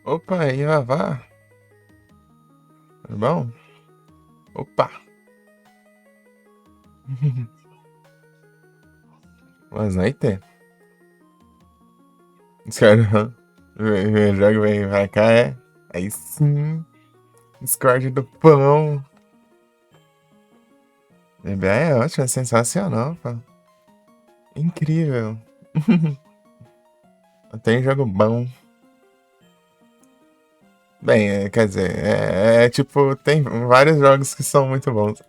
Opa, e aí, Vavá? Tudo bom? Opa! Boas noites. Discord, meu jogo vem pra cá, é? Aí sim, Discord do pão. NBA é ótimo, é sensacional, pô. Incrível. Tem jogo bom. Bem, quer dizer, tipo, tem vários jogos que são muito bons.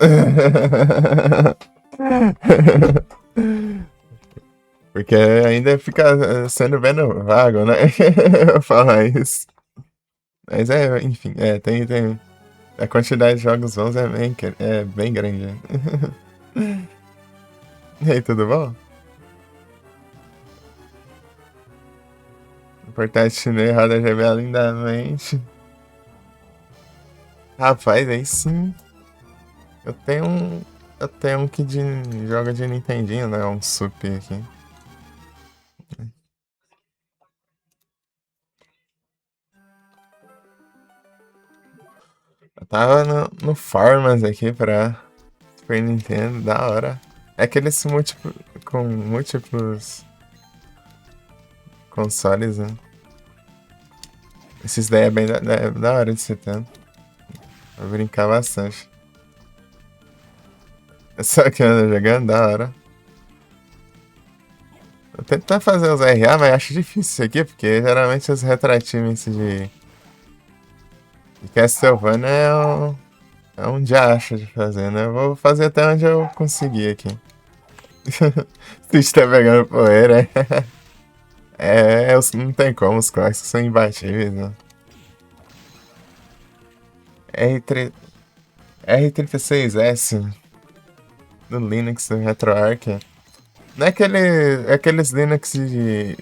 Porque ainda fica sendo bem vago, né? Eu falar isso. Mas enfim, tem. A quantidade de jogos bons é bem grande. Né? E aí, tudo bom? Importante chinês roda GB lindamente. Rapaz, aí sim. Eu tenho um. Eu tenho um que joga de Nintendinho, né? Um sup aqui. Eu tava no Farmers aqui pra Super Nintendo, da hora. É aqueles com múltiplos consoles, né? Esses daí é bem da hora de se ter. Vou brincar bastante. Só que anda jogando, da hora. Vou tentar fazer os RA, mas acho difícil isso aqui, porque geralmente os retratimes de Castlevania é um diacho de fazer, né? Eu vou fazer até onde eu conseguir aqui. Switch tá pegando poeira, não tem como, os clássicos são imbatíveis, né? R3, R36S do Linux do RetroArch. Não é aqueles Linux de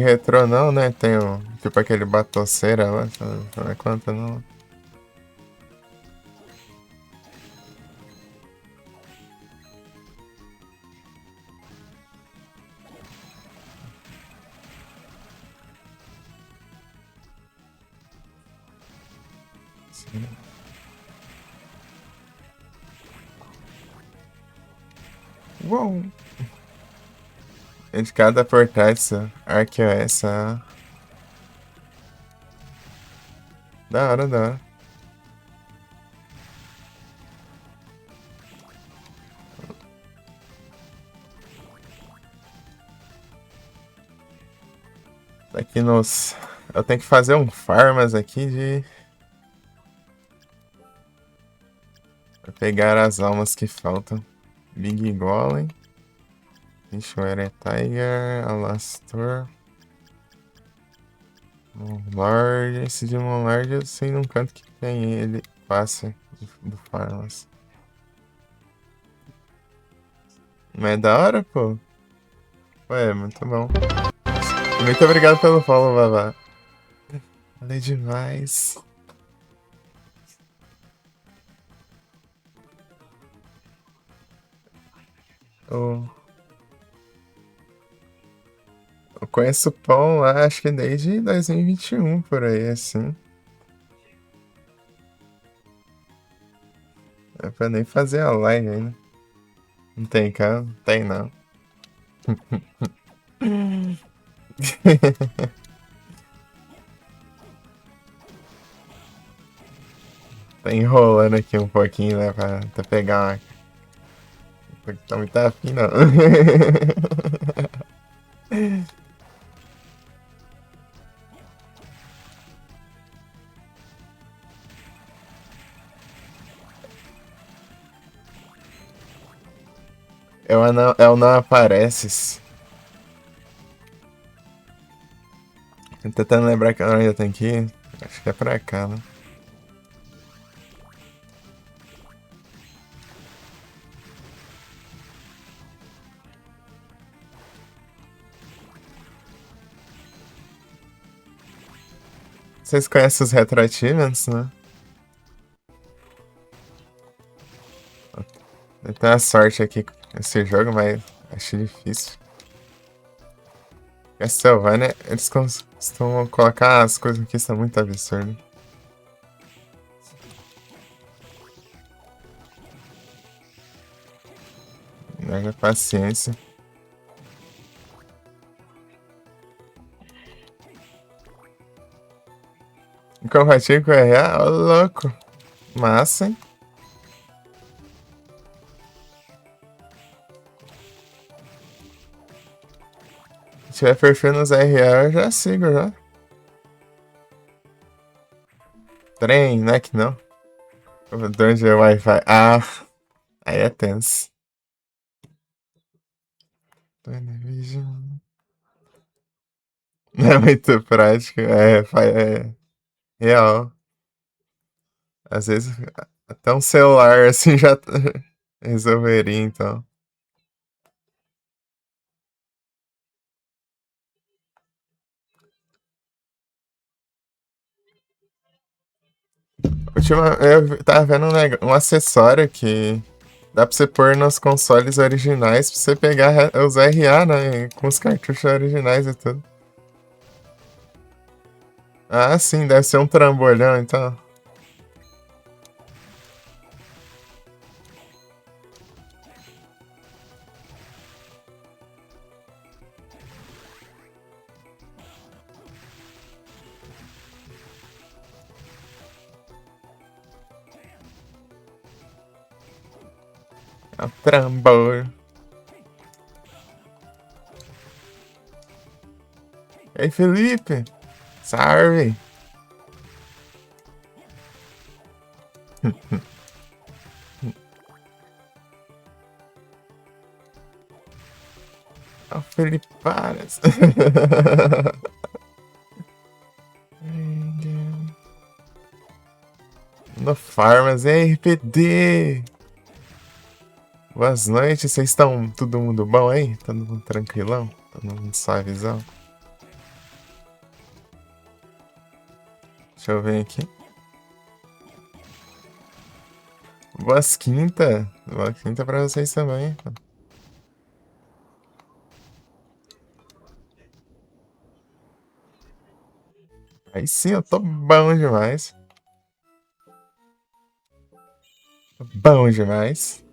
retrô, não, né? Tem tipo aquele batoceira lá, não é quanto não. Uou! De cada portal essa ArcOS, da hora, da hora. Aqui nos. Eu tenho que fazer um farmas aqui pra pegar as almas que faltam. Big Golem. Ishware Tiger, Alastor. Monlord. Esse de Monlord eu sei num canto que tem ele fácil do Farmas. Mas é da hora, pô. Ué, muito bom. Muito obrigado pelo follow, Vavá. Valeu demais. Eu, eu conheço o Pão lá, acho que desde 2021, por aí, assim. É pra nem fazer a live ainda. Não tem, cara? Não tem, não. Tá enrolando aqui um pouquinho, né? Pra pegar uma. Porque tá muito afim, não. Eu não apareces. Tô tentando lembrar que eu já tenho que ir. Acho que é pra cá, né? Vocês conhecem os Retro Achievements, né? Eu tenho a sorte aqui com esse jogo, mas acho difícil. Castlevania, Estão colocar as coisas aqui, está muito absurdo. Haja paciência. Compartilha com o RA? Ô, louco. Massa, hein? Se tiver perfil nos RA, eu já sigo, já. Trem, não é que não. De onde é o Wi-Fi? Ah, aí é tenso. Television. Não é muito prático. É real. Às vezes, até um celular assim já resolveria, então. Eu tava vendo um acessório que dá pra você pôr nos consoles originais pra você pegar os RA, né? Com os cartuchos originais e tudo. Ah, sim, deve ser um trambolhão, então. É um trambolho. Ei, Felipe! Salve! Ó, Felipe Paras. No Farmas, ei, RPD! Boas noites, vocês estão todo mundo bom aí? Todo mundo tranquilão? Todo mundo suavezão? Deixa eu ver aqui. Boas quinta! Boa quinta pra vocês também. Aí sim, eu tô bom demais. Bom demais.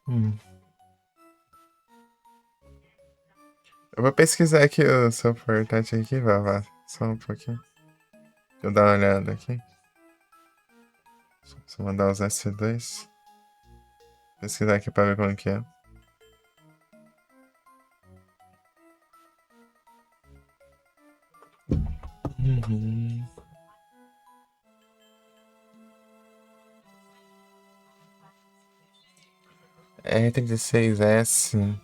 Hum. Eu vou pesquisar aqui o seu portátil aqui, Vavá. Só um pouquinho. Deixa eu dar uma olhada aqui. Só mandar os S2. Pesquisar aqui pra ver como que é. Uhum. R36S.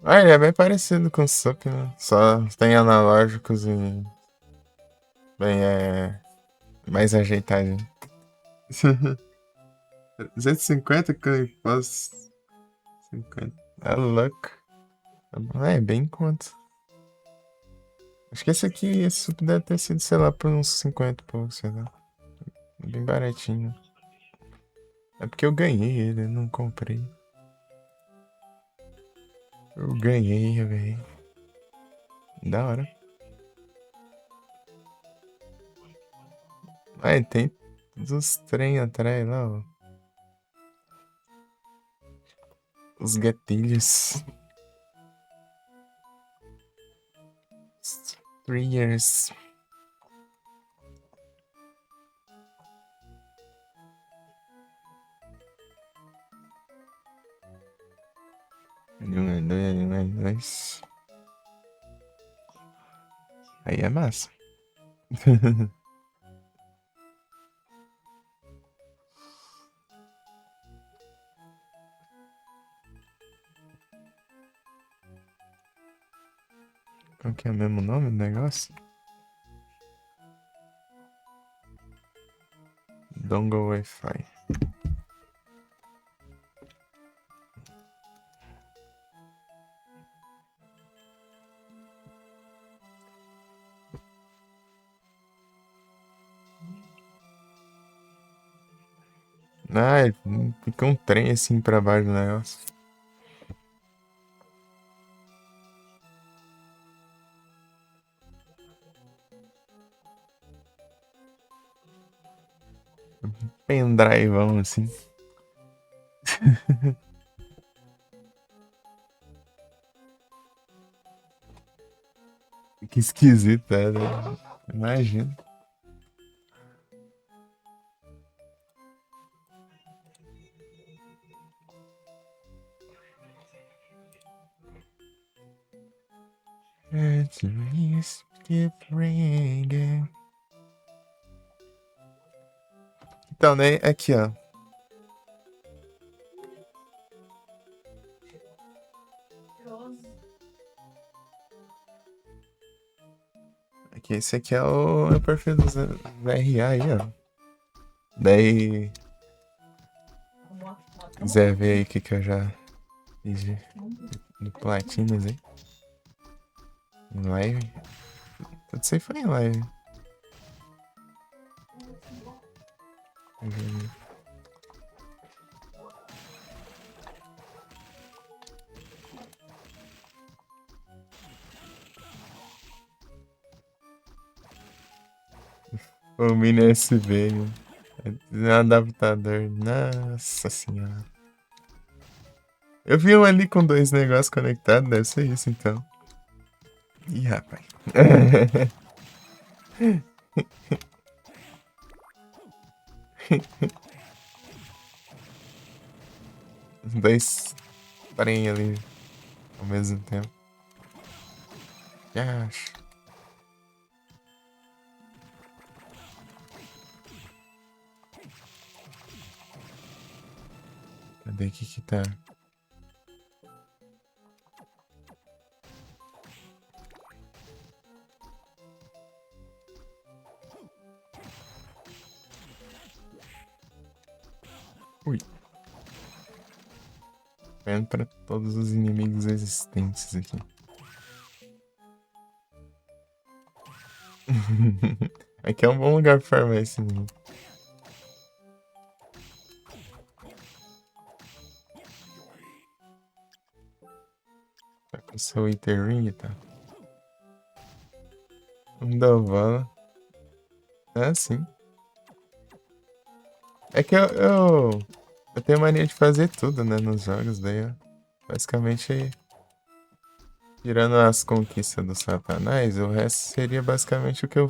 Ah, ele é bem parecido com o Sup, né? Só tem analógicos e bem, mais ajeitadinho. 250 que eu posso. 50. É louco. É bem quanto. Acho que esse aqui, esse Sup deve ter sido, sei lá, por uns 50 e pouco, sei lá. Bem baratinho. É porque eu ganhei ele, eu não comprei. Eu ganhei. Da hora. Ah, e tem os trem atrás lá, ó. Os gatilhos. Triggers. Dois. Aí é massa. Qual que é o mesmo nome do negócio? Dongle Wi-Fi. Ah, fica um trem assim pra baixo do negócio. Pendrivão assim. Que esquisito, né? Imagina. Então, né? Aqui, ó. Aqui, esse aqui é o perfil do VRA aí, ó. Daí, quiser ver aí o que eu já fiz do Platinas aí. Em live. Tudo isso aí foi em live. O mini USB, um adaptador. Nossa senhora. Eu vi um ali com dois negócios conectados, deve ser isso então. Ih, rapaz. Os dois trem ali ao mesmo tempo. Acho. Cadê que tá? Ui. Vendo pra todos os inimigos existentes aqui. Aqui é um bom lugar pra farmar esse inimigo. Tá com o seu Wither Ring, tá? Um da vala. Ah, sim. É que eu tenho mania de fazer tudo, né, nos jogos, daí ó. Basicamente, tirando as conquistas do Satanás, o resto seria basicamente o que eu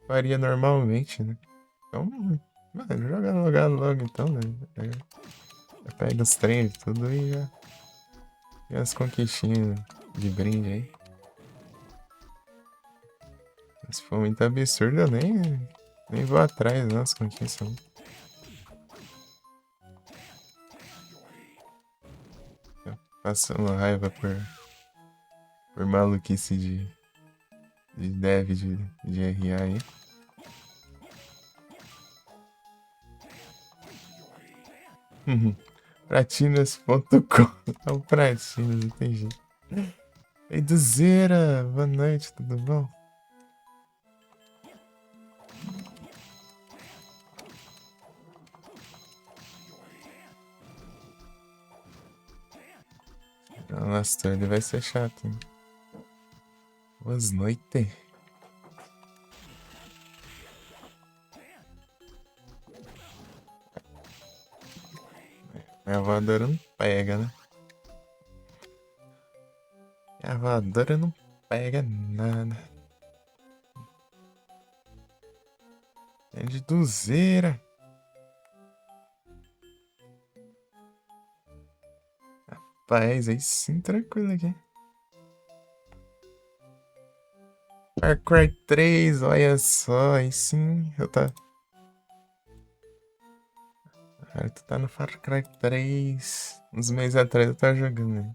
faria normalmente, né? Então, mano, joga logo então, né? Eu pego os trens e tudo e já. E as conquistinhas de brinde aí. Se for muito absurdo, eu nem vou atrás, não, as conquistas. Passando raiva por maluquice de dev de RA aí. Pratinas.com. É o Pratinas, não tem jeito. Ei, Duzeira, boa noite, tudo bom? Nossa, ele vai ser chato, hein? Boas noites. A voadora não pega, né? A voadora não pega nada. É de Duzeira. Rapaz, aí sim, tranquilo aqui. Far Cry 3, olha só, aí sim, Cara, tu tá no Far Cry 3. Uns meses atrás eu tava jogando, né?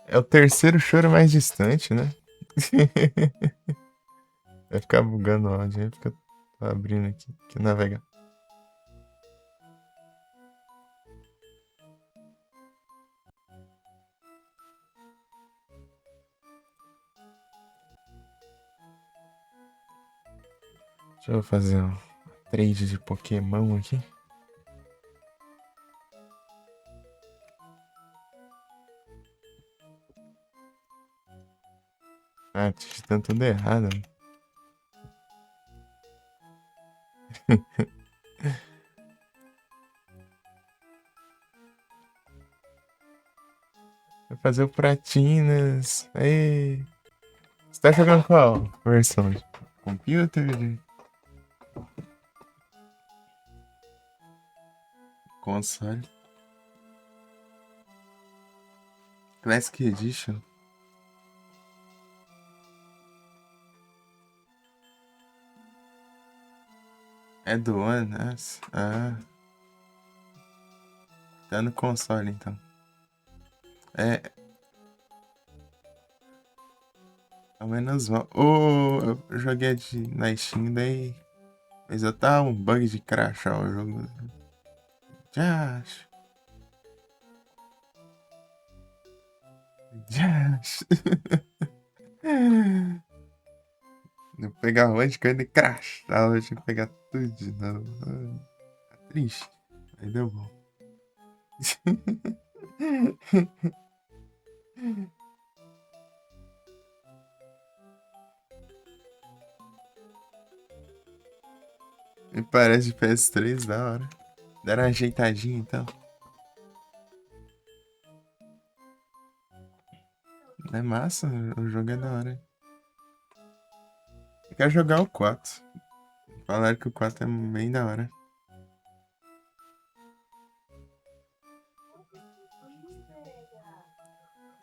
É o terceiro choro mais distante, né? Vai ficar bugando o áudio aí, porque eu tô abrindo aqui navegar. Deixa eu fazer um trade de Pokémon aqui. Ah, digitando tudo errado. Vai fazer o Pratinas. Aí. Você tá jogando qual versão? De computer? De console? Classic Edition? É do One? Nossa. Ah, tá no console então. É, ao menos mal. Eu joguei na Steam, daí. Mas eu tava um bug de crashar o jogo. Já. Já. Eu pegar hoje, quando ele crashar, hoje eu pegar tudo de novo. Tá triste. Aí deu bom. Me parece de PS3, da hora. Deram uma ajeitadinha então. É massa, o jogo é da hora. Eu quero jogar o 4. Falaram que o 4 é bem da hora.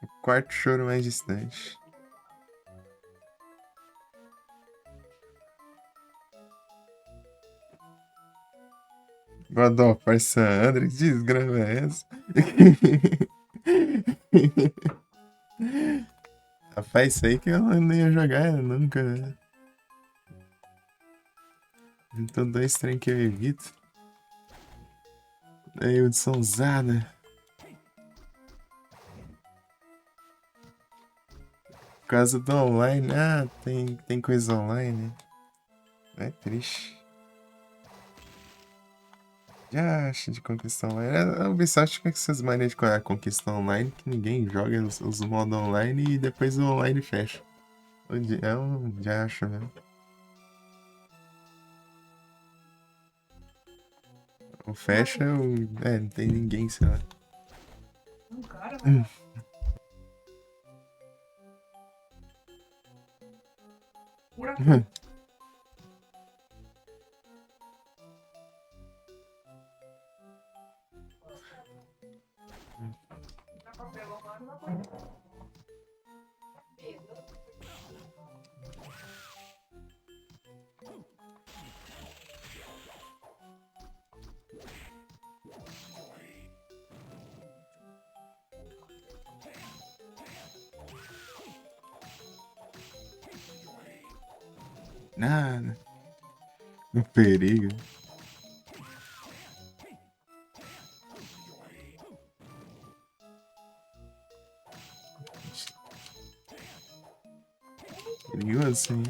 O quarto choro mais distante. God of War San Andreas, desgrama é essa? Rapaz, isso aí que eu não ia jogar nunca, né? Então, dois trem que eu evito. Aí, Hudson Zada. Por causa do online. Ah, tem coisa online. É triste. Já acho de conquista online. A Ubisoft com essas maneiras de conquista online que ninguém joga os modos online e depois o online fecha. É um já acho mesmo. O fecha, não tem ninguém, sei lá. Hum. Nada. O perigo. Perigoso, hein?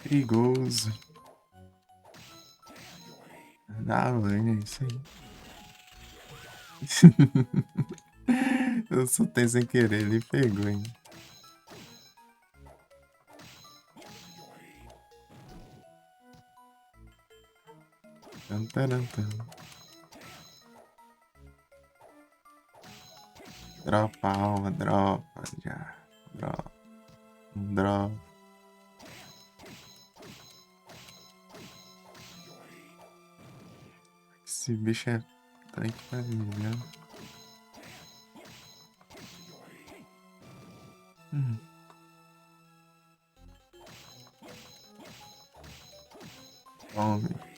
Perigoso. Da hora, é isso aí. Eu soltei sem querer, ele pegou, hein? Tan, taran, tan. Dropa a alma, dropa já. Dropa, dropa. Esse bicho é tanque pra mim, né? Hum. Vamos ver.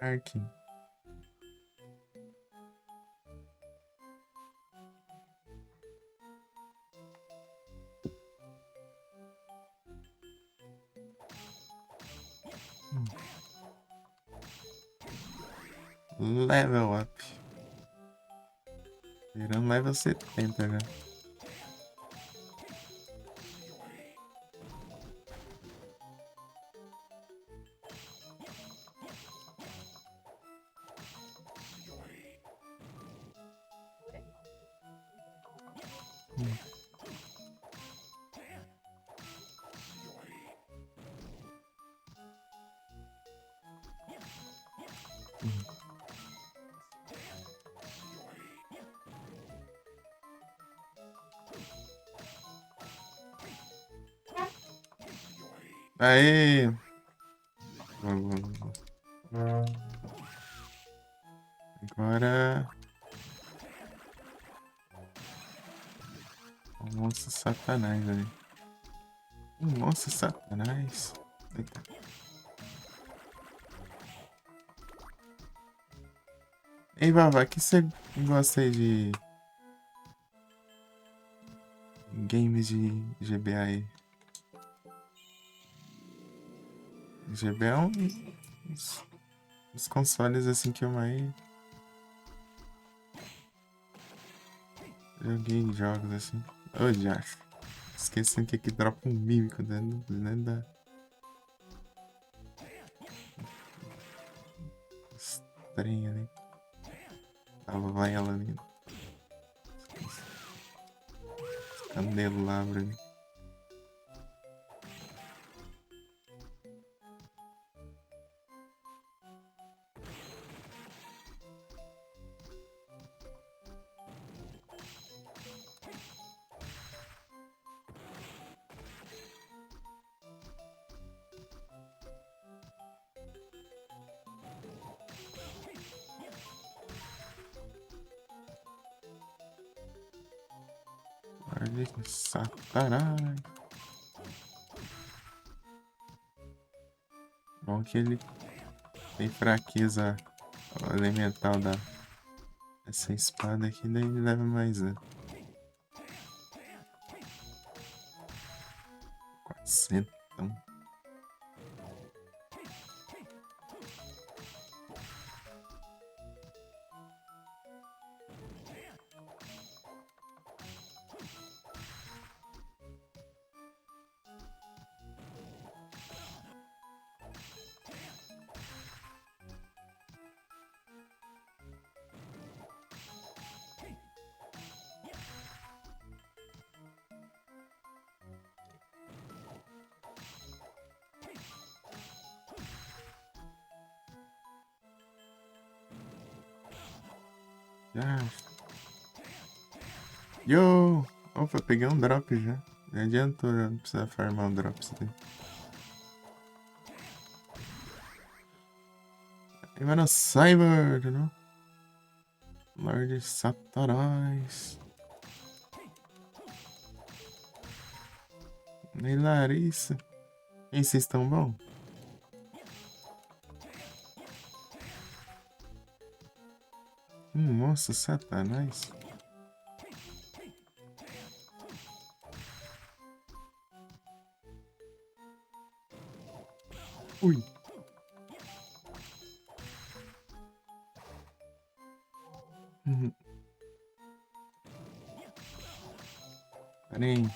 Arkin. Level up. Virando level 70 já. Aê! Agora... o monstro satanás ali. Um monstro satanás. Eita. Ei, Vavá, que você gosta aí de games de GBA aí? GBA é uns consoles assim que eu mais joguei jogos assim. Ô, já. Esquecendo que aqui dropa um mímico dentro da... estranha ali. Tava vai ela ali. Candelabro ali. Olha que satanás. Bom que ele tem fraqueza elemental da... essa espada aqui, daí ele leva mais 400. Já. Yo! Opa, peguei um drop já. Não adiantou, já não precisa farmar um drop isso daí. E vai no Cyber, não? Lorde Satanás. E Larissa. E vocês estão bom? Nossa, Satanás. Ui. Pera aí.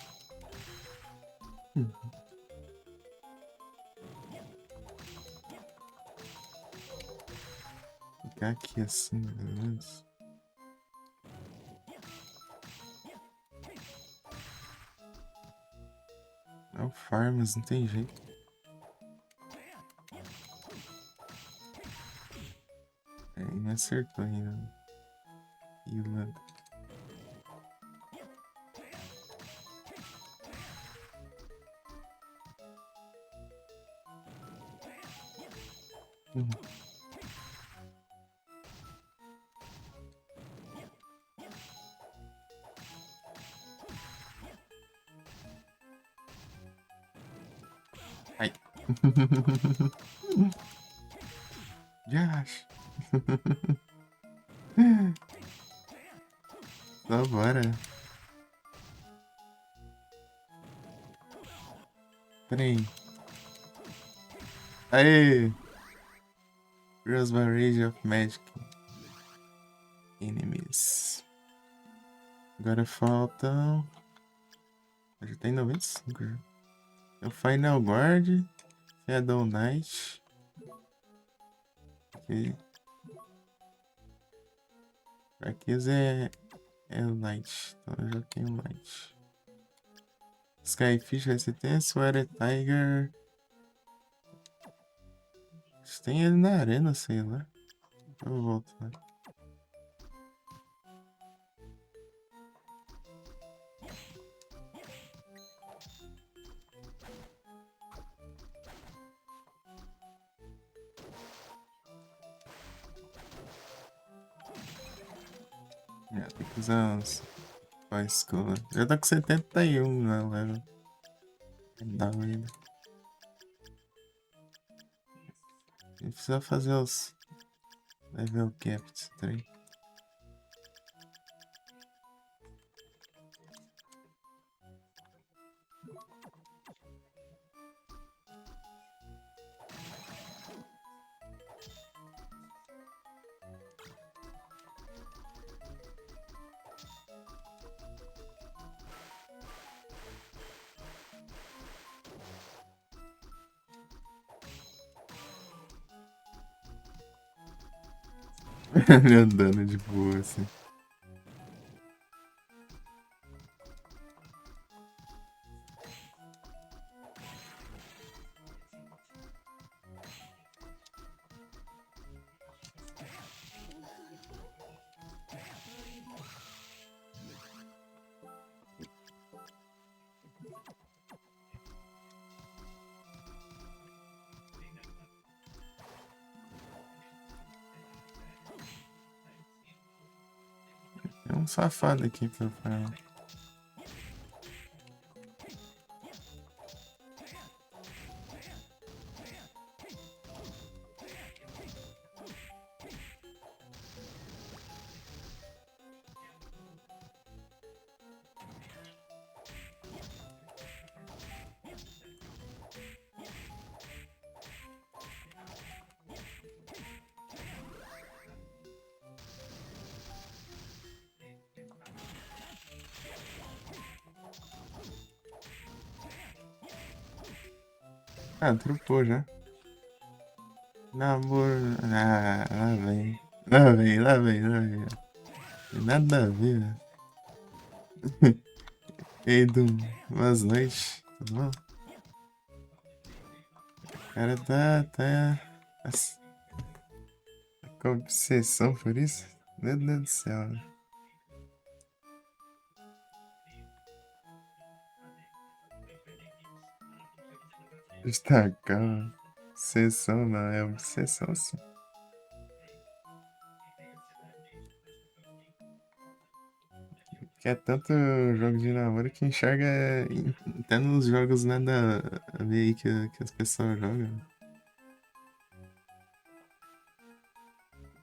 Ficar aqui assim, beleza? É o Farms, não tem jeito. É, não acertou ainda. Irlanda. Uhum. Ai. Josh. Então bora. Peraí. Aê! Rosemary Rage of Magic Enemies. Agora faltam. Já tem 95 já. O Final Guard. Shadow Knight. Aqui. Arqueus é o Light. Então eu já tenho Light. Skyfish Resistência. Sweater Tiger. Tem ele na arena, sei lá. Eu volto lá. Tem que usar uns pra escola. Já tá com 71 na level. Dá ainda. A gente precisa fazer os level caps também. Ele andando de boa assim. É um safado aqui pra falar. Ah, trupou já. Namoro. Ah, lá vem. Lá vem, lá vem, lá vem. Tem nada a ver, né? Ei, Dum, boas noites. Tudo bom? O cara tá com obsessão por isso? Meu Deus do céu. Né? Está calmo. Obsessão não, é obsessão sim. Que é tanto jogo de namoro que enxerga até nos jogos nada a ver aí que as pessoas jogam.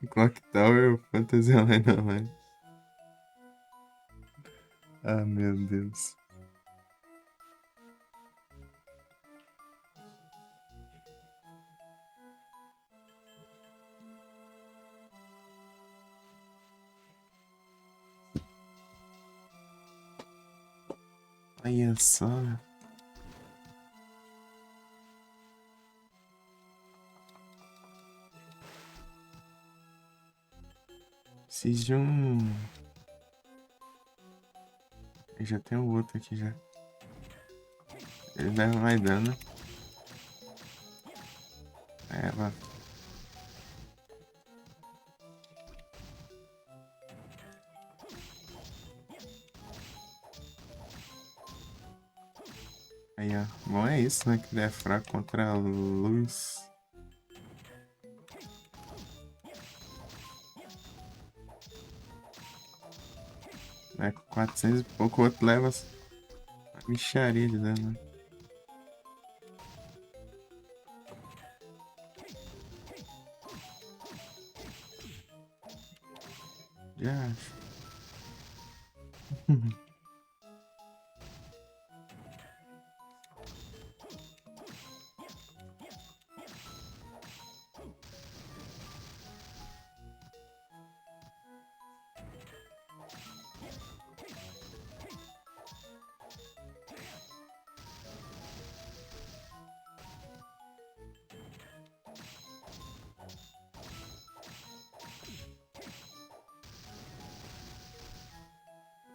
Clock Tower, Fantasy Online Online. Ah, meu Deus. Olha só. Preciso de um. Eu já tenho outro aqui já. Ele leva mais dano. É, vai. Aí, ó. Bom, é isso, né? Que ele é fraco contra a luz. É, com 400 e pouco, o outro leva a mixaria de dano, né? Já acho.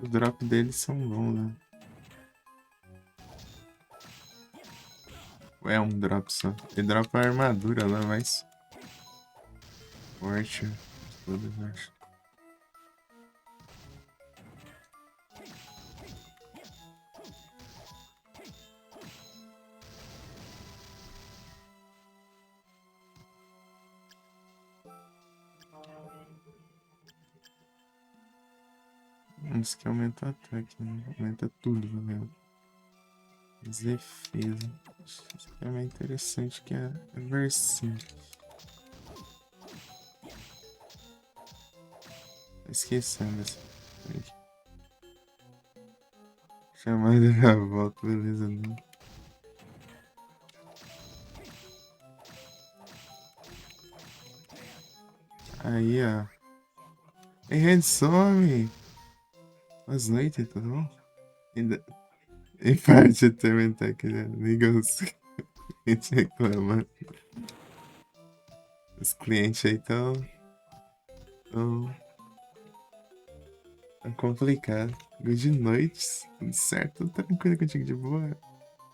Os drops deles são bons, né? É um drop só. Ele dropa a armadura lá, mais forte de todas, eu acho. Uns que aumenta o ataque, né? Aumenta tudo, né? Defesa. Isso aqui é mais interessante que a Versinho. Esquecendo essa. Aqui. Chamada da volta, beleza, não. Aí, ó. Ei, Handsome! Boas noites, tudo bom? Ainda... Em parte também tá aqui, né? Amigos, a gente reclama. Os clientes aí tão complicado. Good noites, tudo certo? Tudo tranquilo contigo, de boa?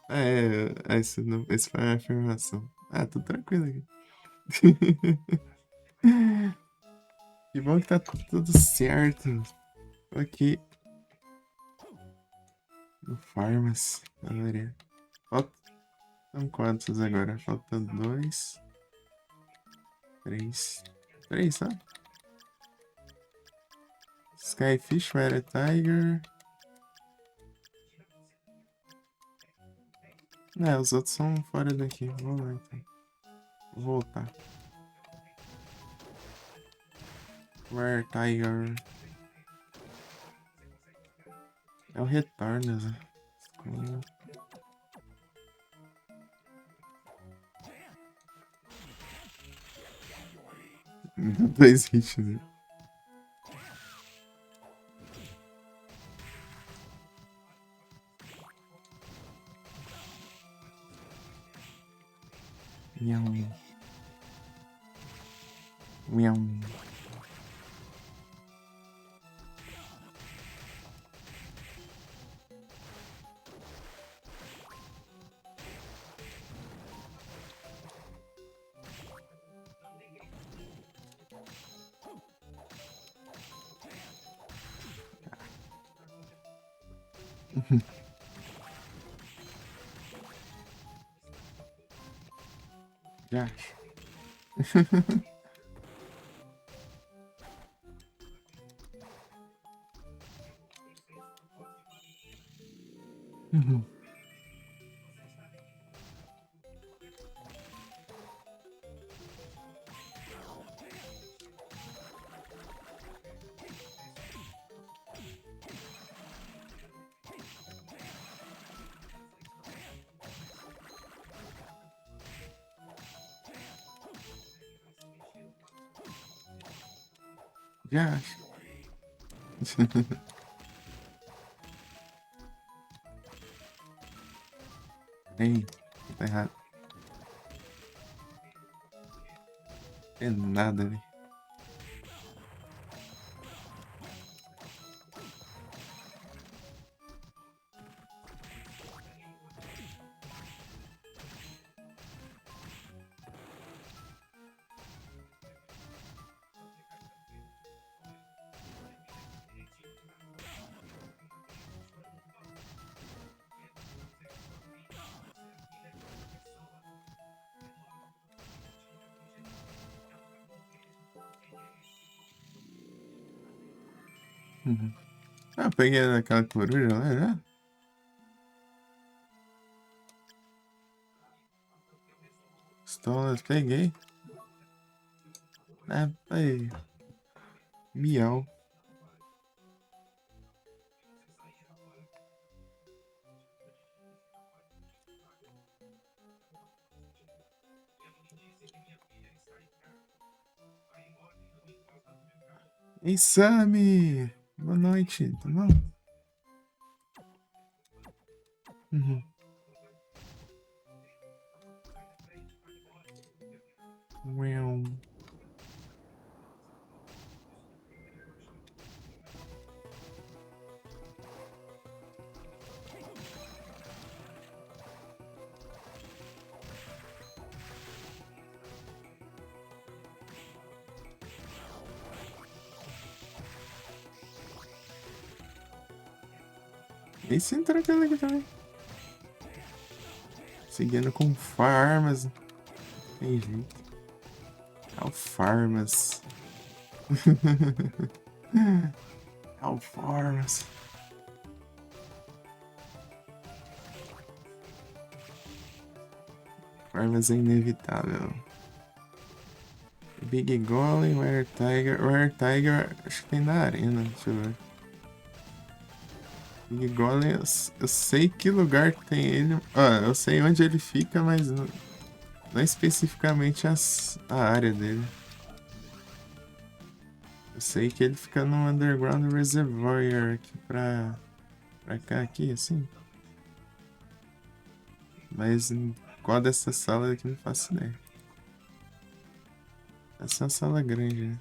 Ah, esse, não, esse foi uma afirmação. Ah, tudo tranquilo aqui. Que bom que tá tudo certo. Tô aqui no Farmas, galera. Faltam quantos agora? Faltam dois, três. Três, tá? Skyfish, Fire Tiger. É, os outros são fora daqui. Vamos lá então. Vou voltar. Fire Tiger. É o retorno, né? Me dá dois hits, né? Miau. Miau. Já acho. Já acho. Ei, tá errado. É nada, velho. Ah, eu peguei aquela coruja lá, né? Pistolas, peguei. Ah, aí. Miau. Ei, Sammy! Boa noite, tá bom? Uhum. Uau. Esse entrou aquele aqui também. Seguindo com farmas. Tem jeito. Alfarmas. Alfarmas. Farmas é inevitável. Big Golem, Wire Tiger. Wire Tiger, acho que tem na arena. Deixa eu ver. Big Golem, eu sei que lugar que tem ele. Ah, eu sei onde ele fica, mas não especificamente a área dele. Eu sei que ele fica no Underground Reservoir aqui pra cá, aqui, assim. Mas em qual dessa sala aqui não faço ideia. Essa é uma sala grande, né?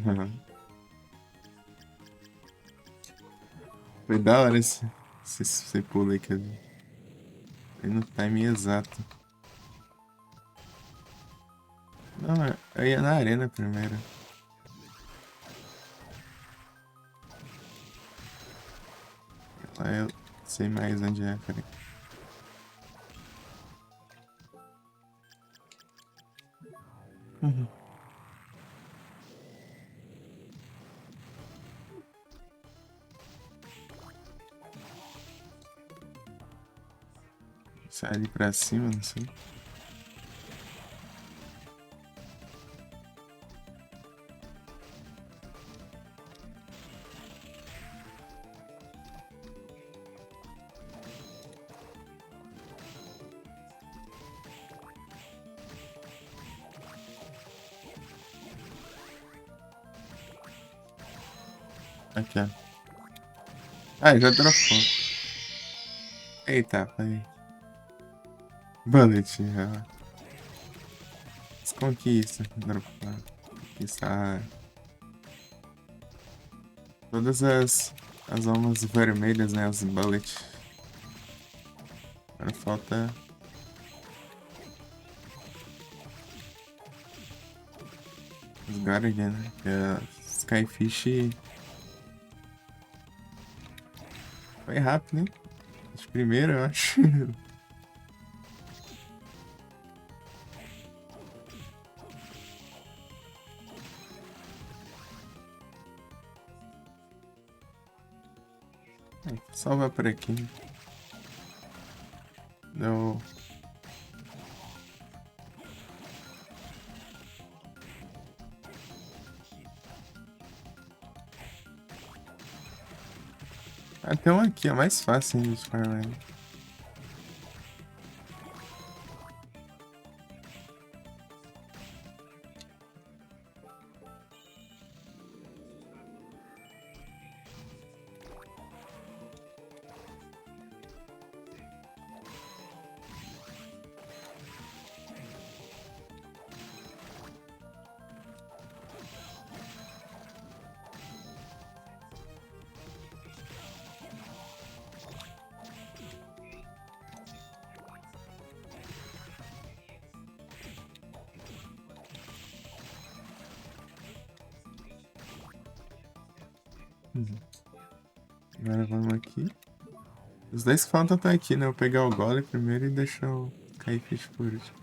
Uhum. Foi da hora esse pulo aí que eu vi. Foi no timing exato. Não, eu ia na arena primeiro. Lá eu sei mais onde é, peraí. Uhum. Sai ali pra cima, não sei. Aqui, ó. Ah, já dropou. Eita, aí. Bullet, já. Desconquista. Dropar. Conquistar. Todas as almas vermelhas, né? As bullet. Agora falta os Guardian, né? Que é Skyfish. Foi rápido, né? De primeira, eu acho. Salva por aqui. Deu. Até um aqui, é mais fácil ainda de farmar. Agora vamos aqui. Os dois que faltam tá aqui, né? Eu vou pegar o Golem primeiro e deixar o Kaifish por último.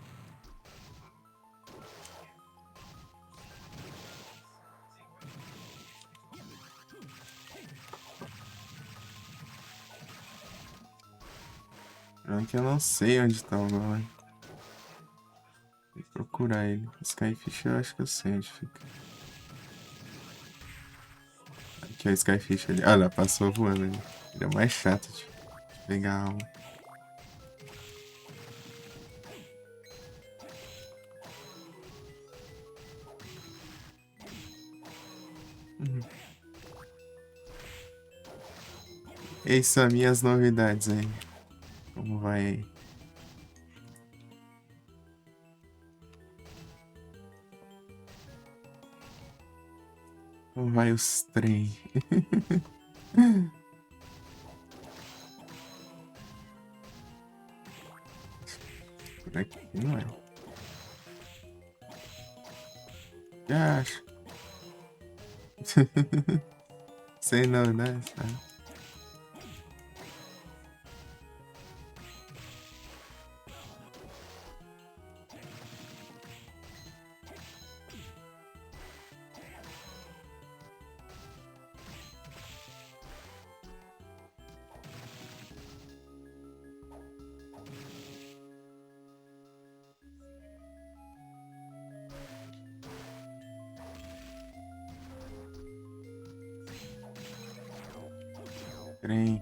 É que eu não sei onde tá o Golem. Tem que procurar ele. Skyfish eu acho que eu sei onde fica. Aqui é o Skyfish ali. Olha, passou voando ali. Ele é o mais chato de pegar a alma. Essas são minhas novidades aí. Como vai aí? Como vai os trem? Por aqui não é. Já acho. Sei não, né? Trem.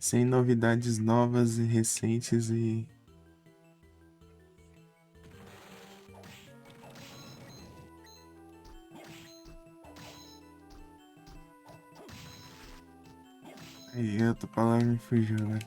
Sem novidades novas e recentes e... Aí, outra palavra me fugiu, né?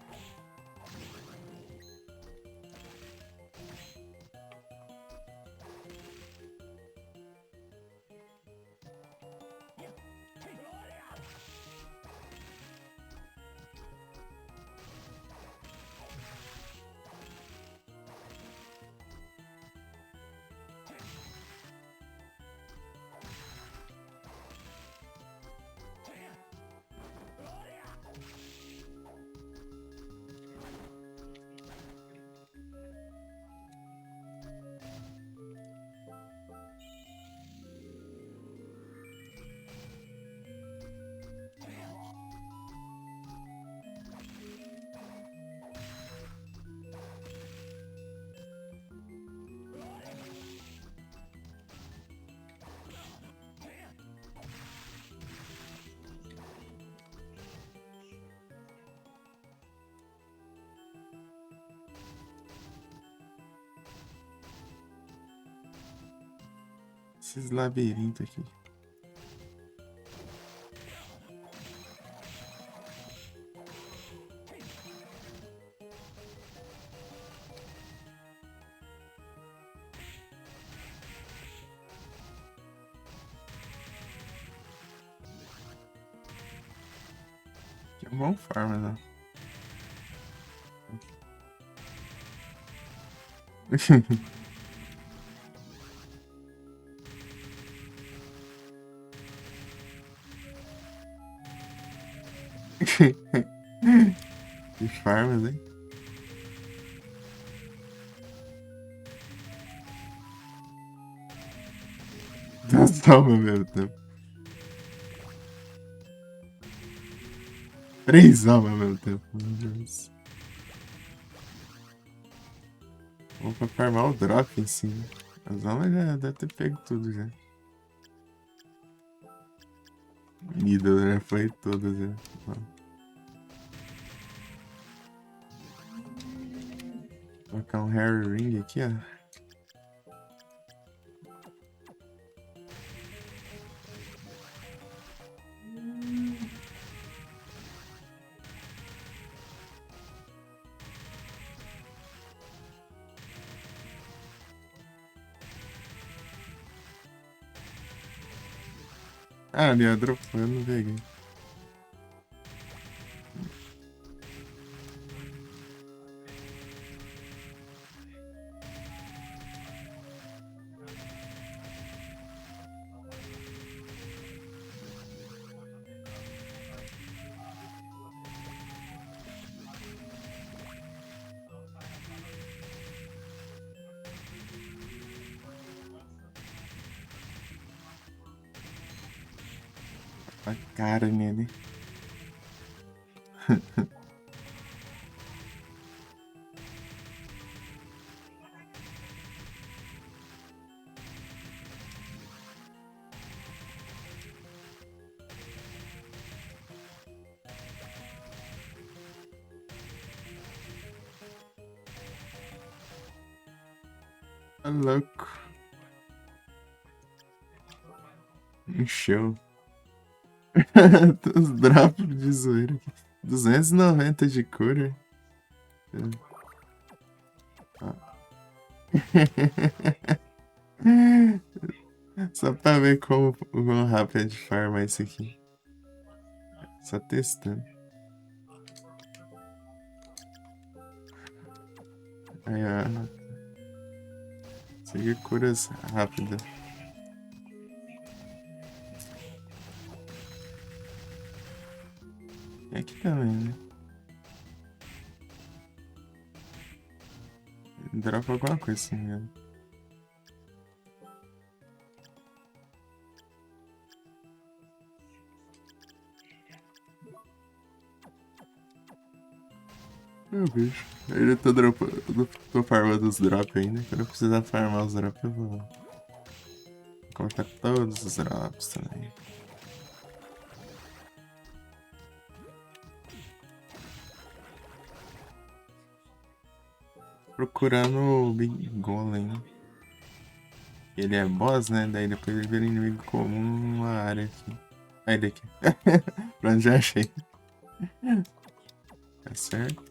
Esses labirintos aqui. Que é um bom farm, né? Que farmas, hein? Duas almas ao mesmo tempo. 3 almas ao mesmo tempo. Meu Deus. Vou pra farmar o drop em cima. As almas já deve ter pego tudo já. Middle, né? Foi todas já. Vou colocar um Harry Ring aqui, ó. Ah, ali, ó, dropou, eu não peguei. A cara nele. Tá louco. Encheu. Os drops de zoeira aqui. 290 de cura. Só pra ver como, o quão rápido é de farmar isso aqui. Só testando. Aí, ó. Segue curas rápidas. E aqui também, né? Dropa alguma coisa assim mesmo. Eu vejo. Eu ainda tô dropando. Tô farmando os drops ainda. Quando eu precisar farmar os drops, eu vou colocar todos os drops também. Procurando o Big Golem, né? Ele é boss, né? Daí depois ele vira inimigo comum numa área aqui. Aí daqui. Pronto, já achei. Tá certo.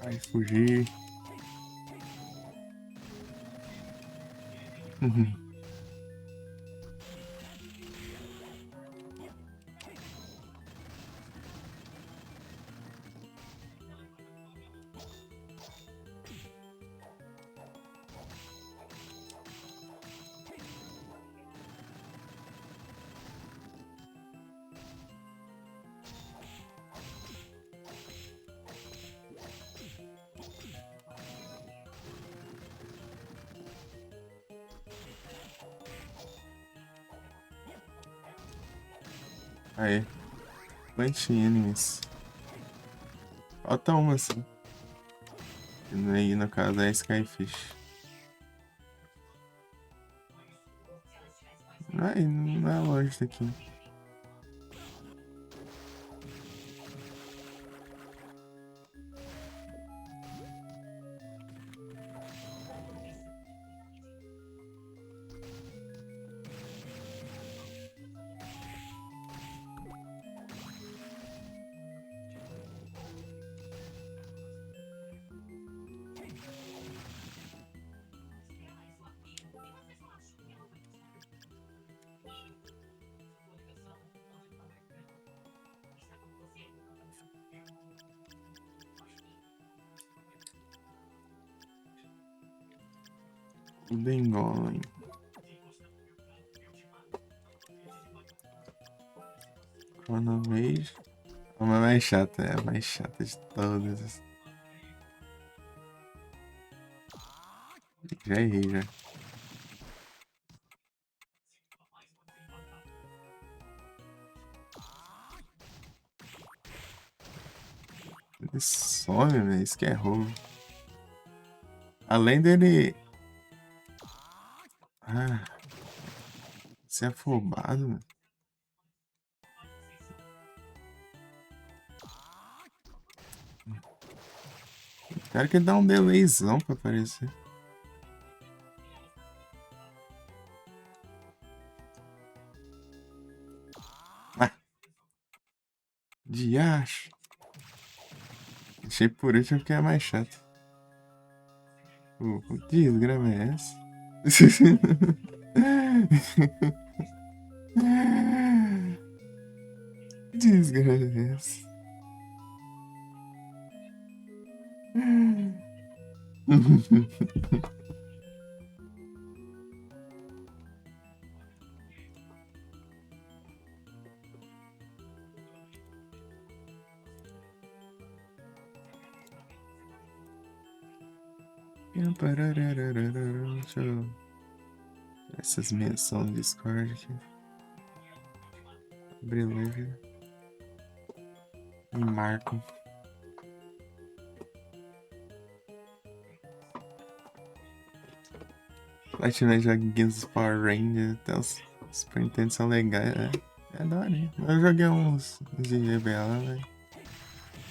Vai fugir. Aí. Plant enemies. Falta uma assim. E aí, no caso, é Skyfish. Aí, não é longe daqui. Golem. Chrono Mage. É uma mais chata, é a mais chata de todas. Já errei, já. Ele some, velho. Isso que é roubo. Além dele. Ah, ser afobado, mano. Quero que ele dá um delayzão pra aparecer. Ah! Diacho. Achei por último porque é mais chato. O desgrama é essa? Desgrama é essa? Deixa eu... Essas menções no Discord aqui. Abrir live. E marco. Platina joguinhos dos Power Rangers, até os Super Nintendo são legais, é da hora, hein? Eu joguei uns de GBA, velho.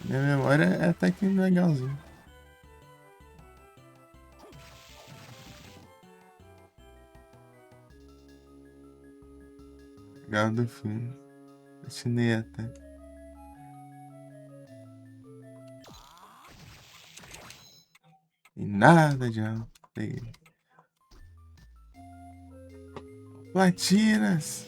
Minha memória é até que legalzinho. Legal do filme. Platinei até. E nada de alto. Peguei. Platinas!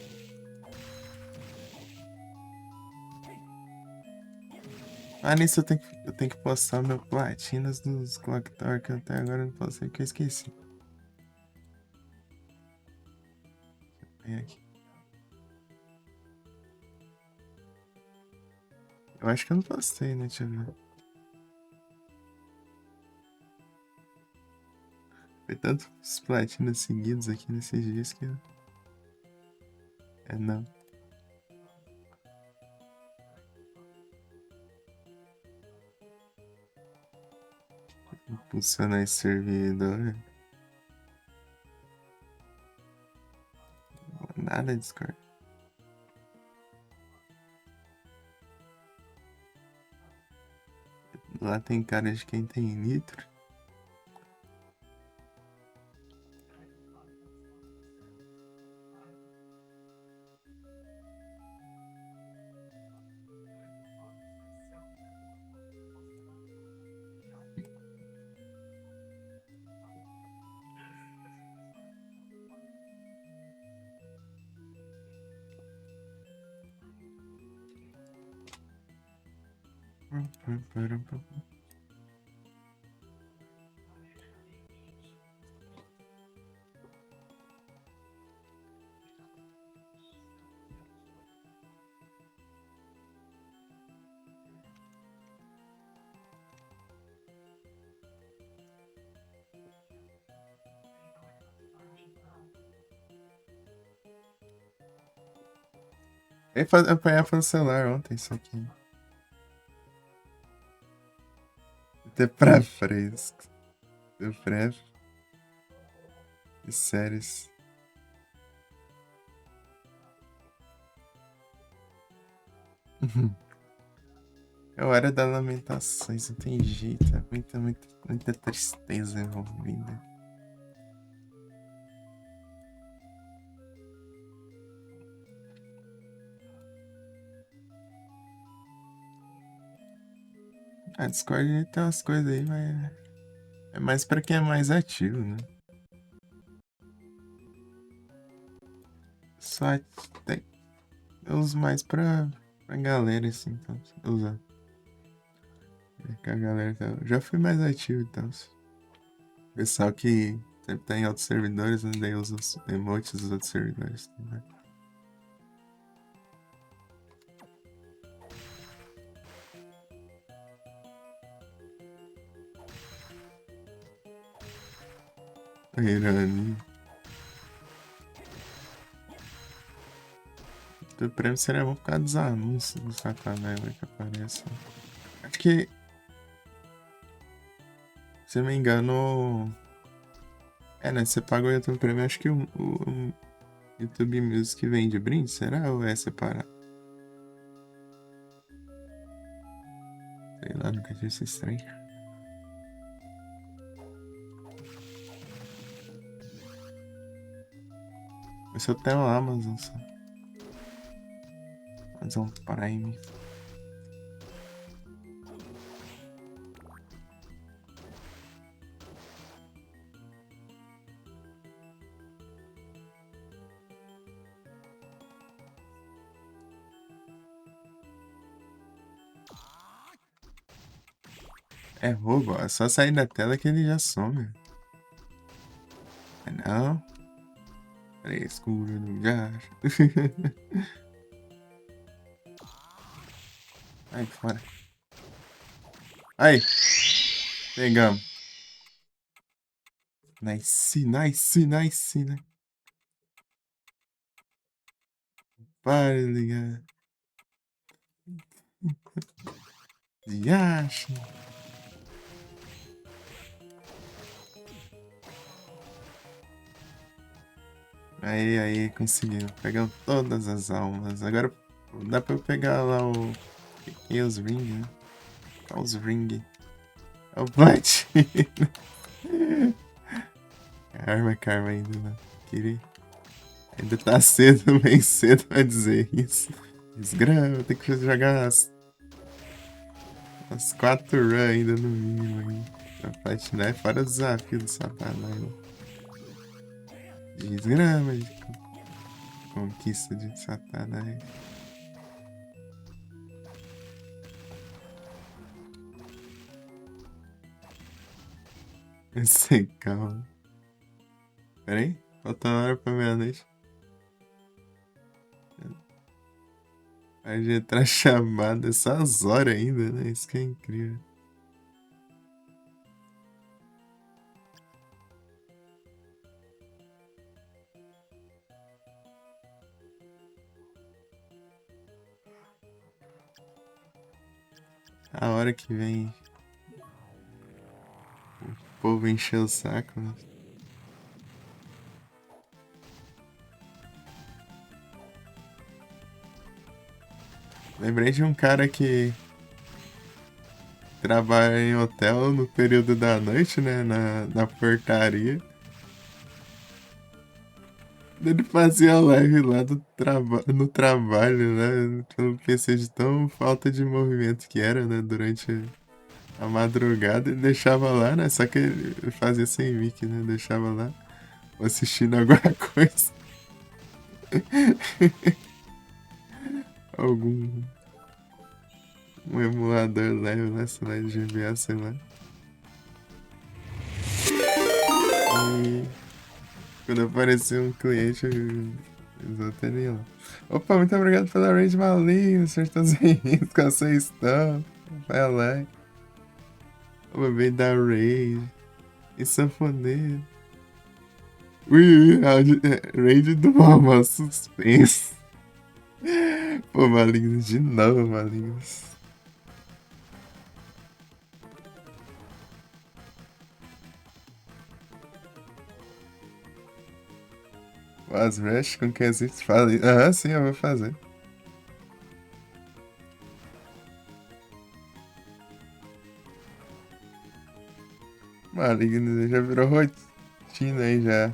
Ah, nisso eu tenho que postar meu platinas dos Clock Tower que eu até agora não postei, que eu esqueci. Vem aqui. Eu acho que eu não postei, né? Deixa eu ver. Foi tantos platinas seguidos aqui nesses dias que eu... não. Impulsionar esse servidor. Nada Discord. Lá tem cara de quem tem nitro. Eu apanhava no celular ontem, isso aqui. Até pra fresco. Eu pré e séries. É hora das lamentações, não tem jeito. É muita tristeza envolvida. A Discord tem umas coisas aí, mas é mais pra quem é mais ativo, né? Só tem. Eu uso mais pra galera, assim, então. Usar. Que a galera já fui mais ativo, então. Pessoal que sempre tá em outros servidores, né? Daí usa os emotes dos outros servidores também. Irani. O prêmio seria bom por causa dos anúncios do sacanagem que aparecem. Acho que, se eu não me engano. Né? Você paga o YouTube Premium, acho que o YouTube Music vem de brinde, será? Ou é separado? Sei lá, nunca tive esse estranho. Mas eu tenho a Amazon só. Amazon Prime. É roubo, ó. É só sair da tela que ele já some. Não. Frescura do já. Ai, fora. Aí. Pegamos. Nice, nice, nice, né? Para de ligar. Diacho. Aí, conseguiu. Pegamos todas as almas. Agora dá pra eu pegar lá o Chaos Ring, né? Chaos Ring. É o Platina. Karma ainda, né? Queria. Ainda tá cedo, bem cedo pra dizer isso. Desgrama, tem que jogar as 4 runs ainda no mínimo aí. Pra platinar, fora o desafio do Satanás. Desgrama de conquista de Satanás. Eu sei, calma. Pera aí, falta uma hora pra meia-noite. Aí já entrar chamada essas horas ainda, né? Isso que é incrível. A hora que vem o povo encher o saco, né? Lembrei de um cara que trabalha em hotel no período da noite, né? Na portaria. Ele fazia live lá no trabalho, né? Pelo PC de tão falta de movimento que era, né? Durante a madrugada. Ele deixava lá, né? Só que ele fazia sem mic, né? Deixava lá assistindo alguma coisa. Algum um emulador leve lá, sei lá, de GBA, sei lá. E quando aparecia um cliente, eles atendiam lá. Opa, muito obrigado pela raid maligna, sertãozinho, com a sua estão. Vai lá. O bebê da raid. E sanfoneiro. Ui, raid do Mama, suspense. Pô, maligno de novo, malignos. As rush com quem a gente fala. Aham, sim, eu vou fazer. Maligno já virou rotina aí já.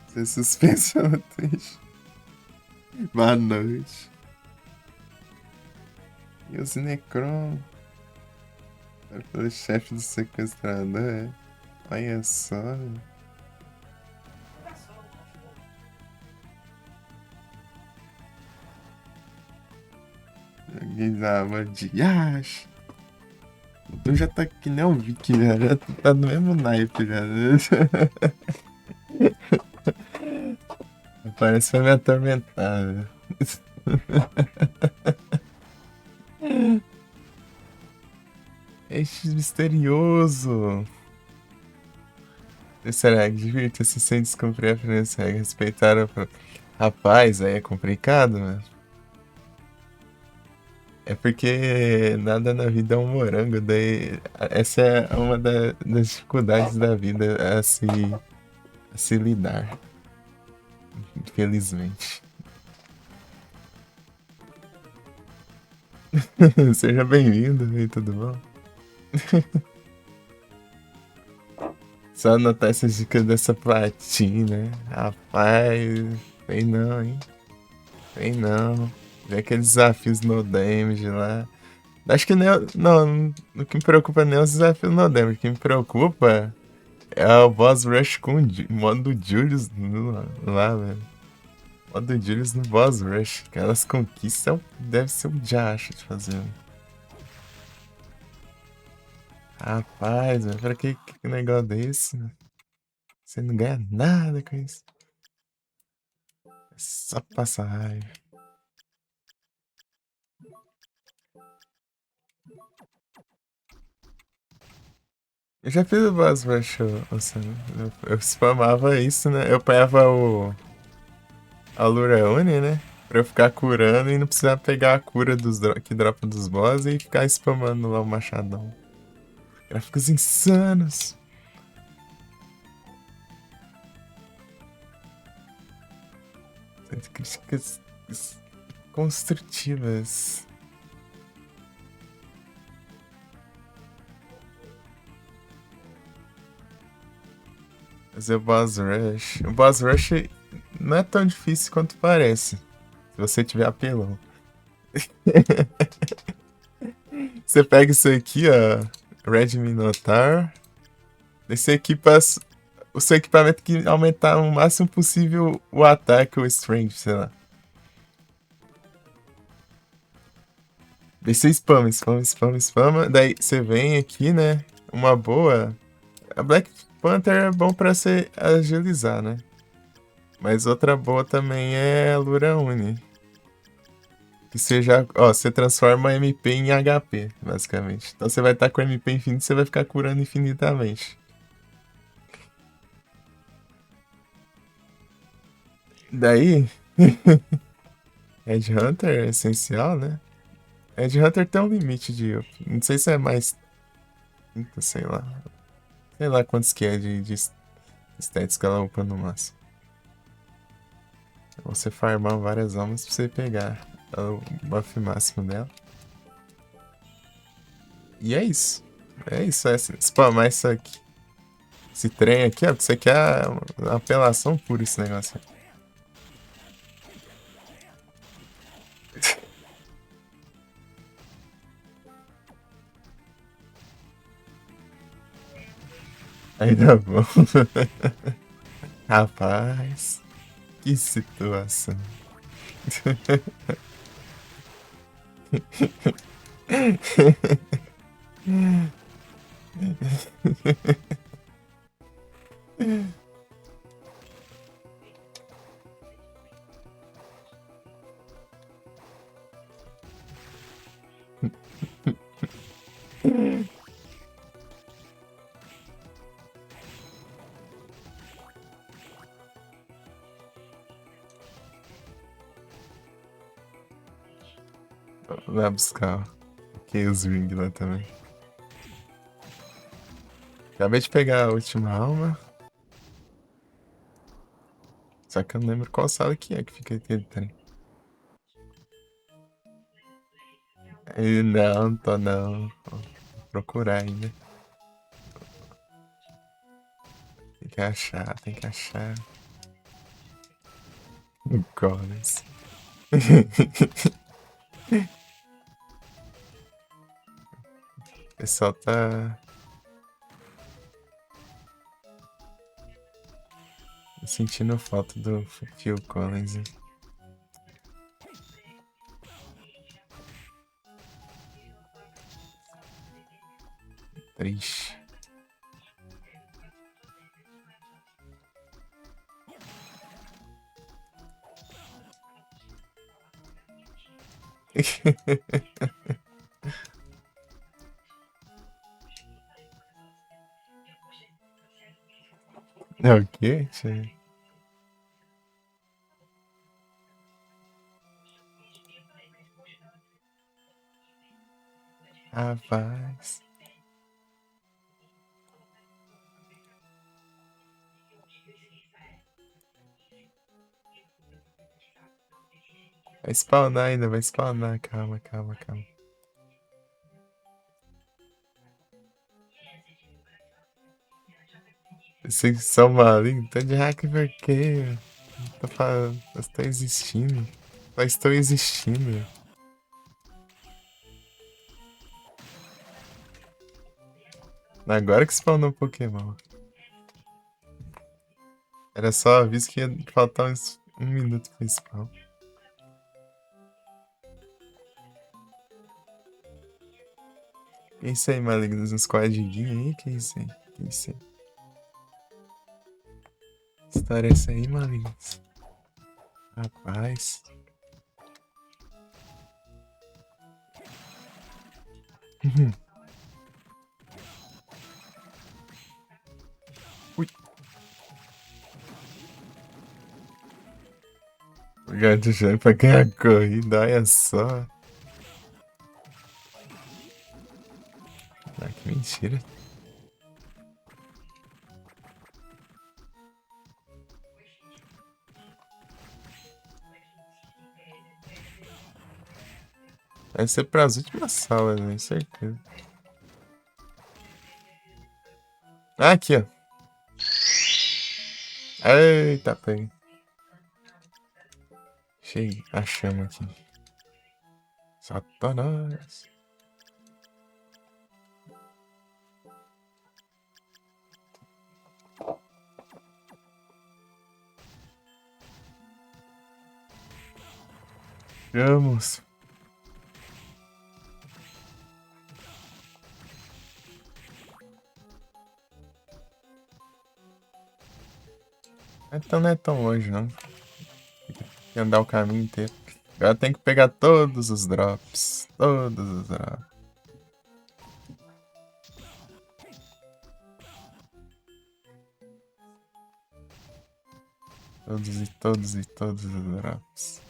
Ser suspenso no Twitch. Boa noite. E os Necron. Pelo chefe do sequestrador, é. Olha só. Joguei na mão de Yash. Tu já tá que nem o Vic, já tá no mesmo naipe já. Parece que vai me atormentar, velho. Este misterioso. Será que divirta-se sem descumprir a primeira regra? Respeitar o. Rapaz, aí é complicado, mano. É porque nada na vida é um morango, daí essa é uma das dificuldades da vida a se lidar, infelizmente. Seja bem-vindo e tudo bom? Só anotar essas dicas dessa platina, rapaz, tem não, hein? Tem não. Vê aqueles desafios no damage lá. Acho que nem, não, o que me preocupa nem é os desafios no damage, o que me preocupa é o boss rush com o modo Julius lá, velho. Modo Julius no boss rush. Aquelas conquistas deve ser um diacho de fazer, velho. Rapaz, velho, pra que negócio desse, velho? Você não ganha nada com isso. É só passar raiva. Eu já fiz o Boss Rush, Sam. Eu spamava isso, né? Eu pegava a Luraone, né? Pra eu ficar curando e não precisar pegar a cura que dropa dos boss e ficar spamando lá o machadão. Gráficos insanos. Críticas construtivas. Fazer o Boss Rush. O Boss Rush não é tão difícil quanto parece. Se você tiver apelão. Você pega isso aqui, ó. Red Minotaur. Daí você equipa o seu equipamento que aumentar o máximo possível o ataque ou strength, sei lá. Daí você spama. Daí você vem aqui, né? Uma boa. A Black Panther é bom pra você agilizar, né? Mas outra boa também é a Luraune. Que você já. Ó, você transforma MP em HP, basicamente. Então você vai estar com MP infinito e você vai ficar curando infinitamente. Daí. Red Hunter é essencial, né? Red Hunter tem um limite de up. Não sei se é mais 30, sei lá. Sei lá quantos que é de stats que ela upa no máximo. Você farmar várias almas pra você pegar o buff máximo dela. E é isso. É isso, é spamar isso aqui. Esse trem aqui, ó, que isso aqui é uma apelação pura esse negócio. Ainda bom. Rapaz, que situação. Vai buscar o Chaos Ring lá também. Acabei de pegar a última alma. Só que eu não lembro qual sala que é que fica aquele trem. Não, tô não. Vou procurar ainda. Tem que achar. Goles. O pessoal tá sentindo falta do Phil Collins. Hein? Triste. É o quê? Rapaz. Vai spawnar ainda, vai spawnar. Calma. Vocês são malignos, tá de hack por quê? Tô falando, eu estou existindo. Só estou existindo. Agora que spawnou Pokémon. Era só aviso que ia faltar uns 1 minuto pro spawn. Que isso aí, malignos? Uns codiguinhos aí? Que isso aí? Que isso aí? Que história é essa aí, malignos? Rapaz. Gato já pra ganhar a corrida, olha só. Ah, que mentira. Vai ser pras últimas salas, né? Certeza. Ah, aqui, ó. Eita, pega. Cheio a chama aqui. Satanás. Vamos. Então não é tão longe, não. Tem que andar o caminho inteiro. Agora tem que pegar todos os drops. Todos os drops. Todos os drops.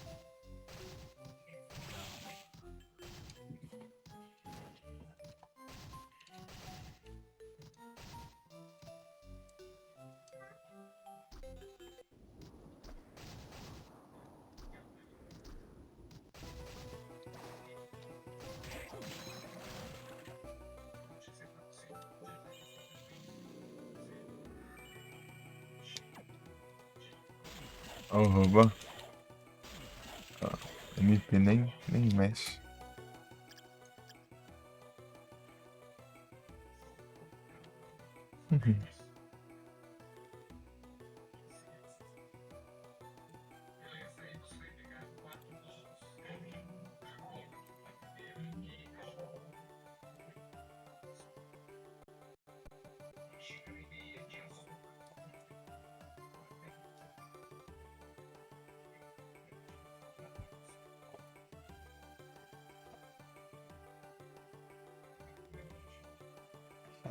Ó, o robô. Ó, MP nem mexe.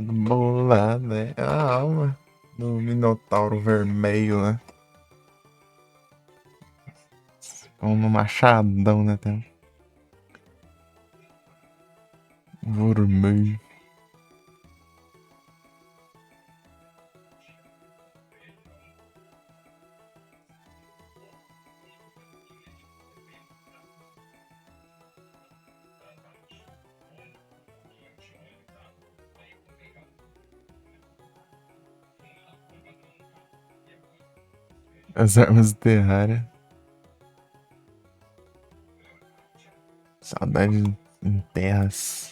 Bolada, é a alma do Minotauro vermelho, né? Com um machadão, né? Vermelho. As armas do Terraria. Saudade em terras.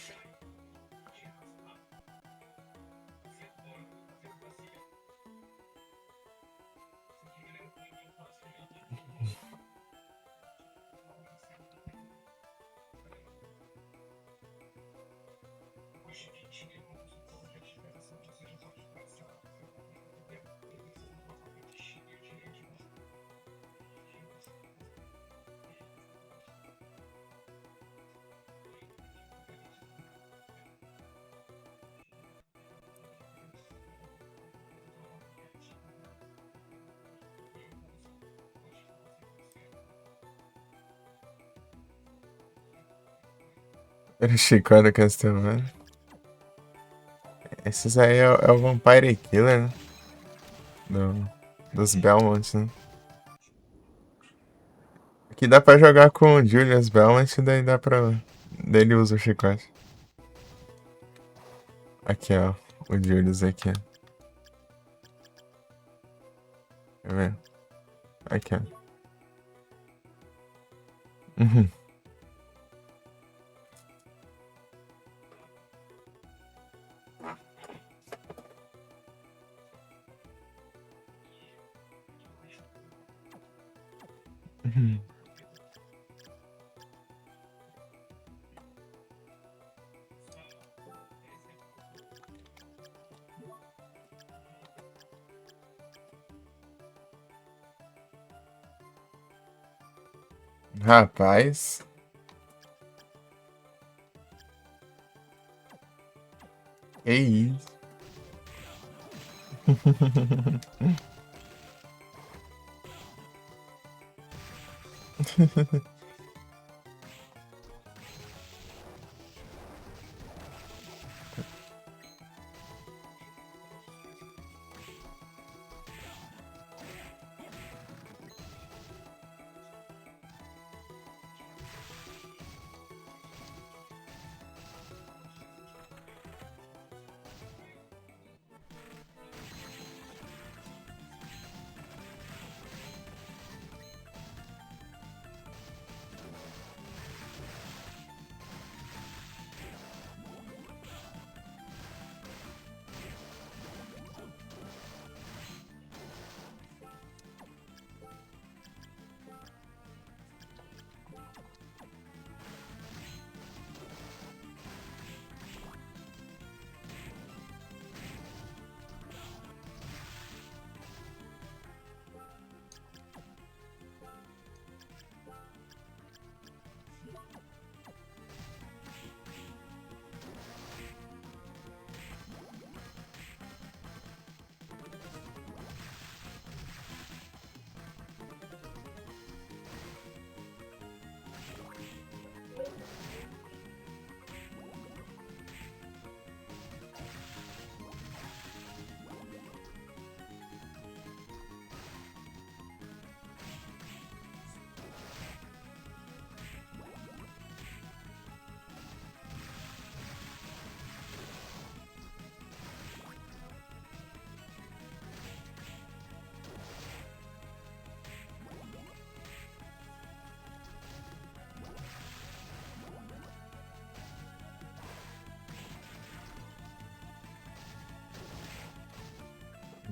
Era Chicória Castlevania. Esses aí é o Vampire Killer, né? Dos Belmonts, né? Aqui dá pra jogar com o Julius Belmont e daí dá pra. Daí ele usa o chicote. Aqui, ó. O Julius aqui, ó. Tá vendo? Aqui, ó. Uhum. Uhum. Rapaz. Que isso?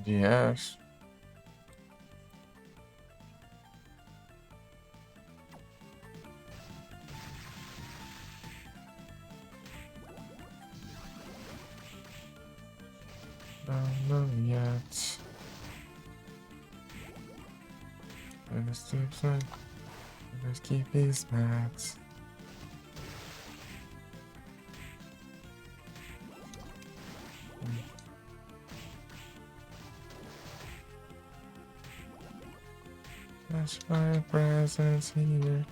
Yes. Don't know yet. Let's keep these mats. That's my presence here.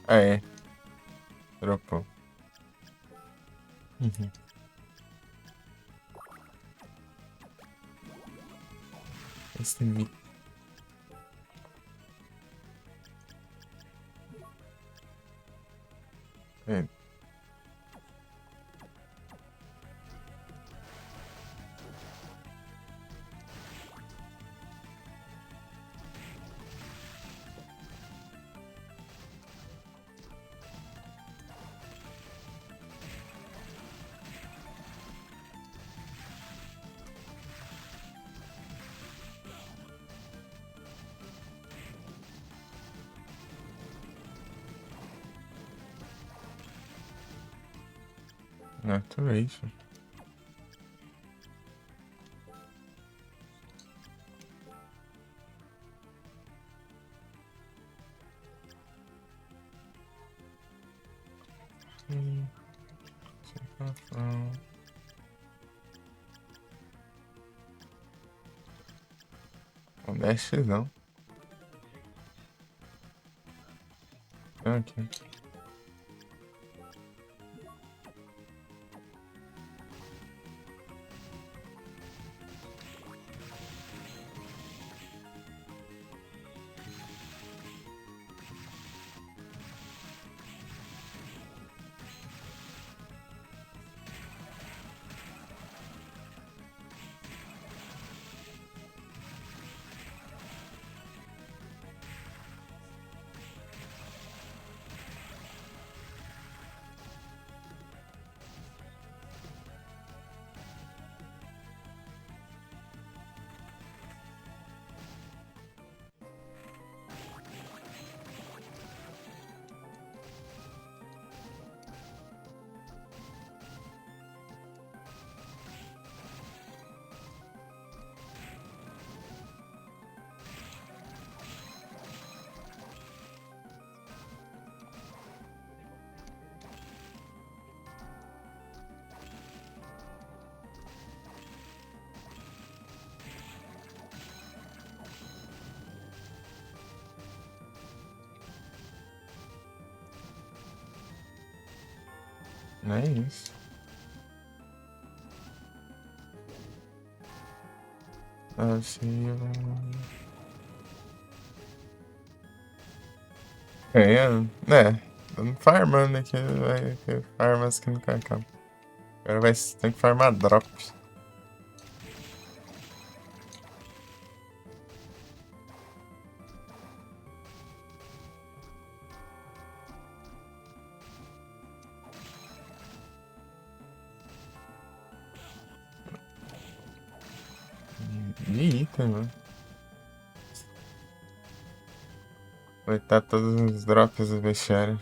Aí, dropou. Esse me... É. Naturation. O dash não. Ok. Não é isso. Assim, né? Farmando aqui, vai ter farmas que não acabam. Agora vai ter que farmar drop. E item, mano. Vai estar todos os drops do vestiário.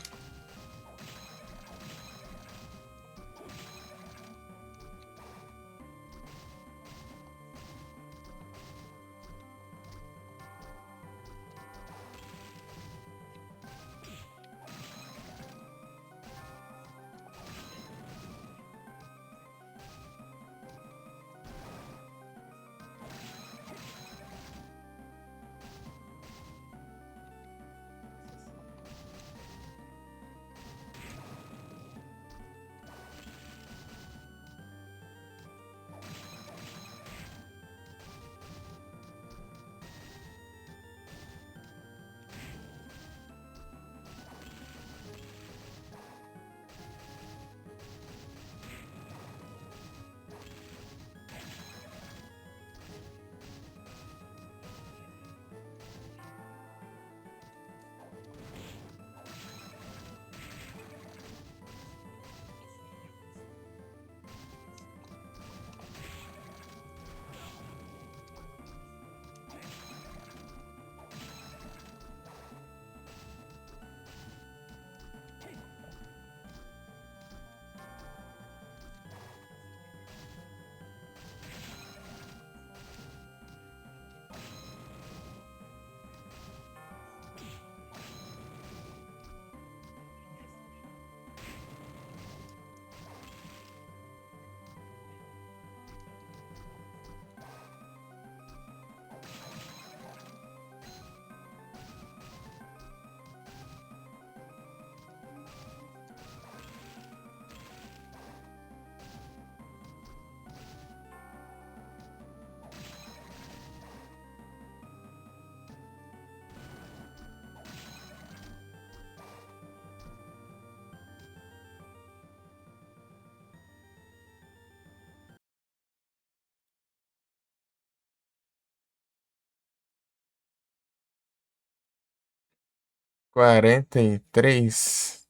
Quarenta e três.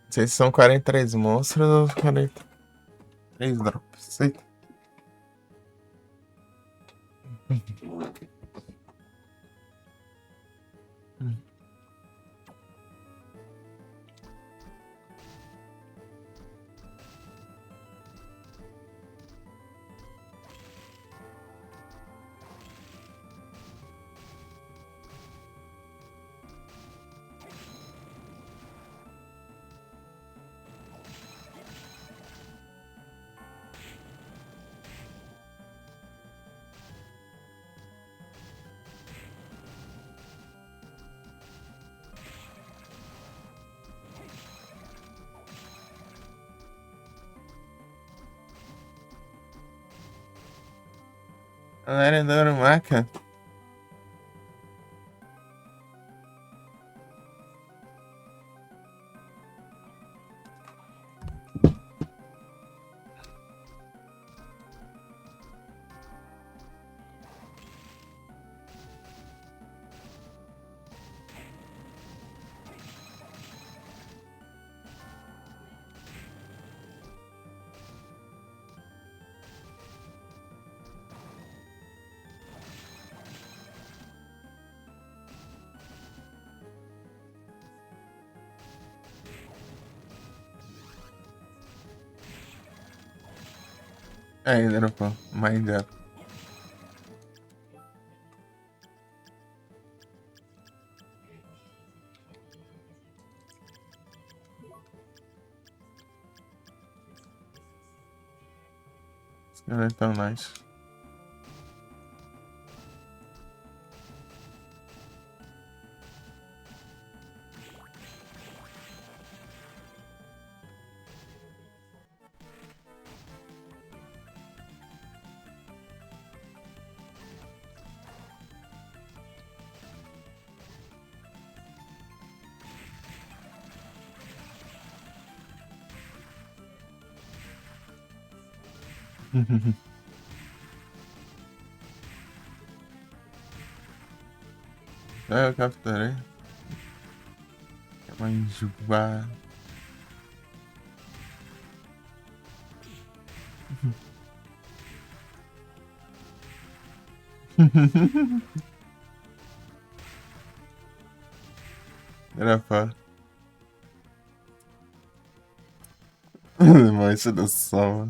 Não sei se são 43 monstros ou 43 drops. Eita. Galera da Aromaca. Ainda dropou. Mind up. Não é tão nice. É, eu capturei. Manjuba. Era pá. Mancha do sol.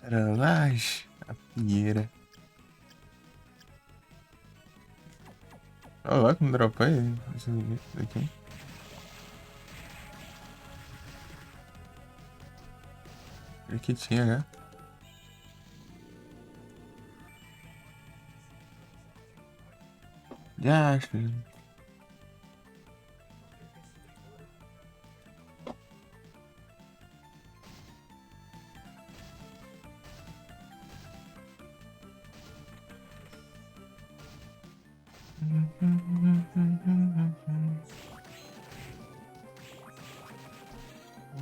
Era laje. A pinheira. Olha lá como dropei esse daqui. Aqui tinha, né? Já acho.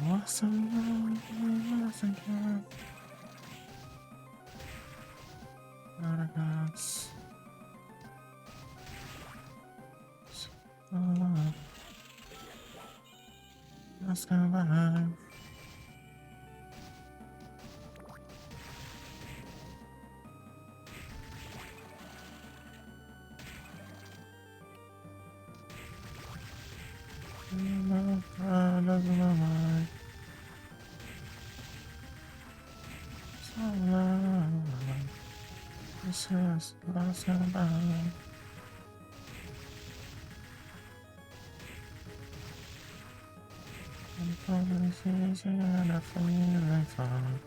Nossa, nossa, Aragats. Let's go behind. This is lost and bound. I'm probably season and I feel like fun.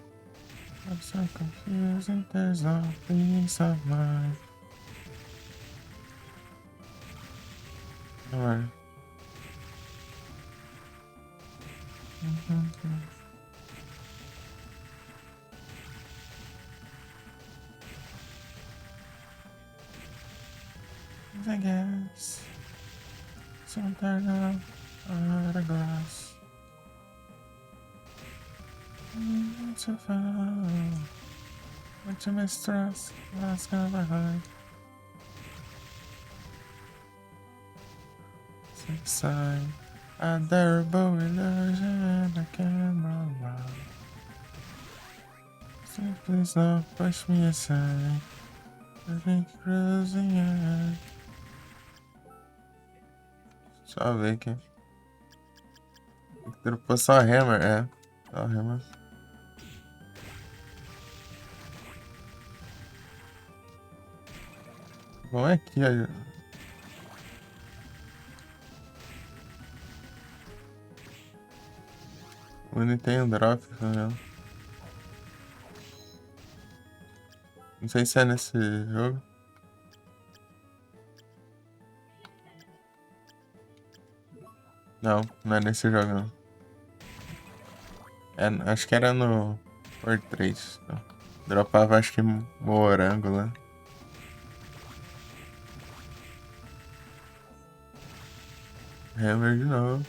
I'm so confused and there's no peace of mind. Alright. I guess sometimes I'm out of glass. It's so fun. What you mistrust, let's go behind. Six side, a terrible illusion, I can't run around. So please don't push me aside. I think cruising ahead. Só ver aqui. Dropou só a Hammer, é. Só a Hammer. Bom, é aqui, ó. O Uni tem um drop, tá vendo? Não sei se é nesse jogo. Não, não é nesse jogo, não. É, acho que era no Por 3. Então. Dropava, acho que morango lá. Hammer de novo.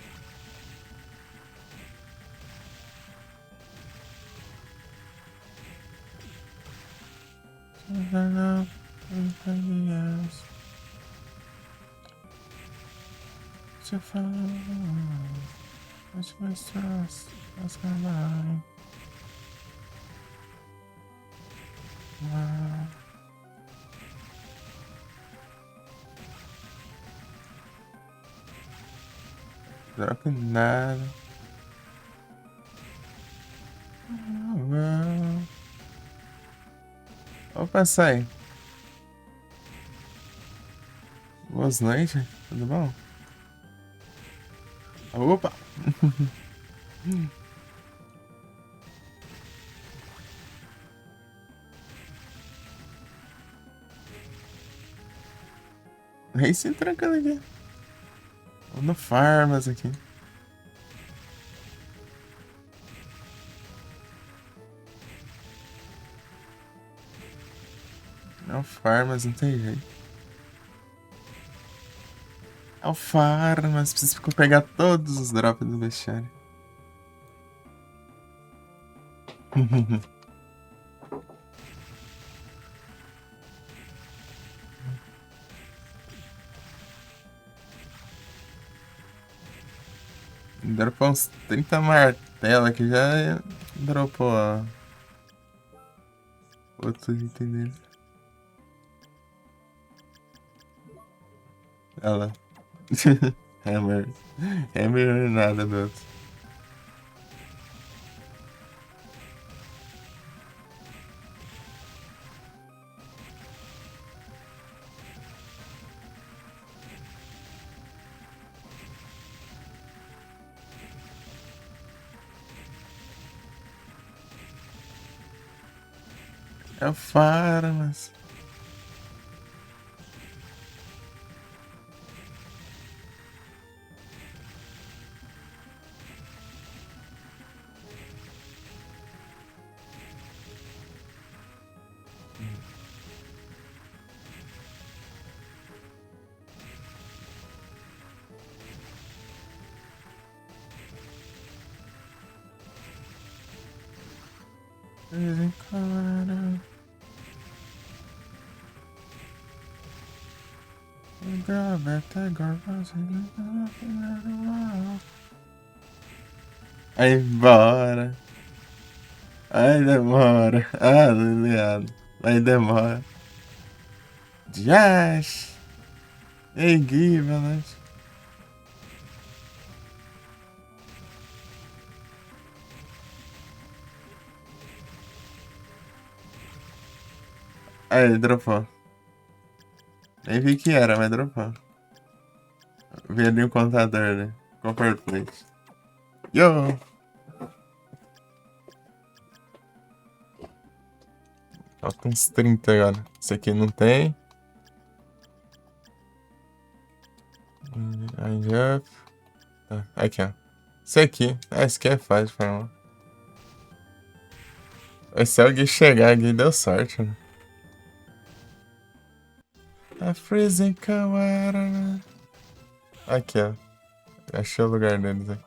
To find what's my trust, what's my mind. Wow. Drop nada. Opa, sai. Boas noites, tudo bom? Opa! Rei se trancando aqui. Vou no Farmas aqui. É o Farmas, não tem jeito. É o Farmas, preciso pegar todos os drops do vestiário. Dropou uns 30 martelos aqui, já dropou outro item dele. Olha lá. Hammer. Hammer nada do outro. É o Farmas. Desencara. Graveta, garbaça. Aí, bora. Aí demora. Ah, ligado. Aí demora. Josh. Ei, Gui, boa noite. Aí, dropou. Nem vi que era, mas dropou. Vi ali o contador, né? Compare plate. Yo! Falta uns 30 agora. Esse aqui não tem. Aí up. Tá, aqui, ó. Esse aqui. Esse aqui é fácil pra mim. Se alguém chegar aqui, deu sorte, né? A Freezing Kawara. Aqui, ó. Achei o lugar deles aqui.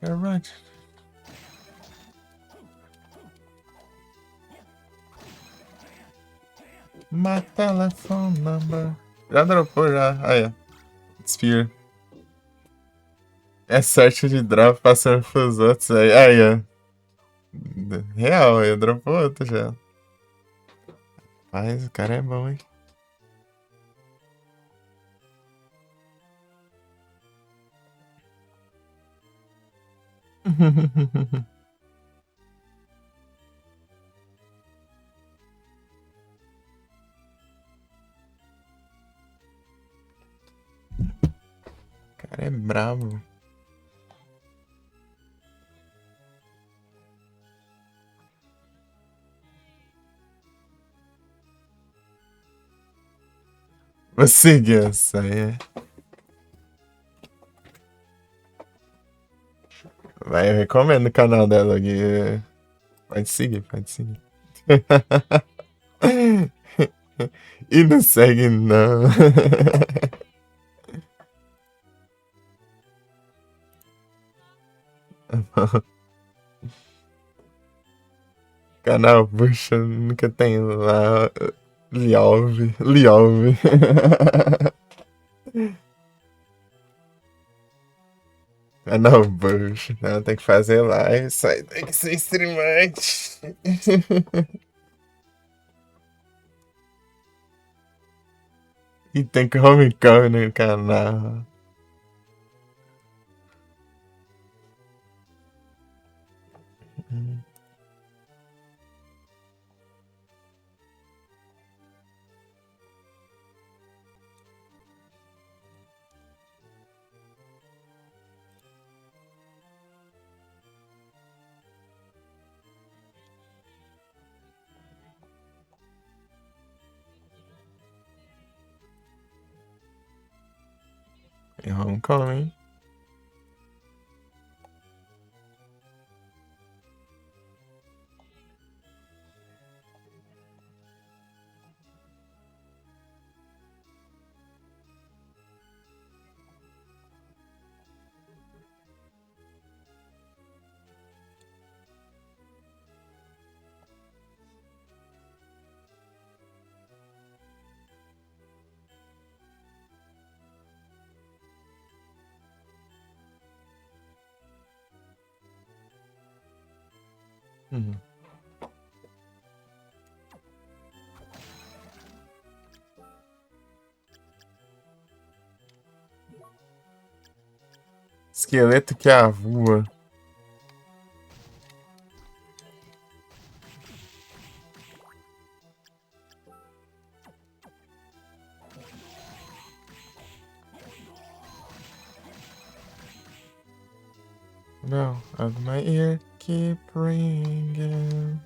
Alright. My telephone number. Já dropou, já. Aí, ó. Spear. É sorte de drop passando pros outros aí. Aí, ó. Real, aí dropou outro já. Mas o cara é bom, hein? O cara é brabo. Vou seguir essa aí. Vai, eu recomendo o canal dela aqui. Pode seguir, pode seguir. E não segue, não. Canal, puxa, nunca tem lá. Liove, Liove. Canal Bush. Não, tem que fazer live. Sai, tem que ser streamante. E tem que homecoming no canal. Homecoming. Uhum. Esqueleto que avua. Bell of my ear keep ringing.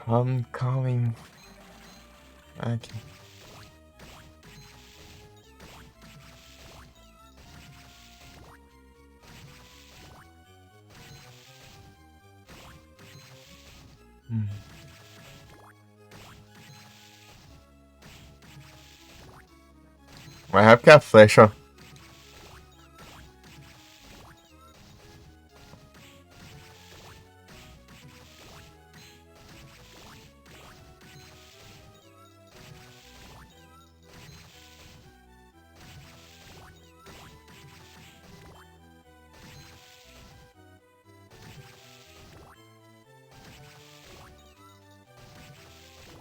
Homecoming. Aqui. Mais rápido que a flecha, ó.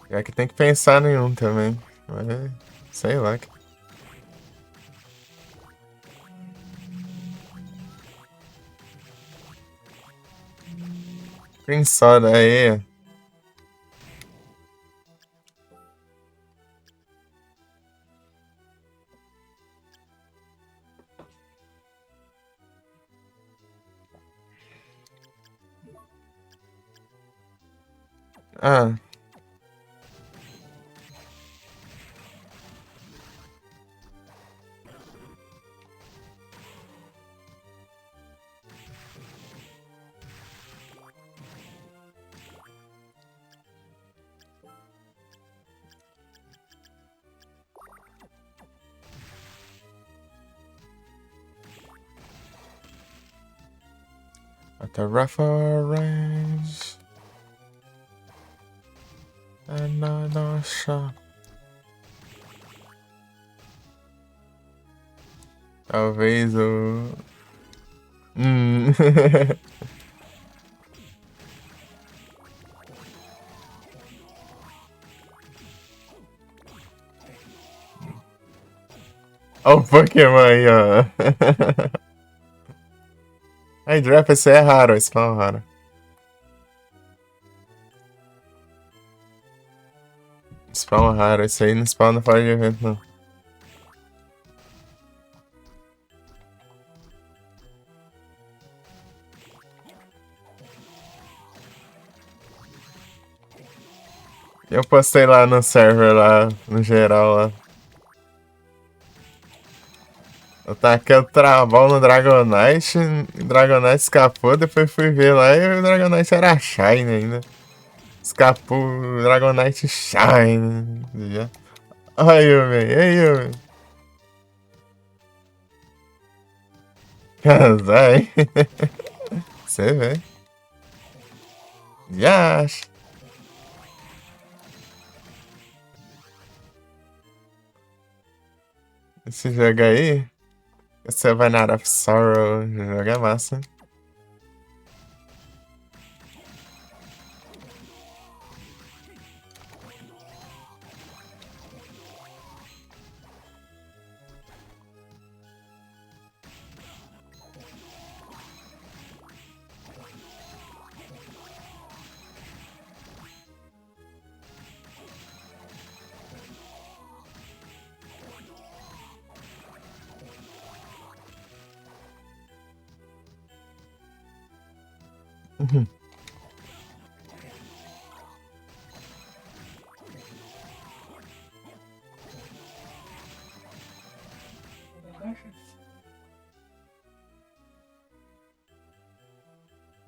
É que tem que pensar em um também. Mas, sei lá. Cream soda aí. Ah. At the reference. Another shot. Talvez o. Olha o Pokémon aí, ó. Aí, Drop, esse é raro, esse é raro. Spawn raro, esse aí não spawna fora de evento, não. Eu postei lá no server, lá, no geral, lá. Eu taquei o travão no Dragonite, o Dragonite escapou, depois fui ver lá e o Dragonite era Shine ainda. Escapou o Dragonite Shine. Já. Aí, aí, Casai. Você vê. Yash. Esse jogo aí, Seven Out of Sorrow, esse jogo é massa. Uhum.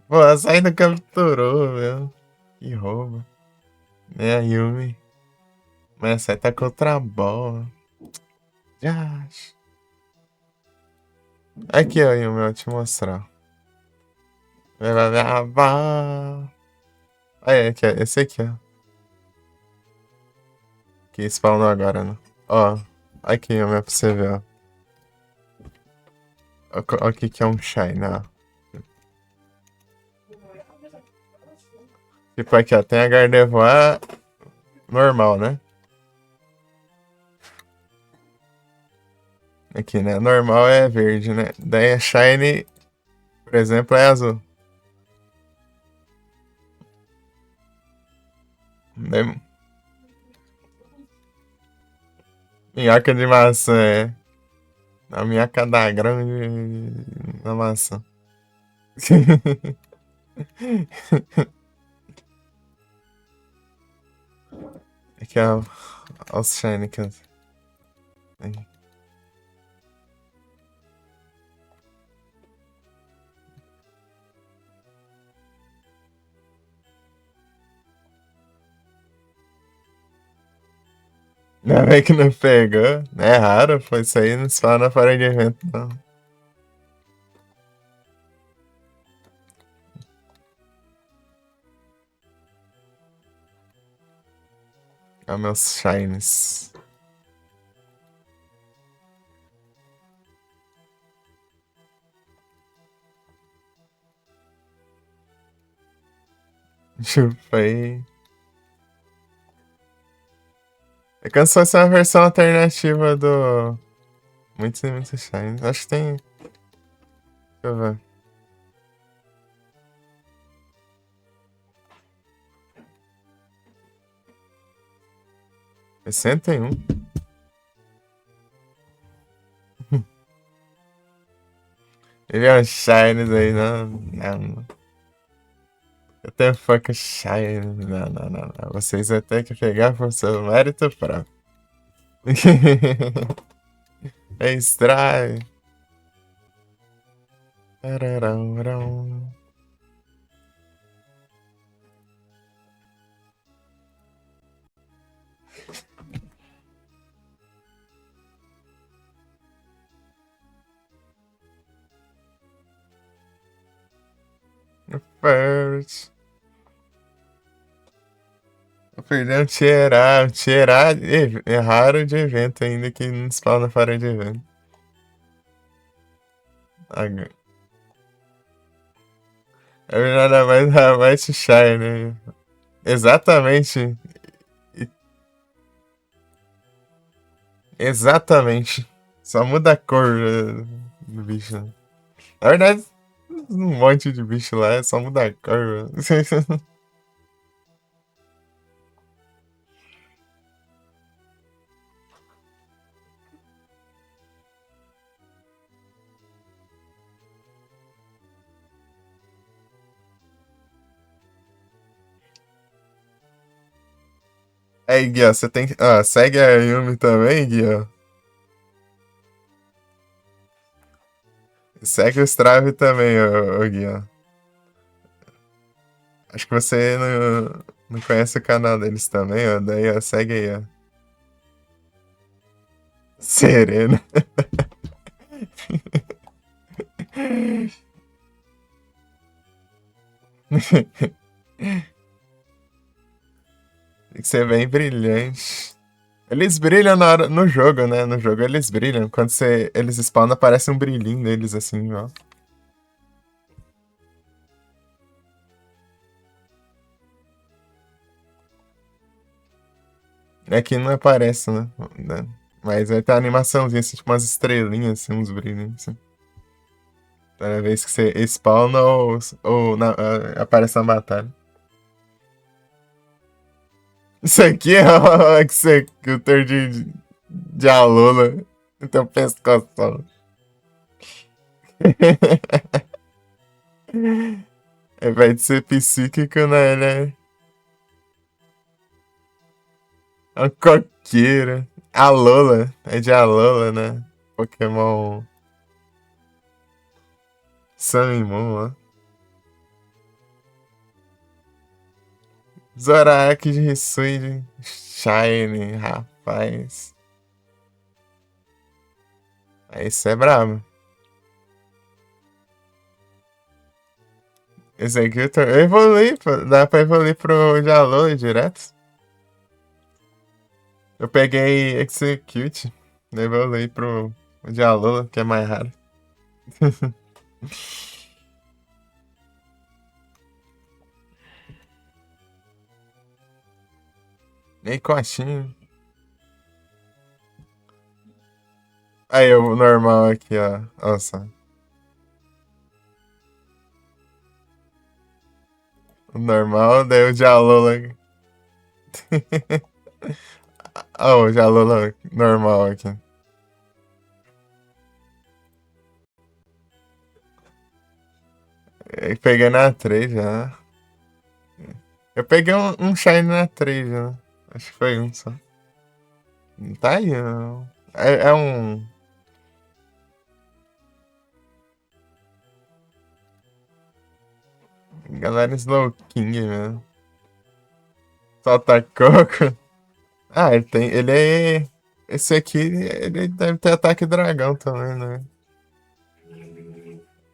Pô, a Sai não capturou, meu. Que roubo. É a Yumi. Mas a Sai tá com outra bola. Já. Aqui, ó, Yumi, eu vou te mostrar. Aí, aqui, ó, esse aqui, ó. Que spawnou agora, né? Ó, aqui, Yumi, pra você ver, ó. Ó, o que que é um Shine, ó. Tipo aqui, ó, tem a Gardevoir normal, né? Aqui, né? Normal é verde, né? Daí a Shine, por exemplo, é azul. Daí, minhoca de maçã, é. A minhoca da grande na maçã. Aqui, ó, os Shine aqui, ó. Aí. Ainda bem que não pegou. É raro, foi isso aí, não se fala na fora de evento, não. Olha meus Shines. Chupa aí. É como se fosse uma versão alternativa do. Muitos e muitos Shines. Acho que tem. Deixa eu ver. 61. Ele é um Shines aí, não. Não. Eu tenho fucking Shines. Não, não, não, não. Vocês vão ter que pegar por seu mérito próprio. É estranho. Tararão. First. Eu perdi um Tierá. Tierá é raro de evento ainda que não spawna fora de evento. É nada mais Shy, né? Exatamente. Exatamente. Só muda a cor do bicho. Né? Na verdade, um monte de bicho lá, só muda a cor. Aí, Guia, você tem que. Ah, segue a Yumi também, Guia. Segue o Strave também, ô Guia. Acho que você não conhece o canal deles também, ó. Daí, ó, segue aí, ó. Serena. Tem que ser bem brilhante. Eles brilham no jogo, né? No jogo eles brilham. Quando eles spawnam, aparece um brilhinho neles, assim, ó. Aqui não aparece, né? Mas vai ter a animaçãozinha, assim, tipo umas estrelinhas, assim, uns brilhinhos, assim. Toda vez que você spawna aparece na batalha. Isso aqui é o executor de Alola. Então pescoço. Ao invés de ser psíquico, né? Ele é um coqueiro. Alola. É de Alola, né? Pokémon Sun e Moon, ó. Zorak de Hisui Shine, rapaz. Esse é brabo. Executor. Eu evolui, pô. Dá pra evoluir pro Jalou direto. Eu peguei Execute. Evolui pro Jalou, que é mais raro. Nem coxinha. Aí, o normal aqui, ó. Nossa. O normal, daí o Jalou. Oh, o Jalou normal aqui. Eu peguei na 3 já. Eu peguei um Shine na 3 já. Acho que foi um só. Não tá aí, não. É um. Galera Slow King mesmo. Solta coco. Ah, ele tem. Ele é. Esse aqui, ele deve ter ataque dragão também, né?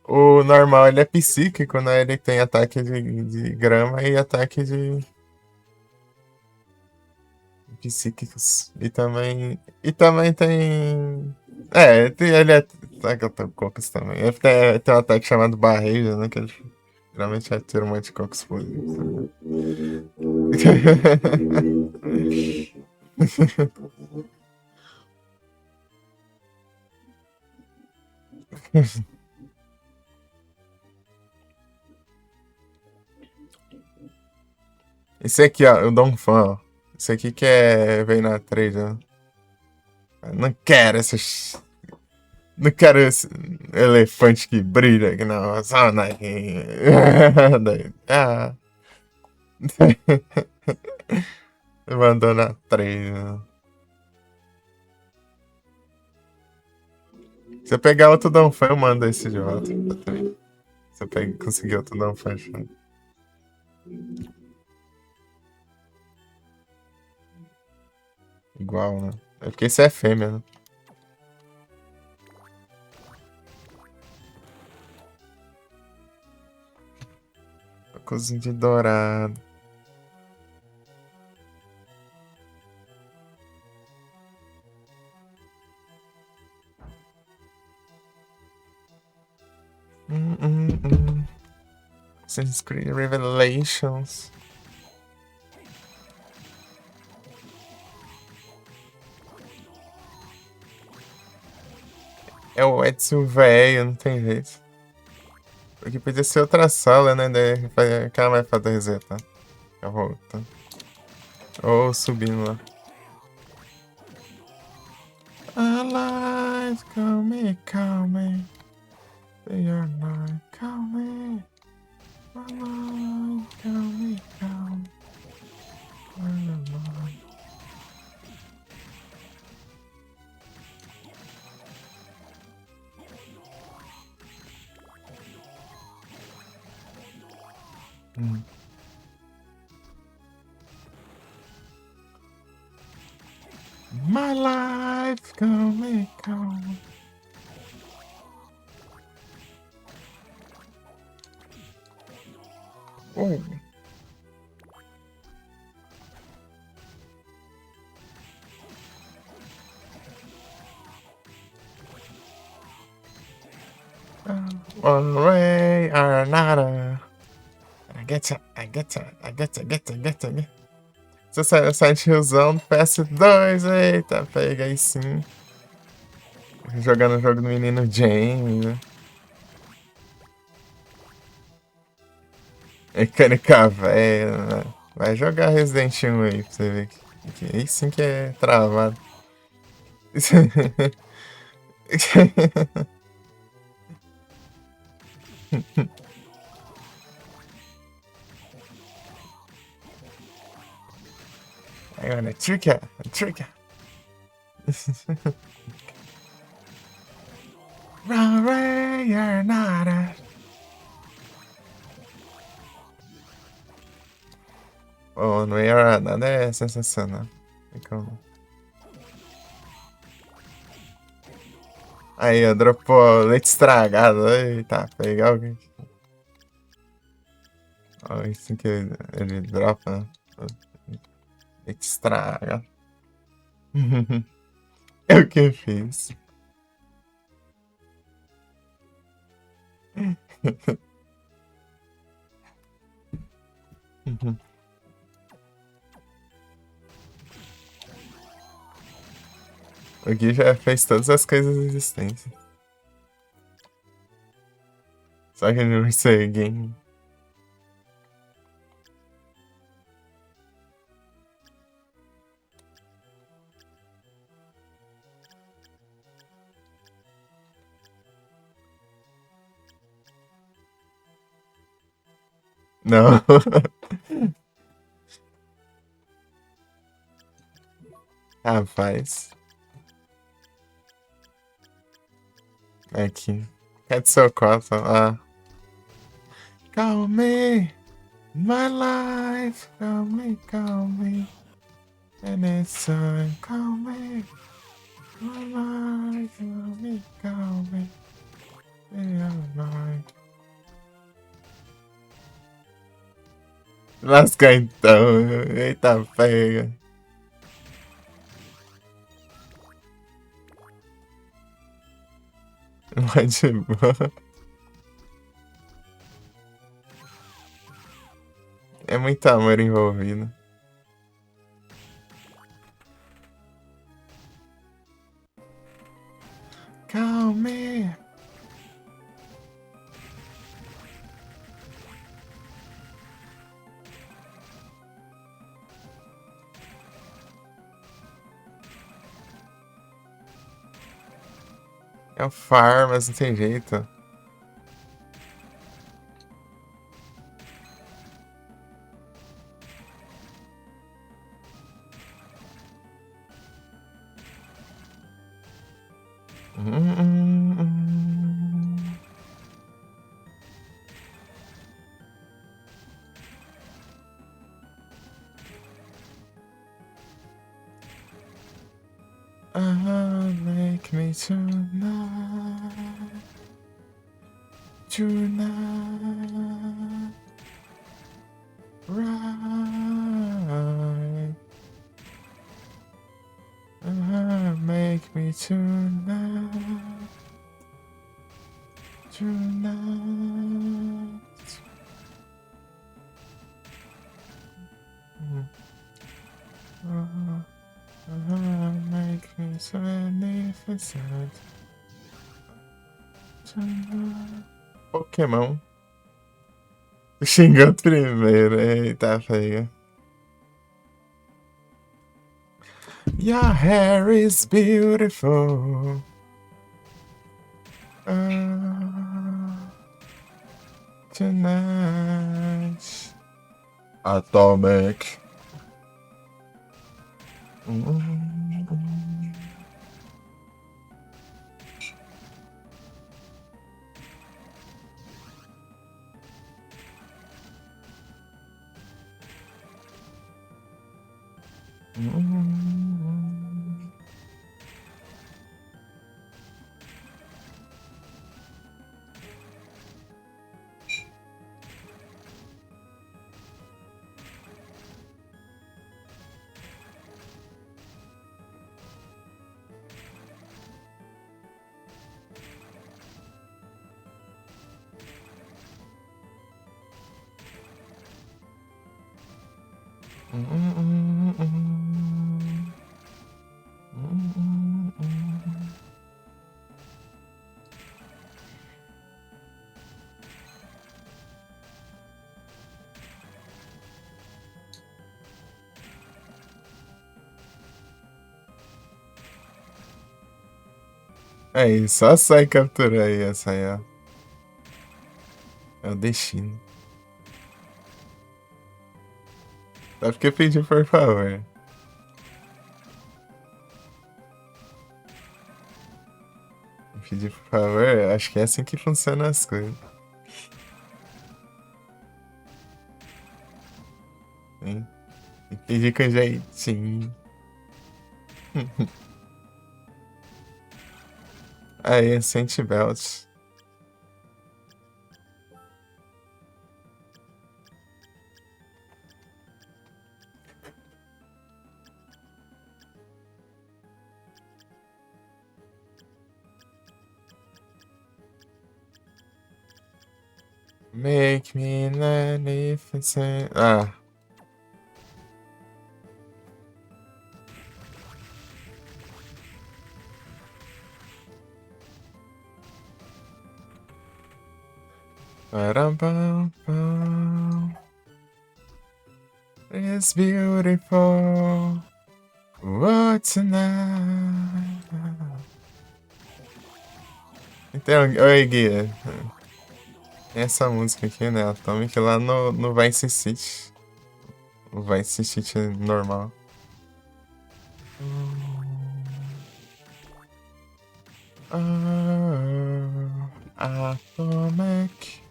O normal, ele é psíquico, né? Ele tem ataque de grama e ataque de psíquicos. E também tem. Ele é. Tá que eu tô com cocos também. Ele tem um ataque chamado barreira, né? Que ele geralmente atira um monte de cocos por isso. Esse aqui, ó, o Donphan, ó. Esse aqui que vem na 3, ó. Eu não quero esses. Não quero esse elefante que brilha aqui na zona aqui. Ah. Mandou na 3, né? Se eu pegar outro Donphan, eu mando esse de volta. Se eu conseguir outro Donphan, igual, né? É porque esse é fêmea, né? Cozinha de dourado. Assassin's Creed Revelations. É o Edson velho, não tem jeito. Porque podia ser outra sala, né? Daí aquela vai fazer resetar. Já volta. Ou subindo lá. Alive, calme, calme. They are not calme. Alive, calme, calme. My life, calme, calme. Oh. One way or another. I get ya. Você saiu Silent Hillzão do PS2, eita, pega aí sim. Jogando o jogo do menino James, né? Mecânica velha, né? Vai jogar Resident Evil aí pra você ver que aí sim que é travado. I wanna trick ya, trick ya. Run away, you're not a... Oh, não ia nada, é sensacional. Calma. Aí, ó, dropou leite estragado. Eita, pegar alguém. Ó, isso que ele dropa, né? Leite estragado. É o que eu fiz. O Gui já fez todas as coisas existentes. Só que ele não vai ser game. Não. Rapaz. Aqui. Cadê seu copo? Ah. Call me. My life. Call me, call me. And it's time. Call me. My life. Call me, call me. Yeah, my... Lasca então. Eita, pega. Vai de boa. É muito amor envolvido. Calma. É o Far, mas não tem jeito. Make me tonight. Tonight. Right. Make me tonight. Tonight. Make me so magnificent. Pokémon. Xingou primeiro. Eita, feia. Your hair is beautiful. Tonight. Atomic. Aí, só sai capturar aí essa aí, ó. É o destino. Só porque pediu por favor. pedir por favor? Acho que é assim que funcionam as coisas. Hein? Tem que pedir com jeitinho. Aí, sente belt. Make me magnificent. Ah. Ba-dum-bum-bum. It's beautiful. What tonight? Então, oi, Guia. Essa música aqui, né? Atomic lá no Vice City. O Vice City normal. Atomic.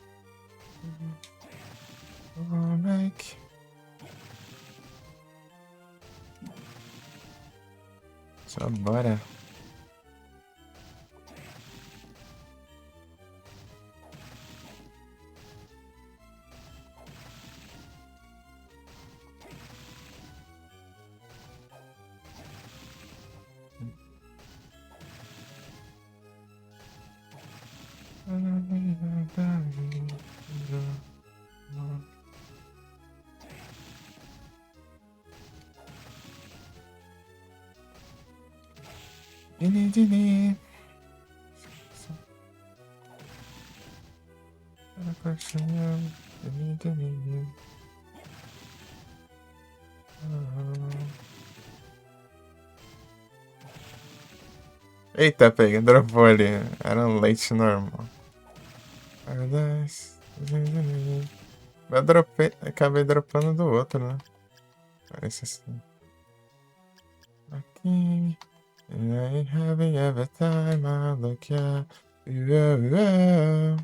Atomic. Só bora. Dini. Eita, pega, dropou ali. Era um leite normal. Eu dropei, acabei dropando do outro, né? Parece assim. Aqui. And I ain't having every time I look at you.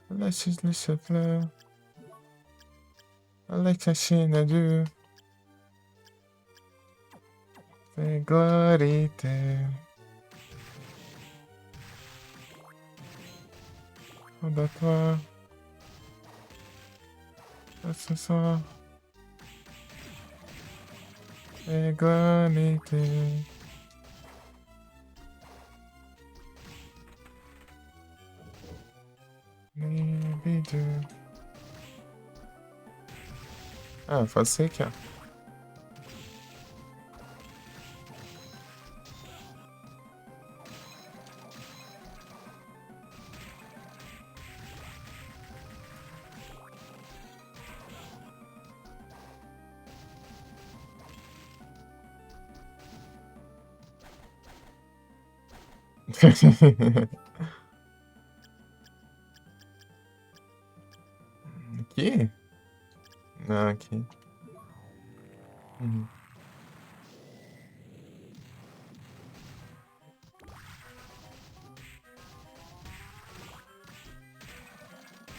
Let's just listen flow. I like that shit I do. Say glorite. Roda toi. Ce soir. Say glorite. Maybe do. Ah, faço aqui, ó. Aqui? Não, aqui. Uhum.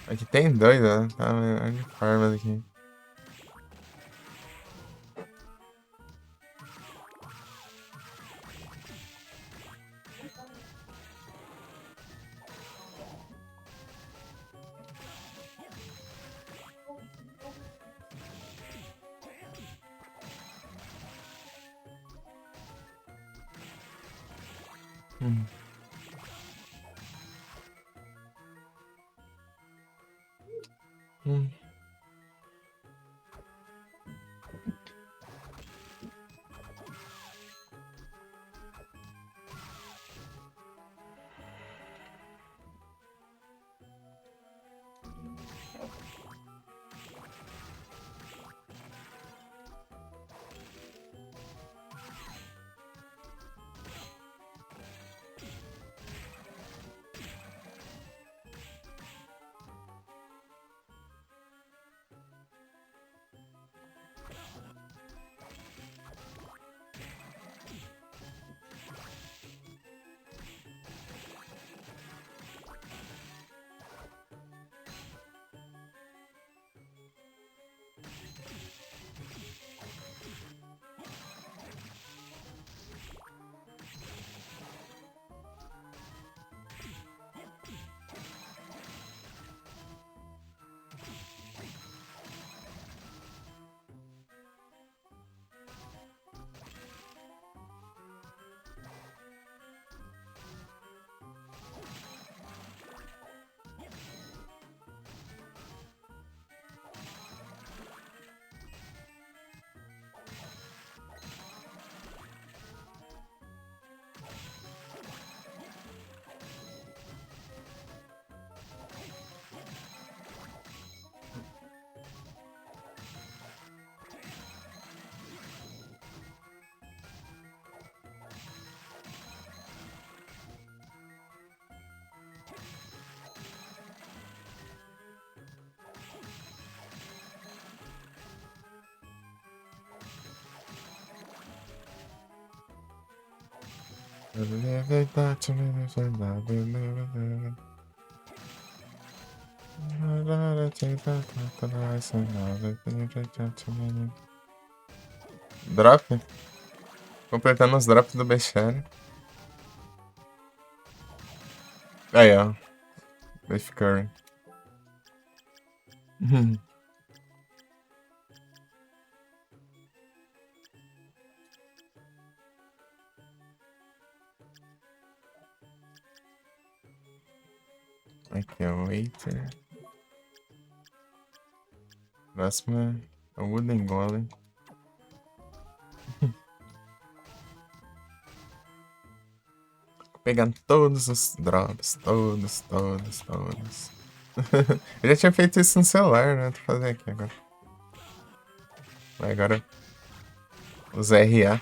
Aqui tem dois, né? Tá de formas aqui. Hum. Hum. Drop? Completando os drops do bestiário. Aí, ó. Leaf Curry. Aqui é o Waiter. Próximo é o Wooden Golem. Pegando todos os drops. Todos. Eu já tinha feito isso no celular, né? Tô fazendo aqui agora. Agora os RA.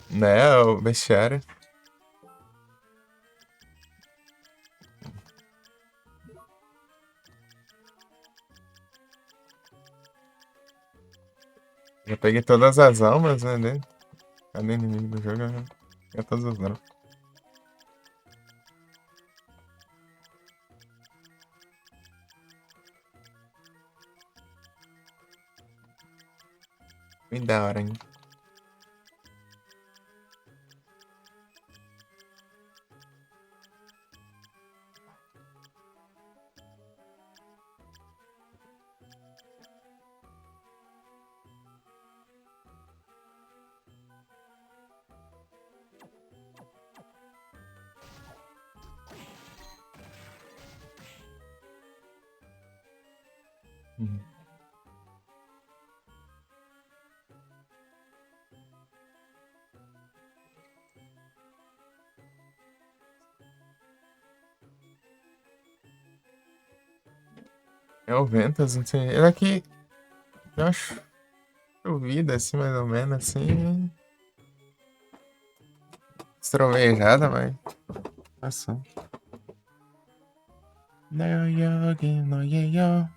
Né, o bestiário. Já peguei todas as almas, né, dele. Cada inimigo do jogo, eu já peguei todos os drops. Bem da hora, hein? Uhum. É o Ventas, não sei. Ele aqui, eu acho. Eu vi assim, mais ou menos, assim. Estrovejada, mas. Passou. No yogi, no yo.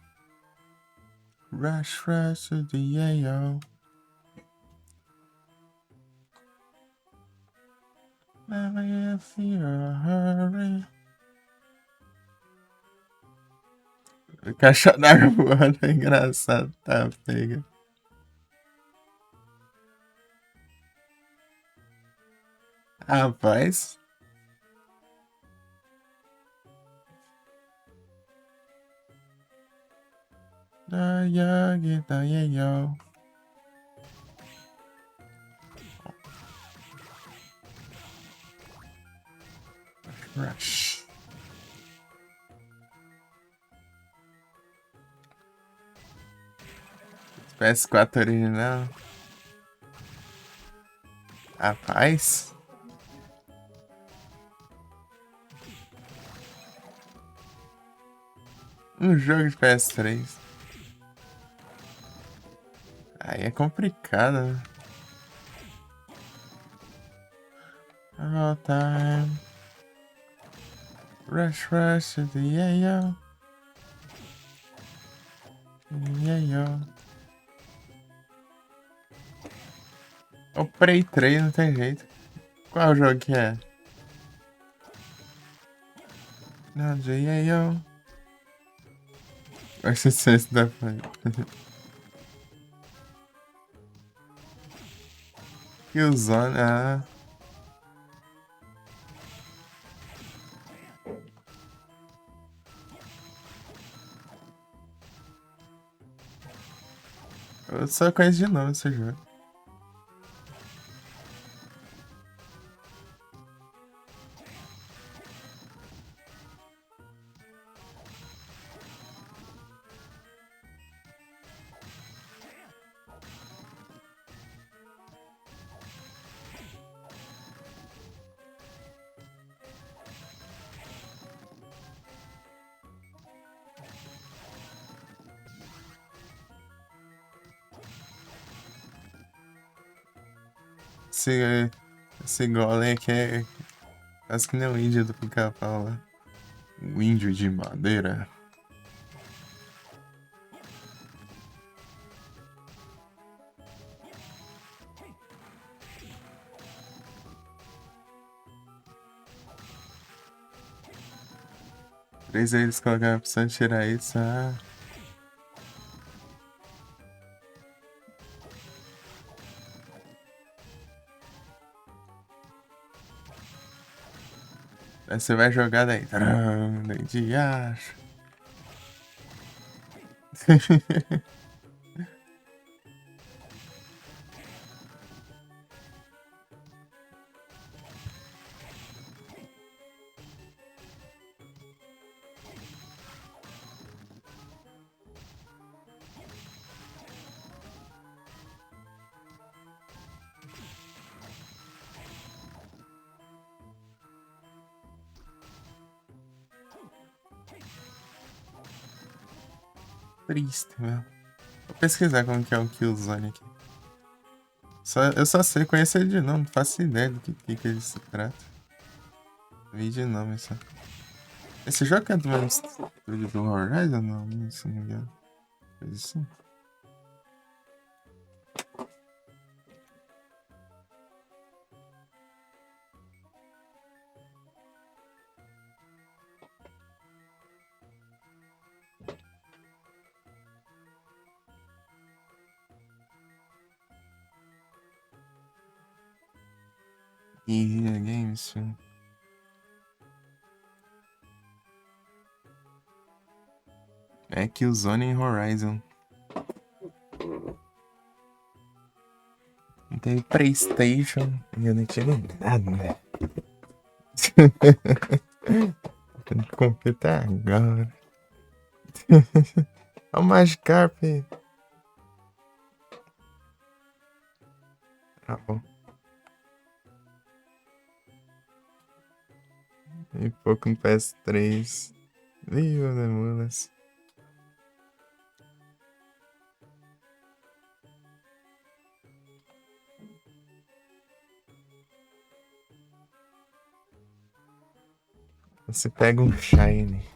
Rush to the yayo. Never fear a hurry. Caixa d'água voando é engraçado, tá? Pega. Rapaz. No yogi, no yo. Rush. PS4 original. Rapaz. Um jogo de PS3. Aí é complicado, né? All time. Rush to the yayo. Yayo. O Prey 3 não tem jeito. Qual jogo que é? Não, yayo. Vai ser esse da frente. Killzone, ah. Eu só conheço de nome esse jogo. Esse golem aqui é quase que nem o índio do pica-pau lá. O índio de madeira. 3 aí eles colocaram a opção de tirar isso. Ah. Aí você vai jogar daí. Taram, daí de acho. Triste, meu. Vou pesquisar como que é o Killzone aqui. Eu só sei conhecer ele de nome, não faço ideia do que ele se trata. Vi de nome só. Esse jogo é do mesmo estúdio do Horizon? Não, se não me engano. Coisa assim. Guerrilla Games, filho. É Killzone em Horizon. Não teve PlayStation. Eu não tinha nem nada, né? Tem que completar agora. Olha o Magikarp. Tá bom. E pouco no PS3. Viva Demulas. Você pega um Shine.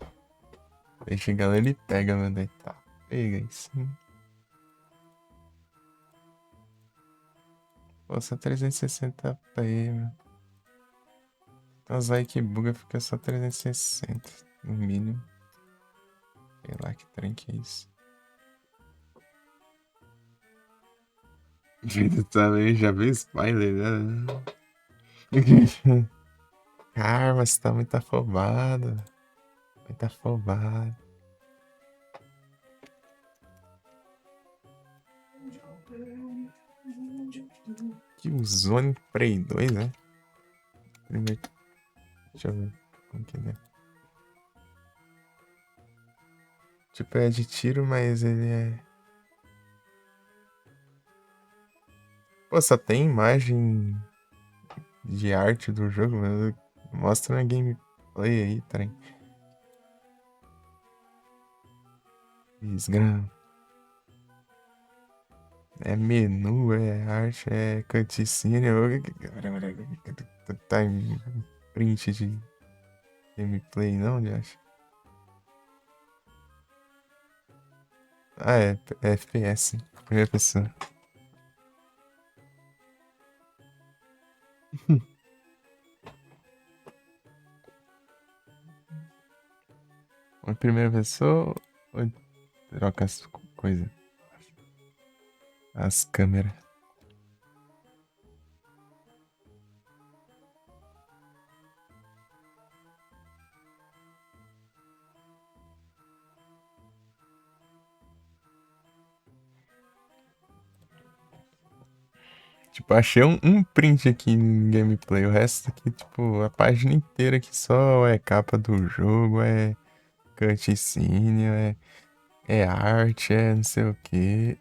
Aí chega lá, ele pega, mano. Aí tá. Pega aí sim. Pô, só 360p, mano. As aí que buga fica só 360, no mínimo. Sei lá que trem que é isso. Gente, também já viu spoiler, né? Karma, você tá muito afobado. Muito afobado. Que o Zone Prey 2, né? Primeiro. Deixa eu ver como que ele é. Tipo, é de tiro, mas ele é. Pô, só tem imagem de arte do jogo, mano. Mostra na gameplay aí, trem. Desgrama. É menu, é arte, é cutscene. Tá em print de gameplay, não, de acho. Ah, é FPS, primeira pessoa. Em primeira pessoa ou troca as coisas? As câmeras. Tipo, achei um print aqui no gameplay. O resto aqui, tipo, a página inteira aqui só é capa do jogo, é cutscene, é arte, é não sei o quê.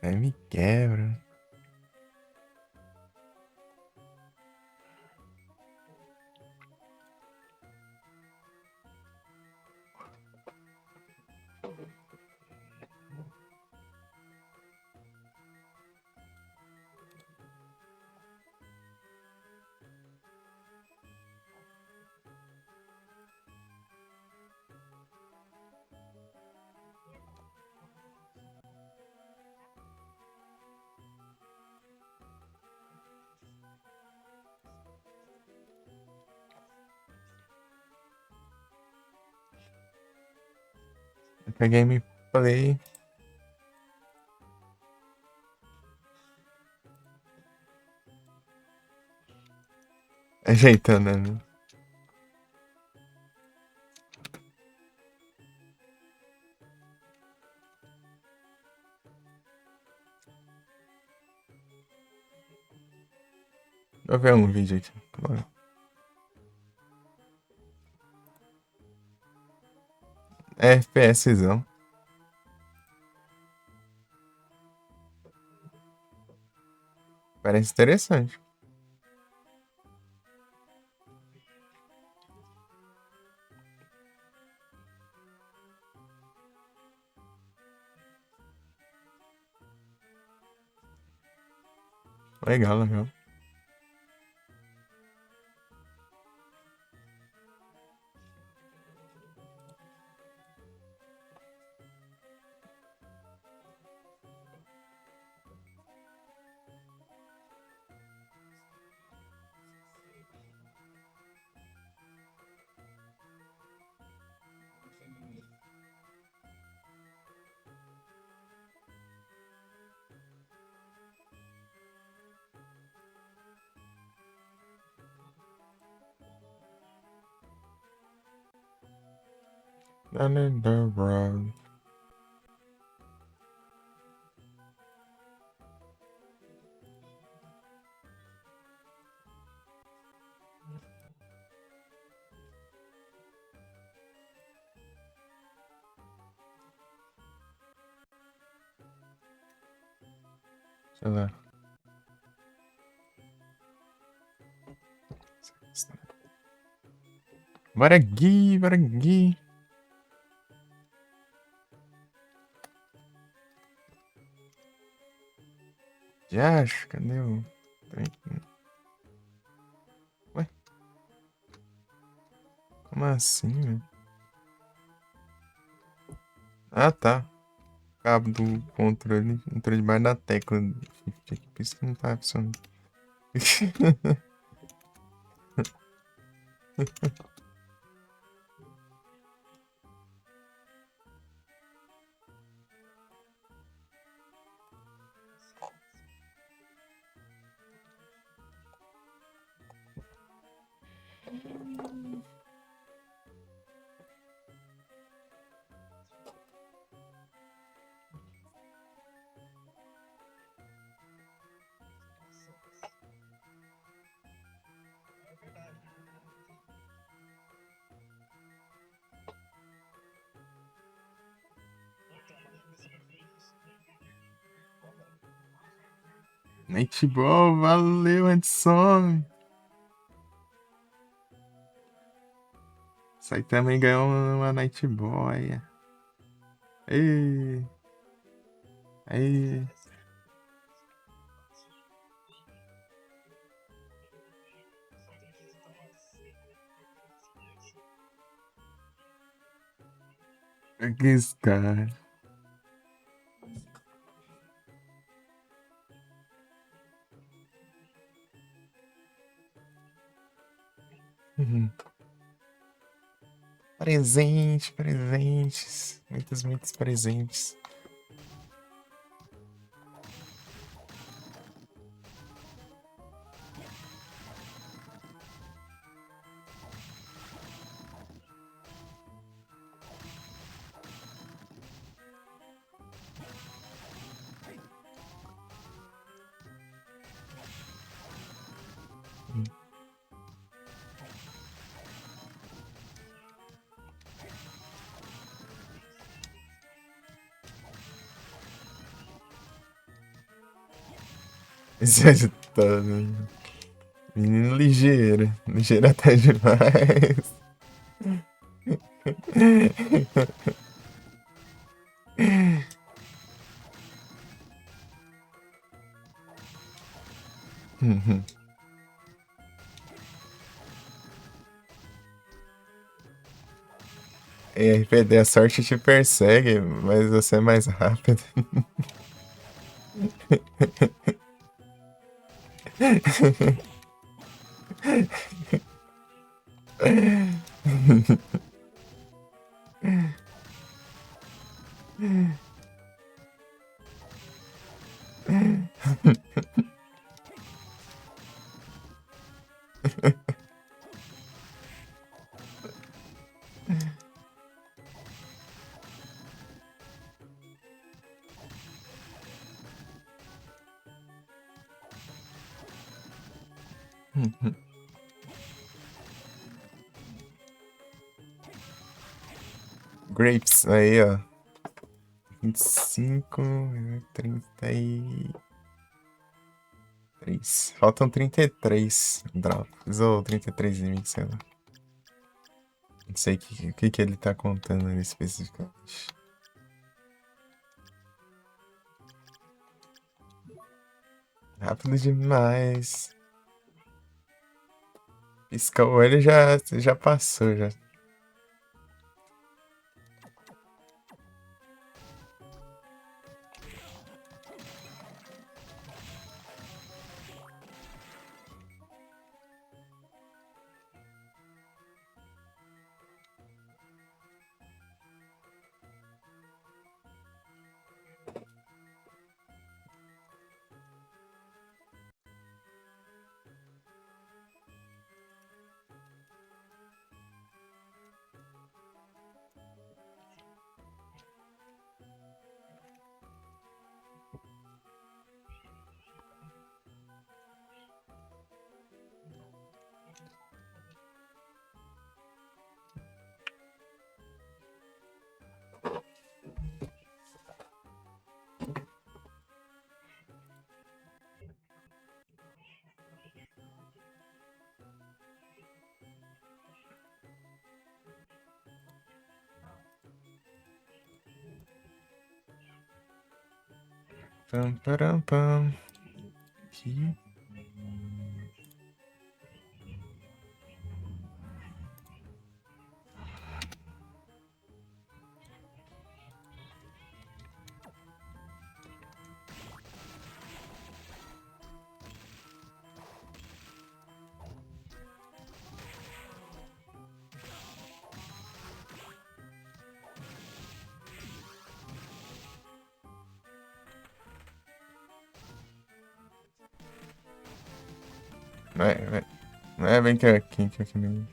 Aí me quebra. A gameplay. Ajeitando, né? Vou ver um vídeo aqui. É FPSzão. Parece interessante. Legal, legal. Another round. Sei lá. Bora aqui, bora aqui. Já acho, cadê o. Ué? Como assim, velho? Ah, tá. O cabo do controle entrou debaixo da tecla. Por isso que não tá funcionando. Nightball, valeu, Edson. Isso aí também ganhou uma Nightboy. Ei, ei. Que esse cara. Uhum. Presente, presentes. Muitos, muitos presentes. Esse é de todo. Menino ligeiro. Ligeiro até demais. Uhum. Em RPD, a sorte te persegue, mas você é mais rápido. Grapes, aí, ó. 25, 33. Faltam 33 drops. Ou 33 limites, sei lá. Não sei o que ele tá contando ali especificamente. Rápido demais. Pisca o olho já passou, já. Pam, param, pam. Aqui. Vem cá, aqui mesmo.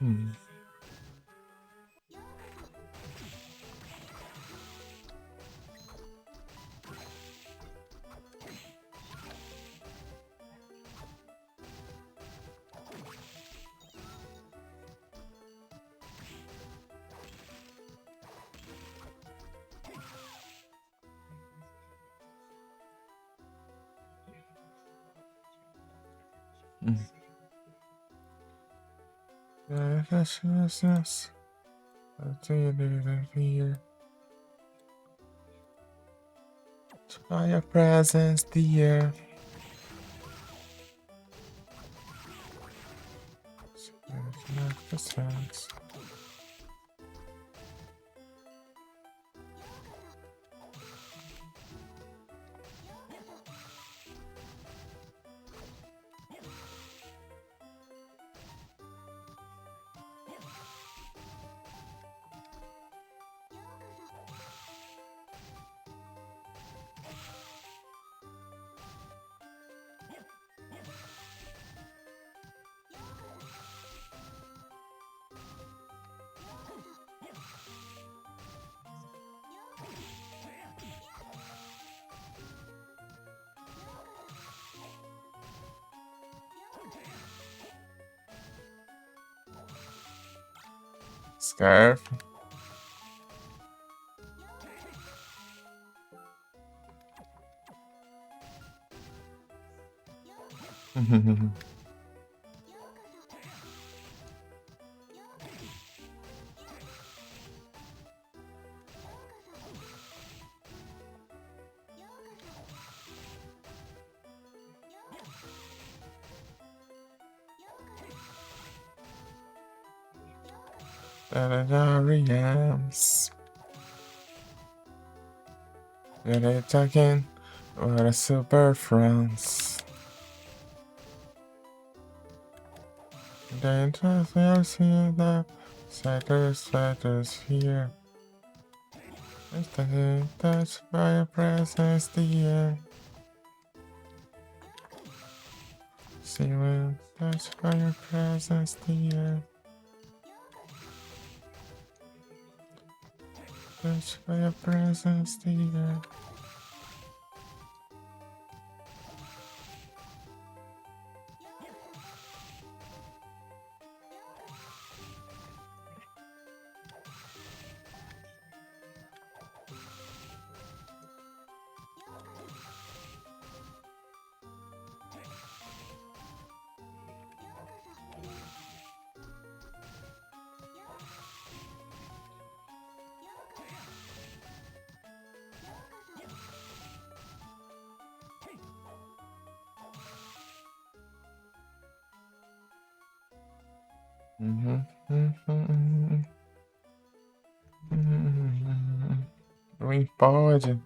Hum. Yes. I'll tell you every year. By your presence, dear. Scarf. Rams. They're talking. What a super France. Then we'll see the setters here. It's the touch by your presence, the air. See when touch by your presence, the air. Touch by your presence, the air. Não pode.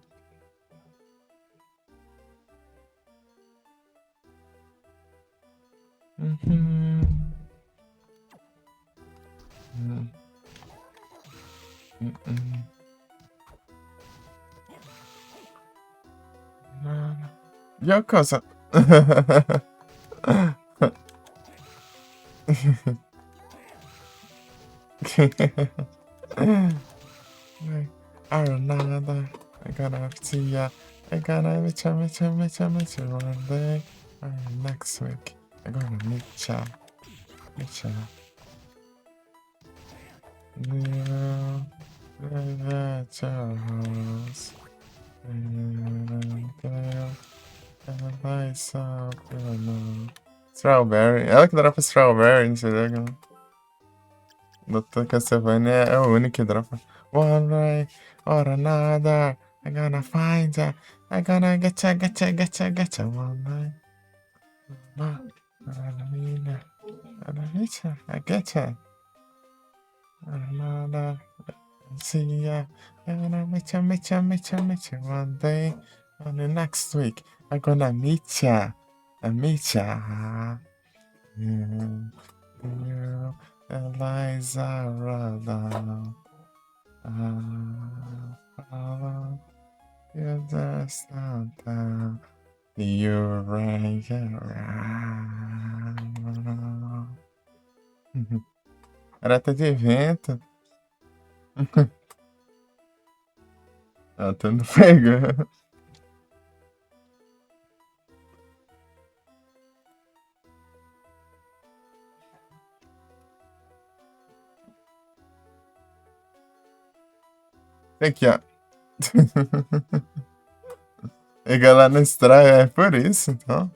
Yokosa. Aranada, I gotta see ya. I gotta meet ya one day. Next week, I gonna meet ya. Yeah, that's your house. Strawberry. Ela que dropa Strawberry, não sei lá. Doutor Castlevania é o único que dropa. One way or another, I'm gonna find ya. I'm gonna getcha. One day. I getcha. Another. See ya. I'm gonna meet ya one day. On the next week, I'm gonna meet ya. You, Eliza Rada. You just not you right around. Era até de evento. Ela tá no pegando. Aqui, ó. Liga lá no Strike, é por isso, então.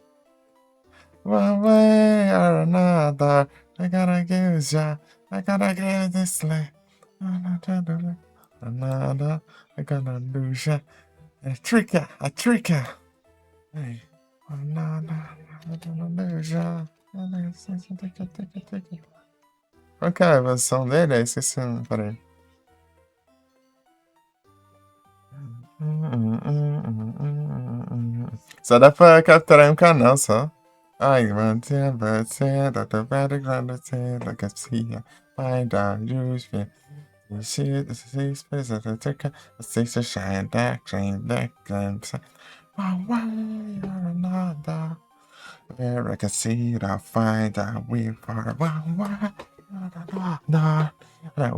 One way or another, I gotta give ya. I gotta give this life. Another, I gotta lose ya. A trigger. Hey. Another, I gotta lose ya. Qual que é a versão dele? Eu esqueci, peraí. Só dá pra capturar em um canal, só. I want to say that the better ground say like a sea. Find out use me. You see the space of the ticker. The six to shine that train that glimpse. One way or another. Where I can see it, I'll find out we for one way. No,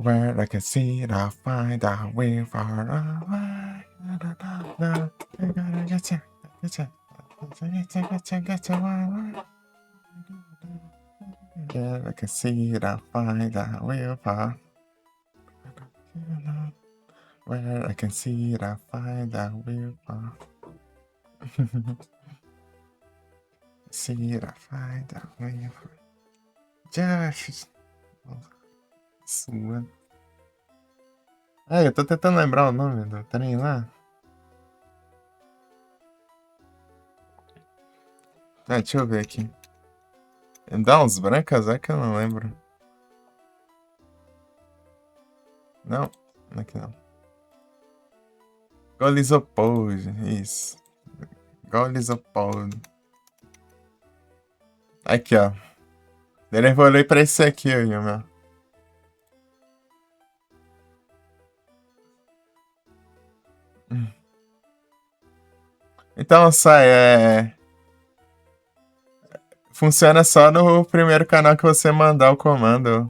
where I can see it, I'll find out we for a way. No, I gotta get you. Yeah, I can see it, I'll find out we're far. Where I can see it, I'll find out we're far. Cira, vai dar ruim. Josh. Sua. Eu tô tentando lembrar o nome do trem lá. Deixa eu ver aqui. Dá uns brancas, é que eu não lembro. Não, aqui não. Golisopode, isso. Golisopode. Aqui, ó. Ele evoluiu pra esse aqui, ó, meu. Então, sai, funciona só no primeiro canal que você mandar o comando.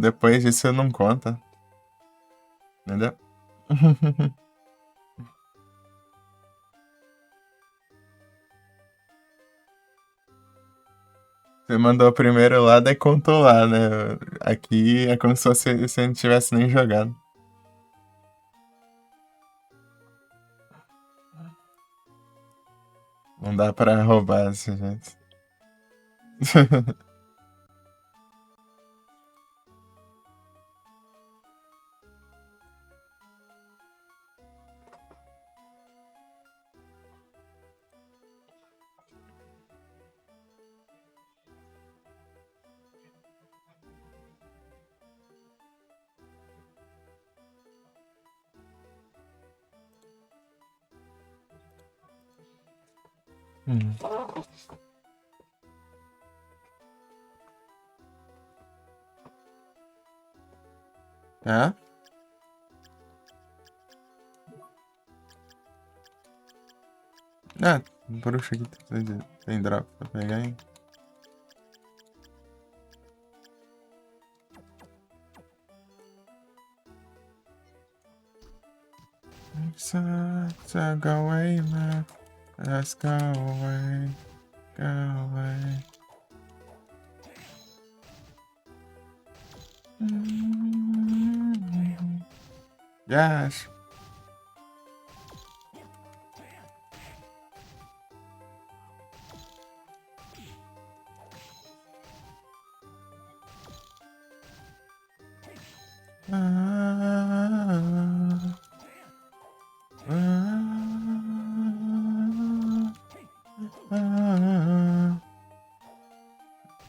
Depois disso não conta. Entendeu? Você mandou o primeiro lá, daí contou lá, né? Aqui é como se você não tivesse nem jogado. Não dá pra roubar desse jeito. Hum. Tá? Bruxa aqui tem drop pra pegar, hein? So go away, man. Let's go away. Go away. Yes.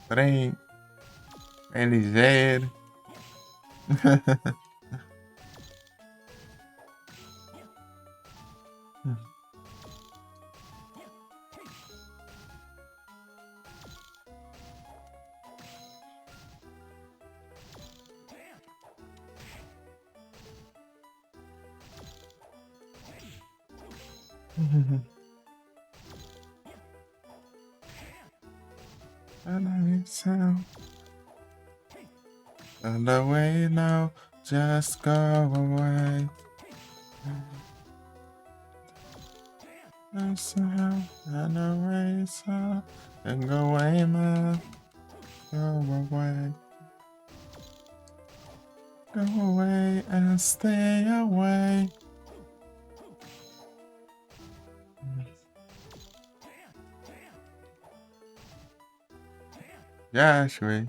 Trem. É ligeiro. Run away now, just go away. Run away, so and go away, man. Go away. Go away and stay away. Já achei.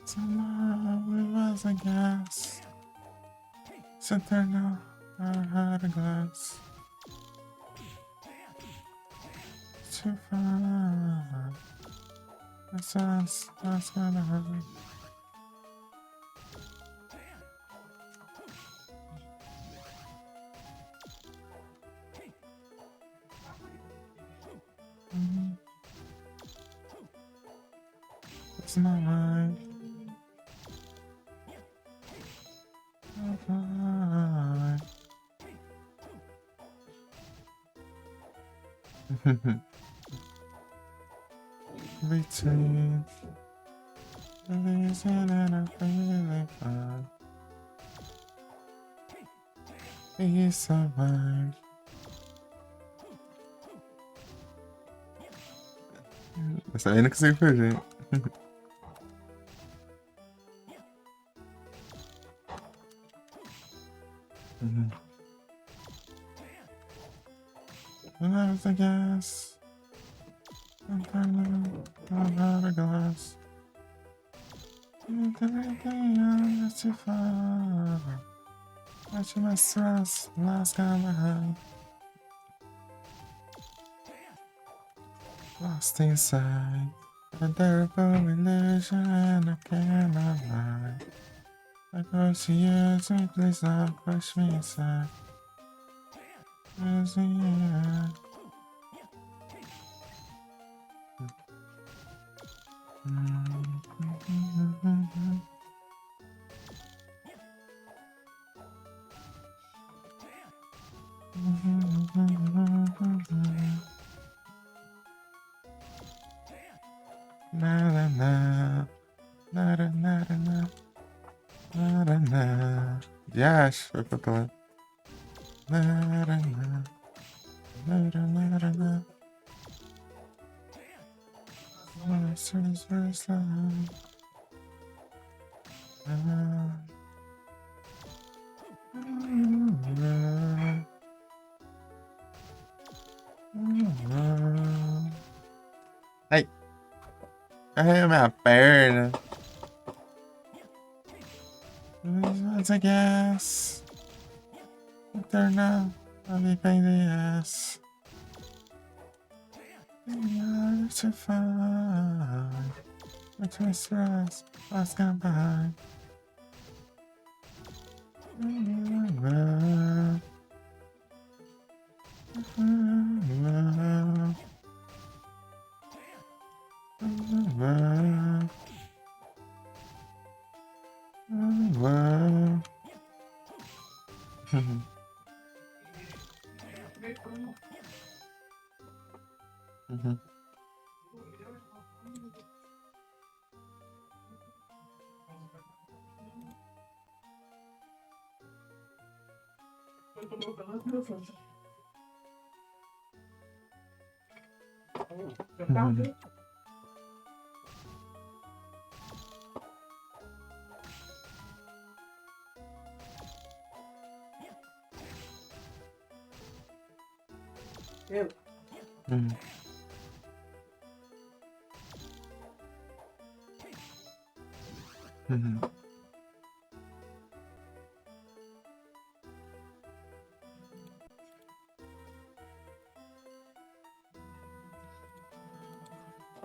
Tomorrow we was a gas. Eternal, I had a glass. Too far. That's us, that's gonna hurt. It's not right. Not right. between the reason and a feeling fun. Peace of mind. Essa aí eu não consigo fugir. There's the gas. I'm turning out of glass. Everything is too far. Watching my stress, last guy behind. Lost inside a terrible illusion, and I cannot lie. I go to you, so please don't push me aside. Yeah. Yes, foi pra lá. Ai, carrega minha perna. Once I guess, eternal, I'll be paying the ass. To find, which was stress, was gone by.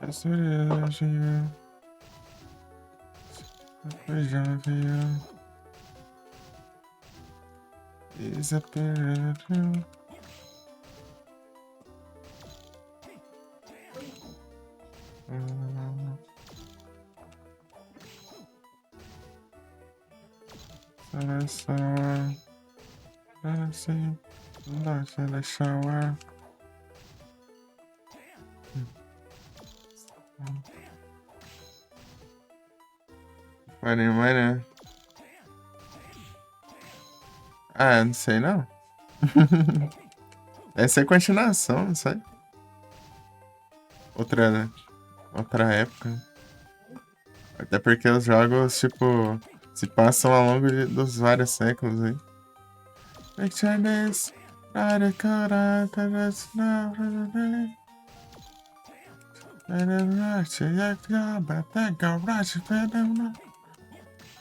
That's what it is, yeah. Depois já veio. Desapego. Sour. Let's see. Not in the shower. Money. Ah, não sei não. Essa é continuação, não sei. Outra época. Até porque os jogos, tipo, se passam ao longo dos vários séculos aí. Picture this,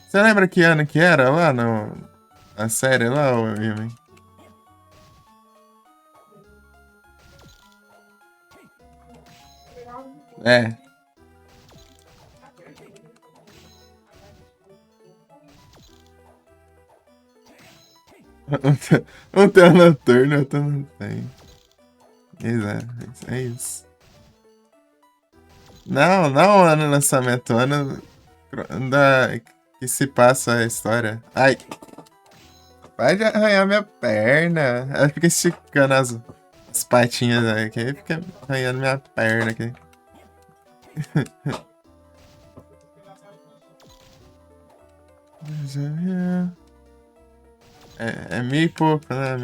Você lembra que ano que era lá na série lá, ô Yumi? É. Um tem noturno, outro não tem. Exato, é isso. Não o ano do lançamento, o ano que se passa a história. Ai! Vai de arranhar minha perna. Ela fica esticando as patinhas aqui, fica arranhando minha perna aqui. É mil e pouco, né?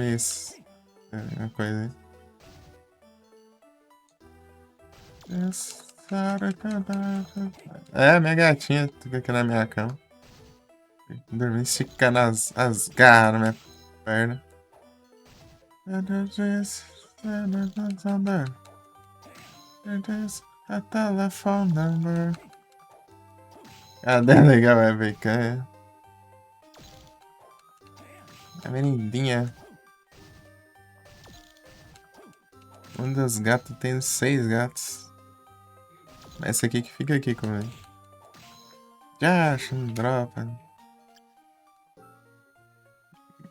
É uma coisa aí. É, minha gatinha fica aqui na minha cama. Dormindo, esticando as garras na minha perna. A telephone number. Cadê a legal, é, velho? A menindinha. Um dos gatos tem 6 gatos. Essa aqui que fica aqui comigo. Já acho, não dropa.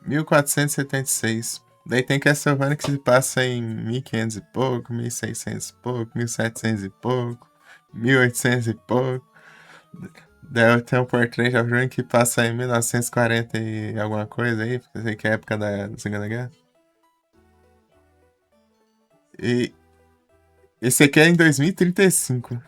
1476. Daí tem Castlevania que se passa em 1500 e pouco, 1600 e pouco, 1700 e pouco, 1800 e pouco. Daí eu tenho um Portrait of Ruin que passa em 1940 e alguma coisa aí, porque eu sei que é a época da Segunda Guerra. E esse aqui é em 2035.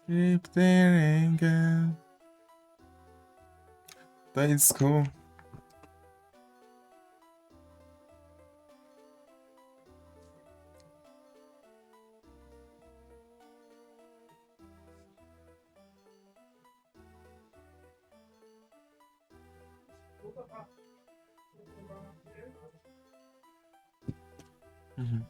Keep the anger. Tá school. Uhum.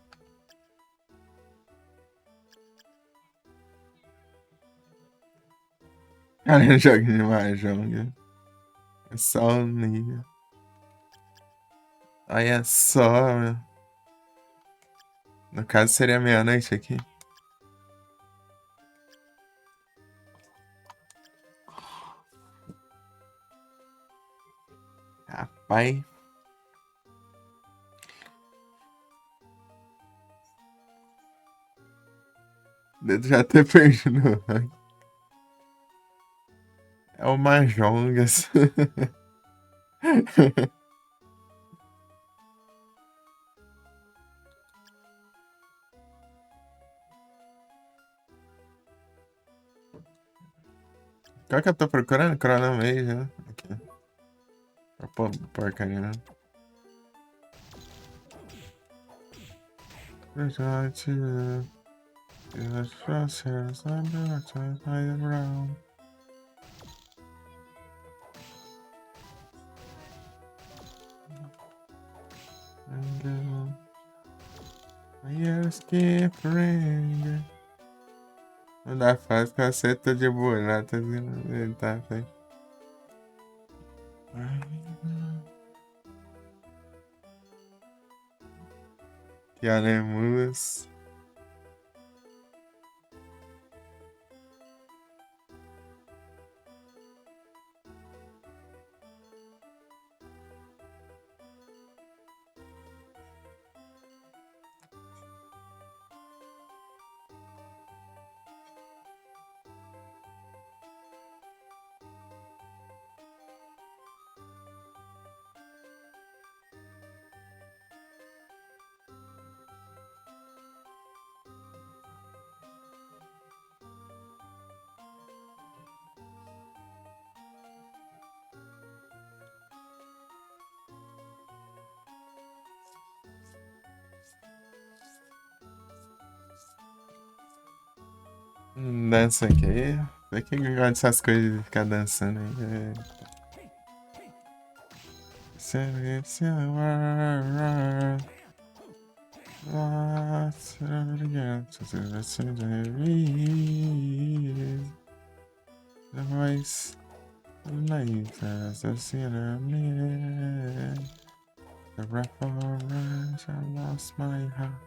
Cara, joga demais, joga. É só um nível. Aí é só, meu. No caso seria meia-noite aqui. Rapaz. Dedo já até perdido. É o Majongas. Qual que eu tô procurando? Cronomage, né? Aqui. Porcaria, né? Verdade. As process under around. Years keep ringing. Não dá fácil, caceta de burata. Tá, velho. Que alemus. Dança aqui. Pra que gosta dessas coisas de ficar dançando aí? The voice of life as a sinner man. The reference, I lost my heart.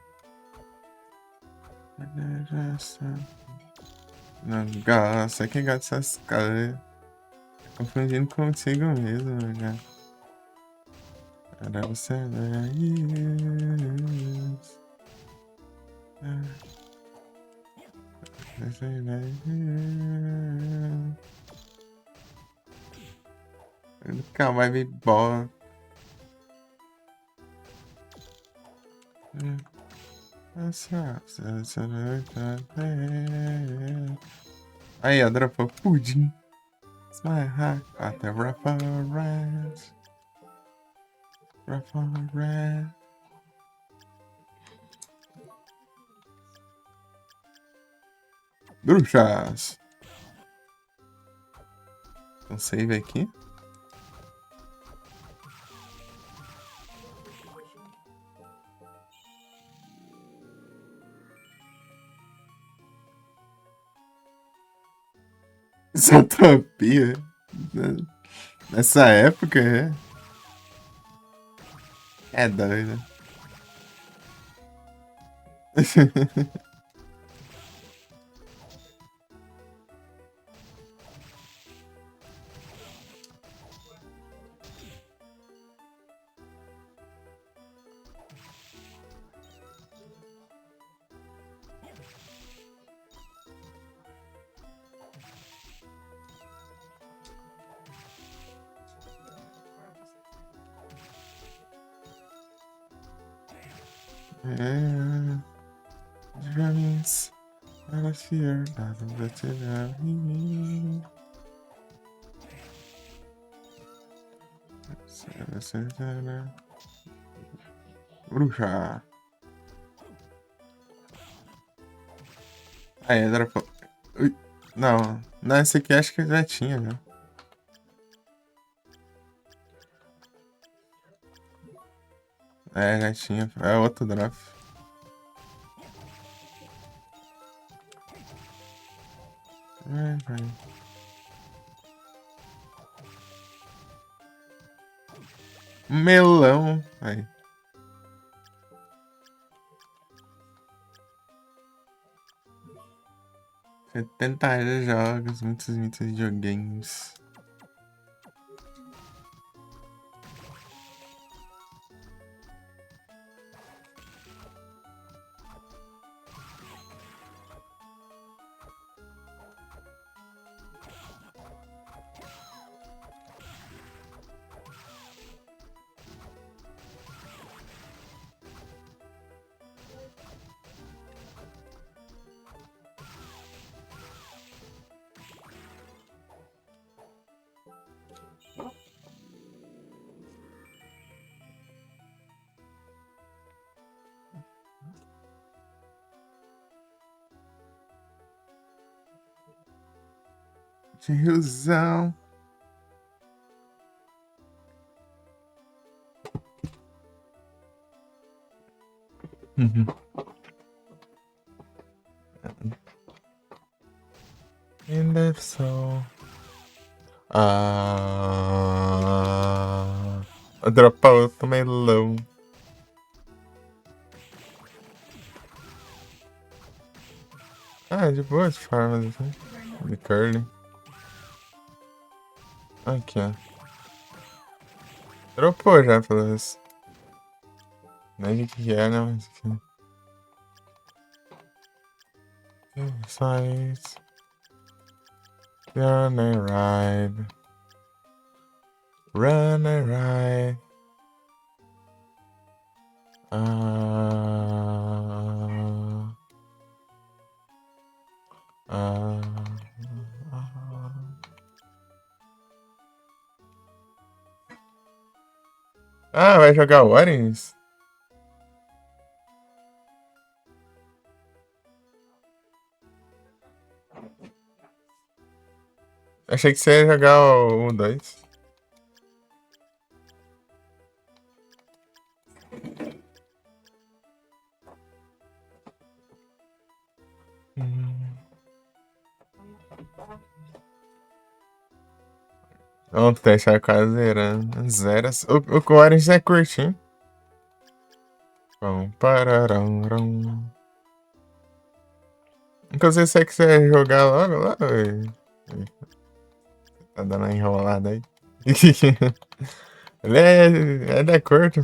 Não gosta, quem gosta dessas coisas? Confundindo contigo mesmo, né? Para você daí. Calma, vai vir bola. Aí, ó, dropou pudim. My heart got the reference. Reference. Bruxas. Um save aqui. Isotopia. Nessa época, é. É doido. Dreams, I fear nothing but me. Bruxa. Aí, agora. Ui, não, não, esse aqui acho que já tinha, né? É, já tinha. É outro draft. Vai. Melão. Aí. Setenta jogos, muitos videogames. Tiozão. And if so. Dropar outro melão. De boas formas, assim. De curly. Aqui, ó. Dropou já, pelo menos. Nem o que é, né? Mas aqui. Size. Run and ride. Run and ride. Vai jogar Warriors? Achei que você ia jogar o 2. Vamos deixar quase zerando. Zeras. O Orange é curtinho. Bom, pararão. Inclusive, se você quiser jogar logo lá. Tá dando uma enrolada aí. Ele é curto.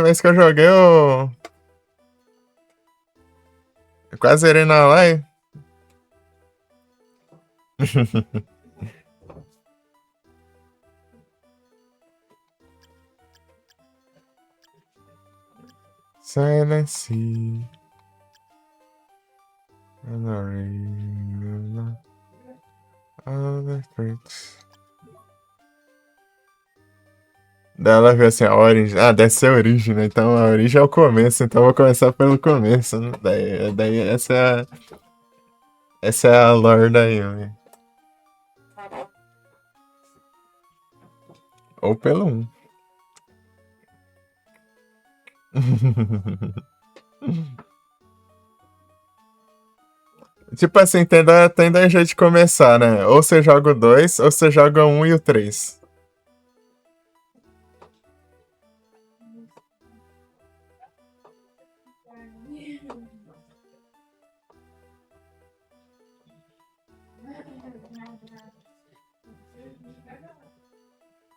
Mas que eu joguei, eu quase zerei na live. Silence. Honoring all the fruits. Daí ela viu assim, a origem. Ah, deve ser a origem, né? Então a origem é o começo, então eu vou começar pelo começo, né? Daí essa é a lore da Yumi. Ou pelo um. Tipo assim, tem dois jeitos de começar, né? Ou você joga o 2, ou você joga o 1 e o 3.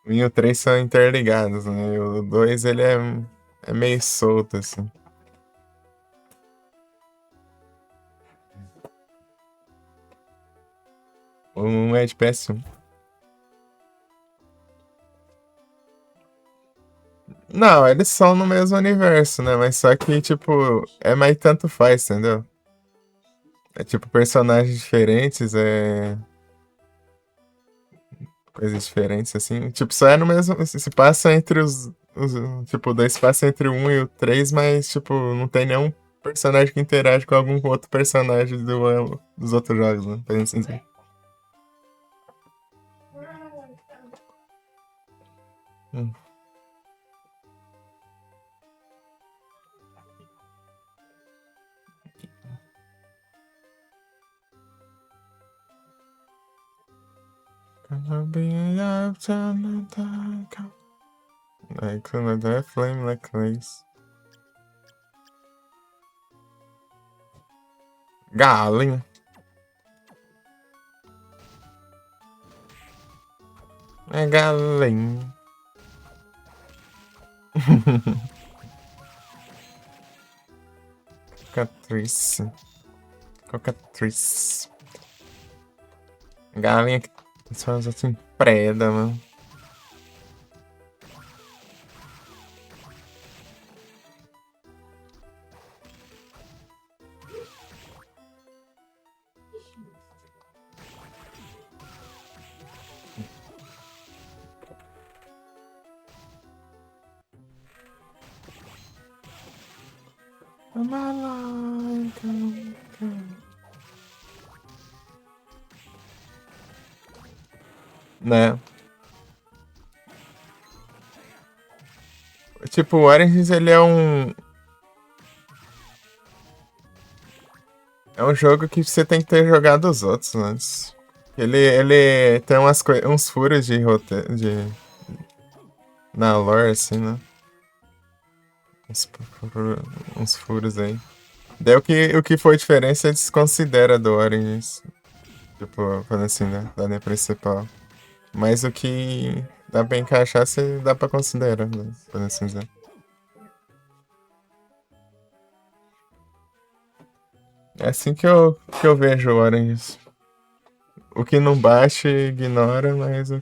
O 1 e o 3 são interligados, né? E o 2 ele é meio solto, assim. O 1 é de PS1. Não, eles são no mesmo universo, né? Mas só que, tipo, é mais tanto faz, entendeu? É tipo personagens diferentes, coisas diferentes, assim. Tipo, só é no mesmo. Se passa entre tipo, dois passa entre o 1 e o 3, mas, tipo, não tem nenhum personagem que interage com algum outro personagem dos outros jogos, né? Por assim dizer. Hum. Gonna be alive, like another flame like lace. Galinha. É galinha. Cocatriz. Cocatriz. Galinha que só assim preda, mano. Né? Tipo, o Origins ele é um jogo que você tem que ter jogado os outros antes. Ele tem uns furos de roteiro, na lore, assim, né? Uns furos aí. Daí o que foi diferença é desconsidera do Origins. Tipo, falando assim, né? Da linha principal. Mas o que dá pra encaixar, você dá pra considerar, né? Falando assim dizer. É assim que eu vejo o Origins. O que não bate, ignora, mas o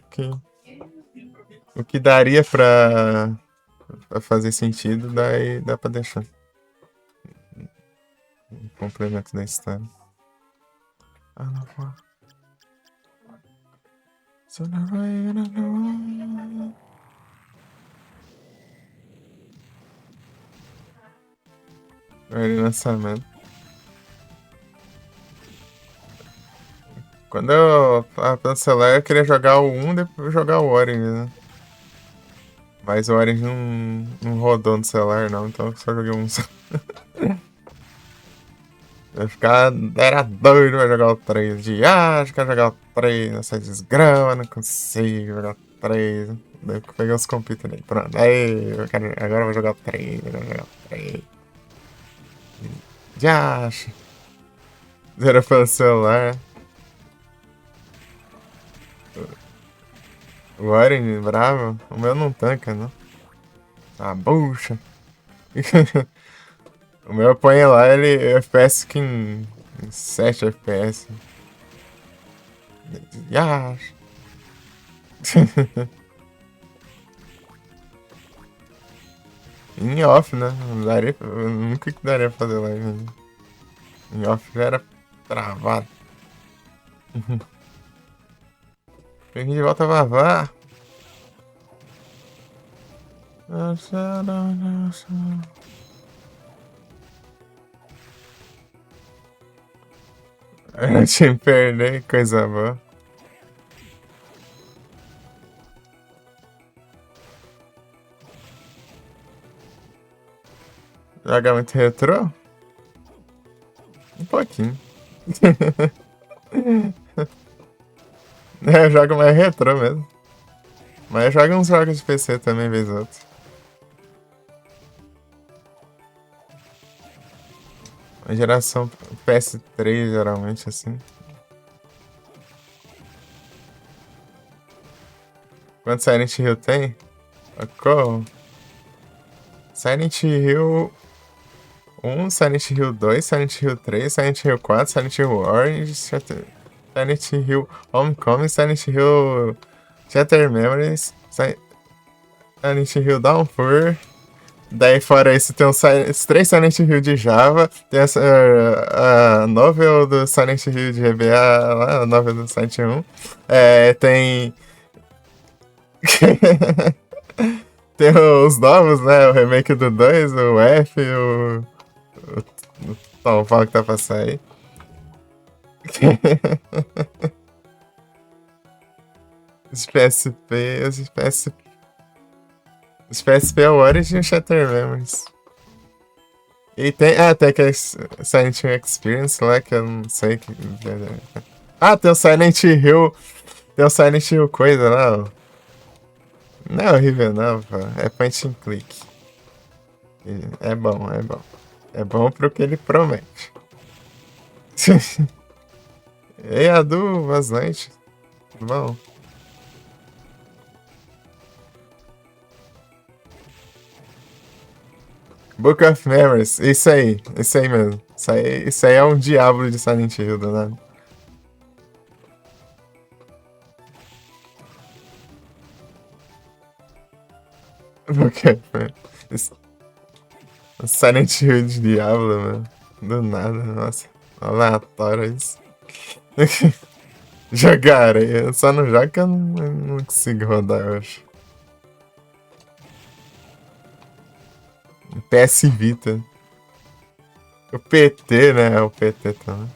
que daria pra fazer sentido, daí dá pra deixar. Um complemento da história. Ah, não vou. So now I don't know. Early lançamento. Quando eu pelo celular, eu queria jogar o 1 depois jogar o Origin, né? Mas o Origin não rodou no celular, não, então eu só joguei um só. Eu ficava, era doido pra jogar o 3. Acho que eu jogar o 3 nessa desgrama, não consigo jogar o 3. Daí eu peguei os computers ali, pronto. Aí, agora eu vou jogar o 3, agora eu vou jogar o 3. Acho. Era pelo celular. O Origin, bravo. O meu não tanca, não. Ah, bucha. O meu põe lá, ele FPS que em 7 FPS. Yas. Em off, né? Não daria, eu nunca que daria pra fazer live em off, já era travado. Vem de volta, Vavá. Eu tinha que perder, coisa boa. Joga muito retrô? Um pouquinho. Eu jogo mais retrô mesmo. Mas eu jogo uns jogos de PC também, vez ou outra. A geração PS3, geralmente, assim. Quanto Silent Hill tem? Socorro. Silent Hill 1, Silent Hill 2, Silent Hill 3, Silent Hill 4, Silent Hill Orange, Silent Hill Homecoming, Silent Hill Shattered Memories, Silent Hill Downpour. Daí fora isso tem os 3 Silent Hill de Java, tem a novel do Silent Hill de GBA lá, a novel do Silent Hill 1. Tem... tem os novos, né? O remake do 2, o F, o Tomfall que tá pra sair. Os PSP, os PSP é o Origin e o Shattered Memories. E tem até que é Silent Hill Experience lá, que eu não sei que. Tem o Silent Hill. Tem o Silent Hill coisa lá, ó. Não é horrível não, pô. É point and click. É bom, é bom. É bom pro que ele promete. Ei, Adu, boas noites. Tudo bom? Book of Memories, isso aí mesmo. Isso aí é um diabo de Silent Hill, do nada. Book of Memories. Silent Hill de Diablo, mano. Do nada, nossa. Aleatório isso. Jogarei, eu só não jogo que eu não consigo rodar, eu acho. PS Vita. O PT, né? O PT também.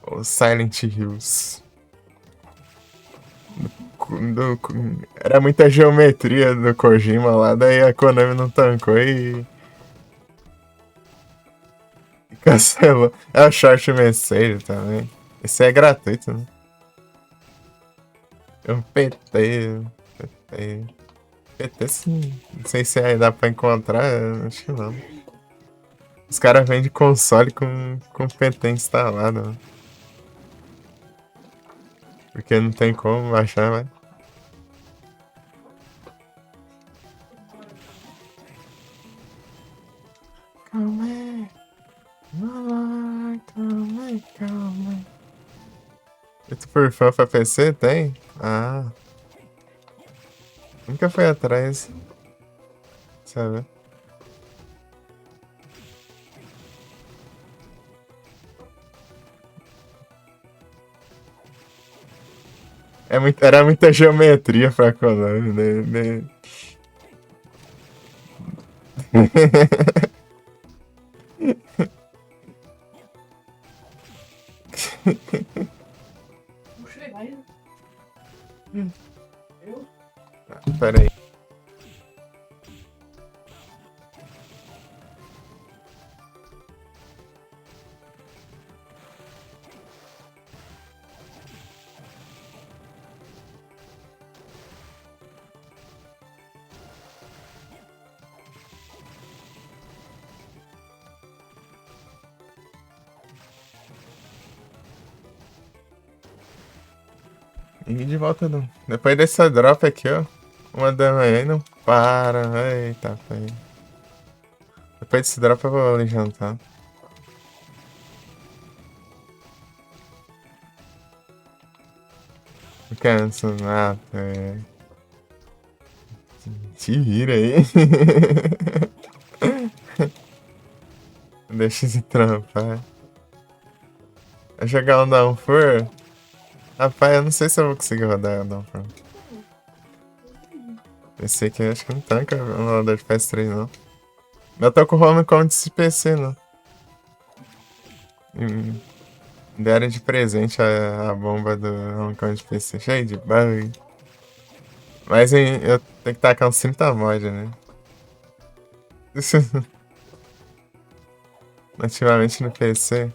O Silent Hills. Era muita geometria do Kojima lá, daí a Konami não tancou e cancelou. É o Short Message também. Esse é gratuito, né? É um PT. PT. PT, sim. Não sei se aí dá pra encontrar, acho que não. Os caras vendem console com PT instalado, né? Porque não tem como baixar, mas. Calma aí. Calma aí. Feito por fã pra PC? Tem? Ah. Nunca foi atrás. Sabe? Era muita geometria pra Konami, né? Pera aí. E de volta não. Depois dessa drop aqui, ó. Uma da manhã e não para. Eita, pai. Depois desse drop eu vou ali jantar. Cancel. Ah, te vira aí. Deixa de trampar. Vai jogar um Downfur? Rapaz, eu não sei se eu vou conseguir rodar o Downfur. Pensei que acho que não tanca o emulador de PS3 não. Eu tô com o Homecoming desse PC, não. Me deram de presente a bomba do Homecoming de PC, cheio de bug. Mas eu tenho que tacar uns 30 mods, né? Nativamente no PC.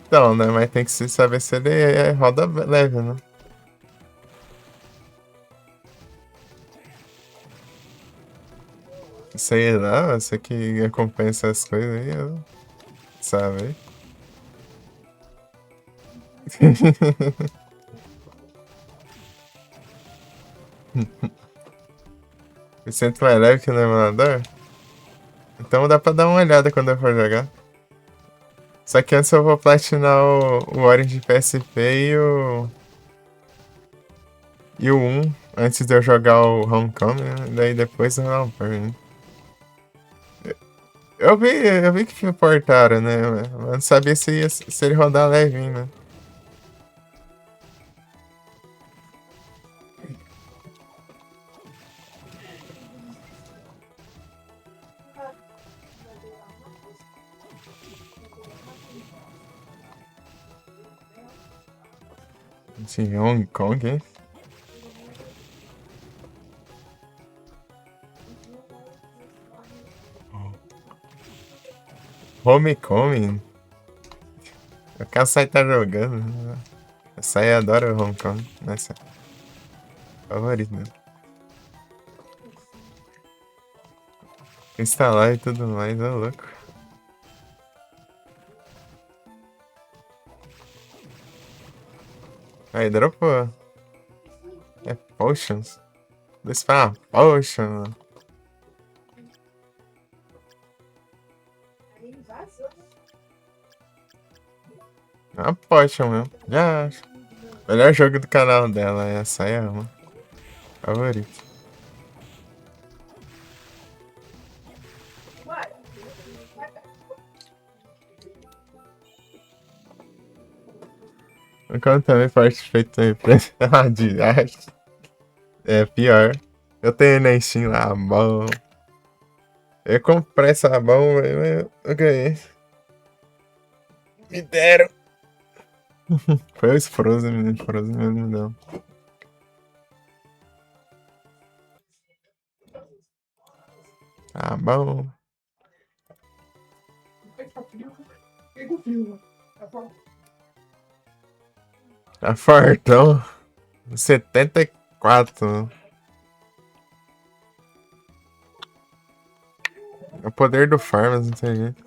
Então, né? Mas tem que se saber se ele roda leve, né? Sei lá, você que acompanha essas coisas aí, sabe? Me sinto mais leve que no emulador? Então dá pra dar uma olhada quando eu for jogar. Só que antes eu vou platinar o Orange PSP e o 1 antes de eu jogar o Homecoming, né? Daí depois eu não, né? Eu vi que portaram, né? Mas não sabia se ele rodar levinho, né? De Hong Kong, hein? Homecoming? O Kassai tá jogando, né? O Sai adora o Homecoming. Nossa, favorito, né? Instalar e tudo mais, é louco. Aí, dropou. É Potions. Deixa eu falar, Potion. É uma Potion mesmo. Já acho. Melhor jogo do canal dela, essa aí é uma. Favorito. O canal também participei da empresa de arte. É pior. Eu tenho na Steam lá, bom. Eu comprei essa bomba, eu ganhei. Me deram. Foi o Frozen, menino. Frozen mesmo, não. Ah, bom. Tá fortão. 74. É o poder do Farmas, não tem jeito.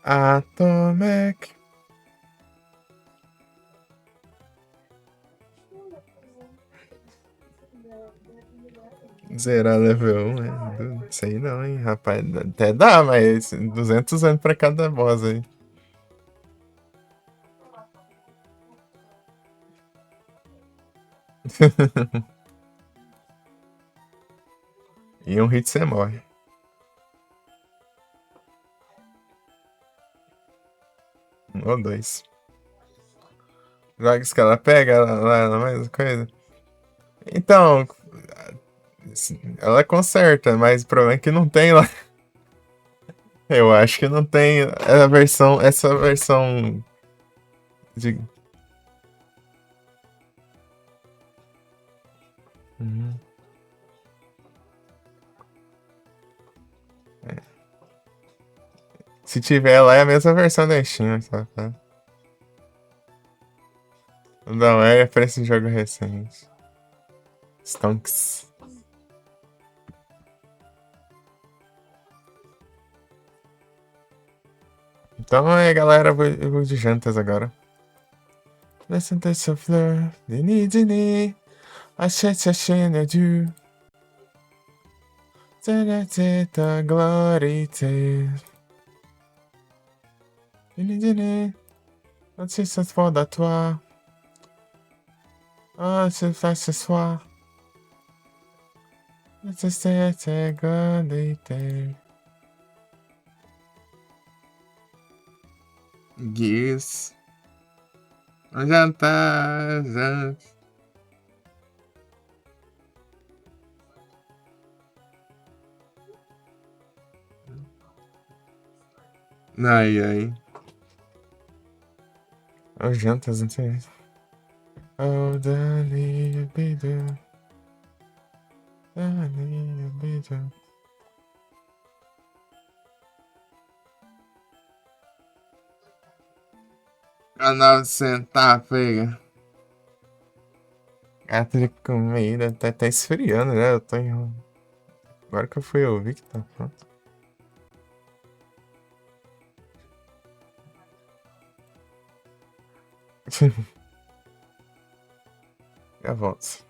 Atomic. Zerar level 1, né? Sei não, hein, rapaz. Até dá, mas 200 anos pra cada boss aí. E um hit você morre. Um ou dois. Jogos que ela pega, lá na mesma coisa. Então, ela conserta, mas o problema é que não tem lá. Eu acho que não tem essa versão de. Uhum. Se tiver lá, é a mesma versão da Steam, só, tá? Não, é pra esse jogo recente. Stonks. Então é, galera, eu vou de jantas agora. Listen to the fleur, Dini Dini, a du. Ta glorite. Dini Dini. Notícias fora da tua. Ah, se faz ce soir. C'était grande idée. Guiz. Já tá. Já. Ai, ai. As jantas, não sei. Oh, Dani, Bidu. Dani, Bidu. Canal Santa Feira. Gato de comida, tá esfriando, né? Eu tô em. Agora que eu fui ouvir que tá pronto. Já volto.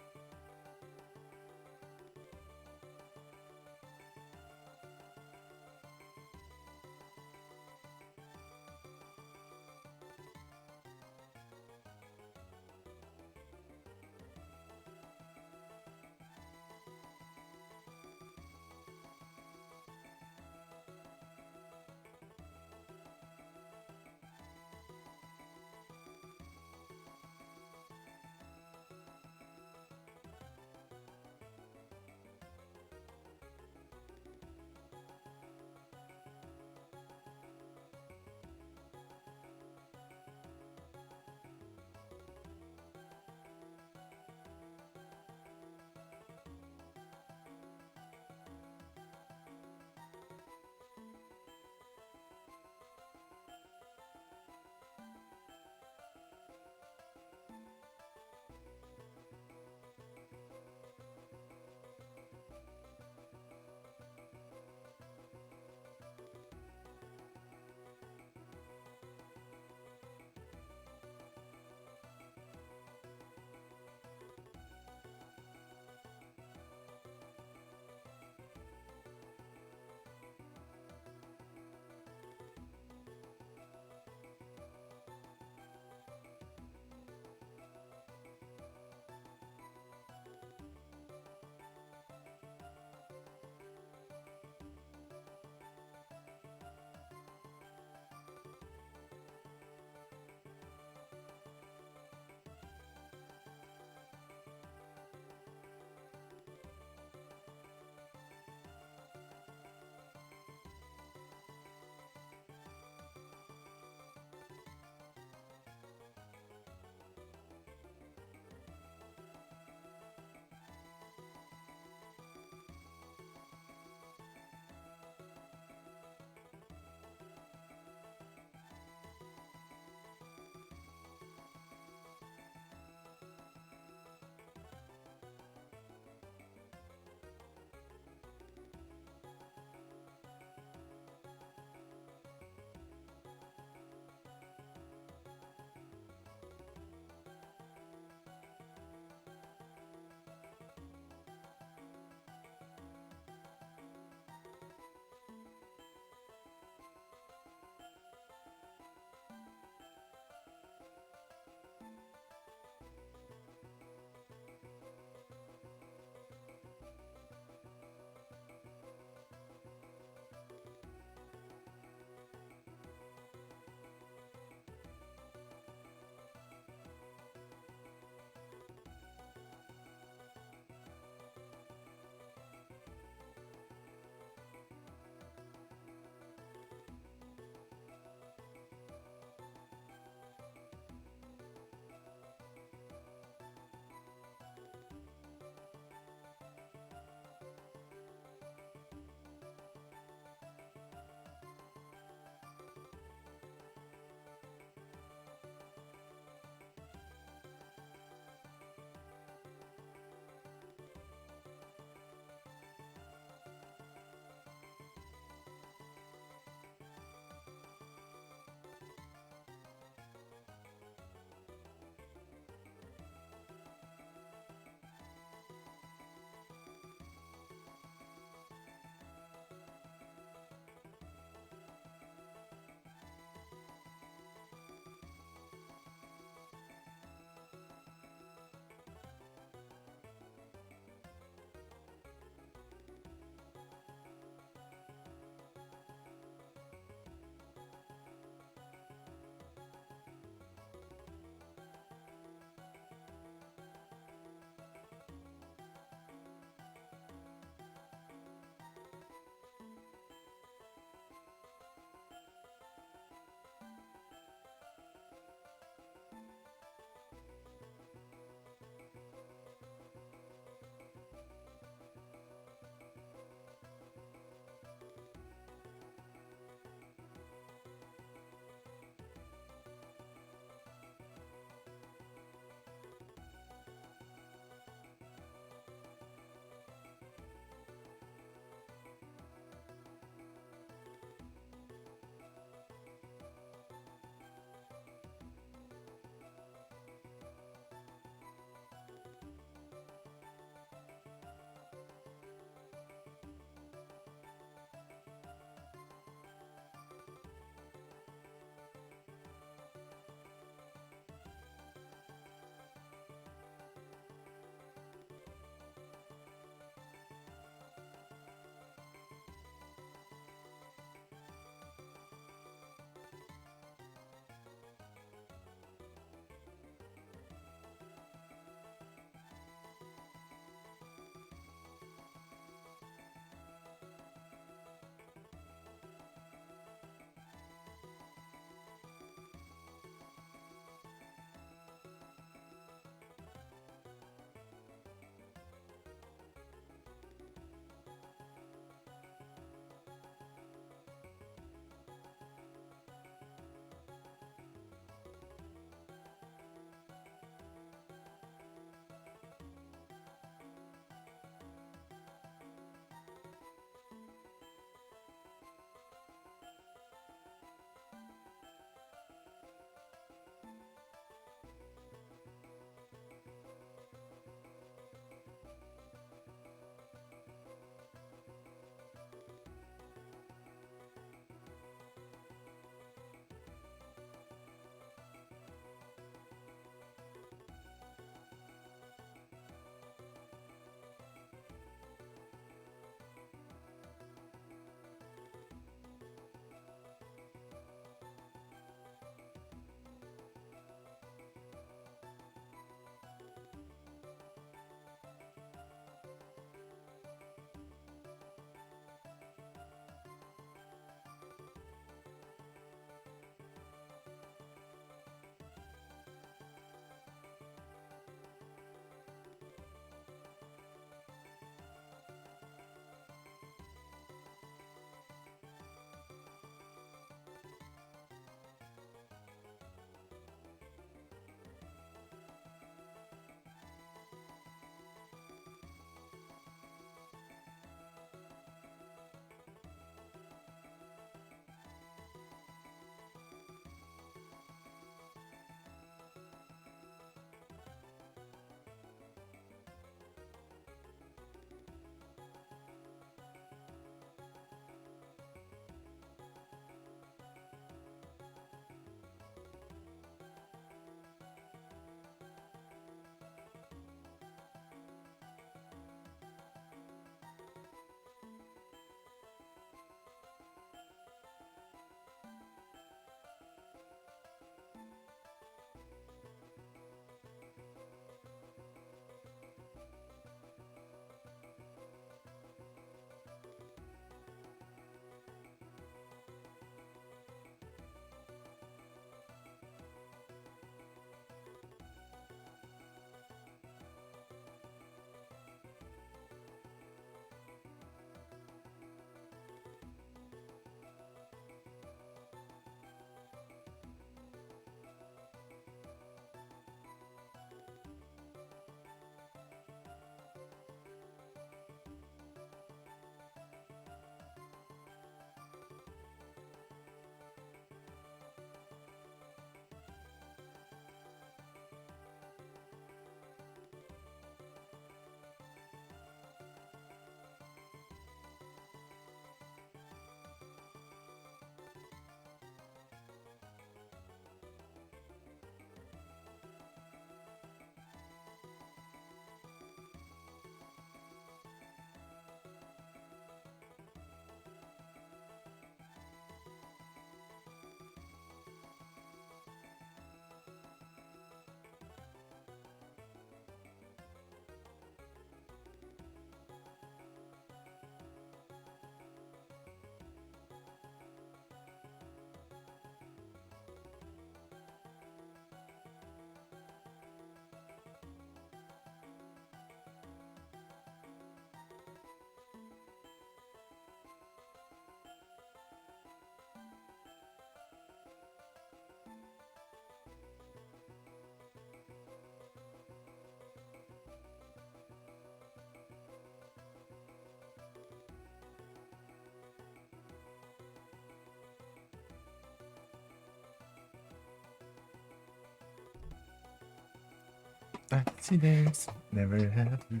Accidents never happen.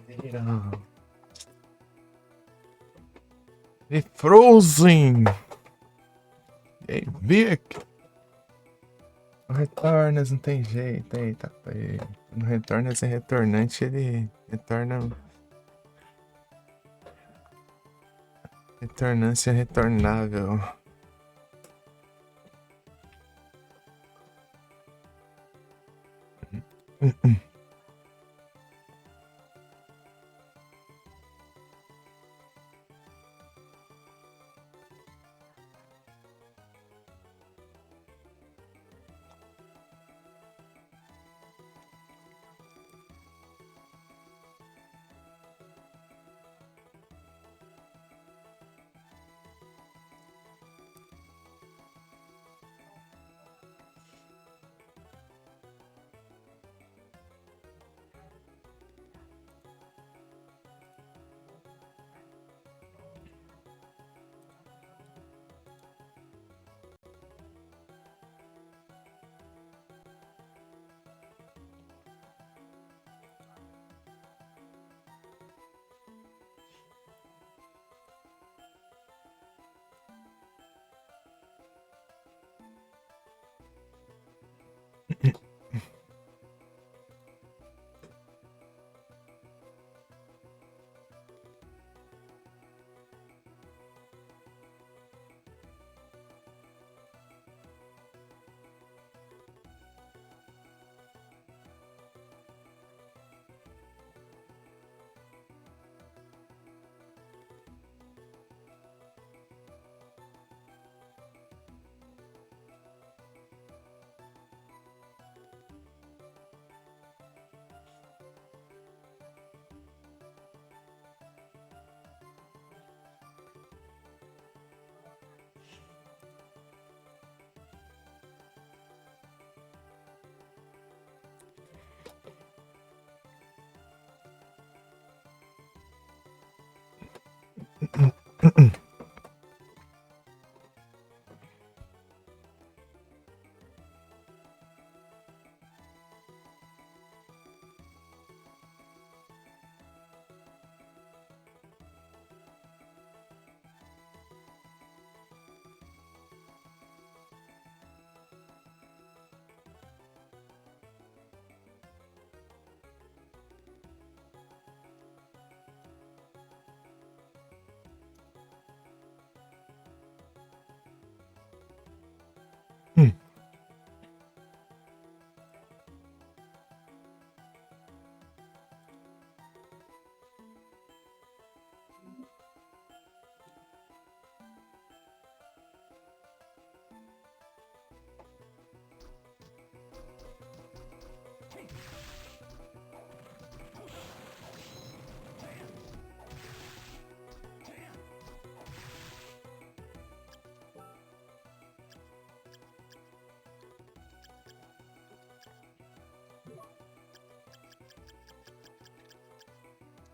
It all. The Frozen! Ei, Vic! O Retornas não tem jeito, eita, pai. No Retornas é retornante, ele retorna. Retornância retornável.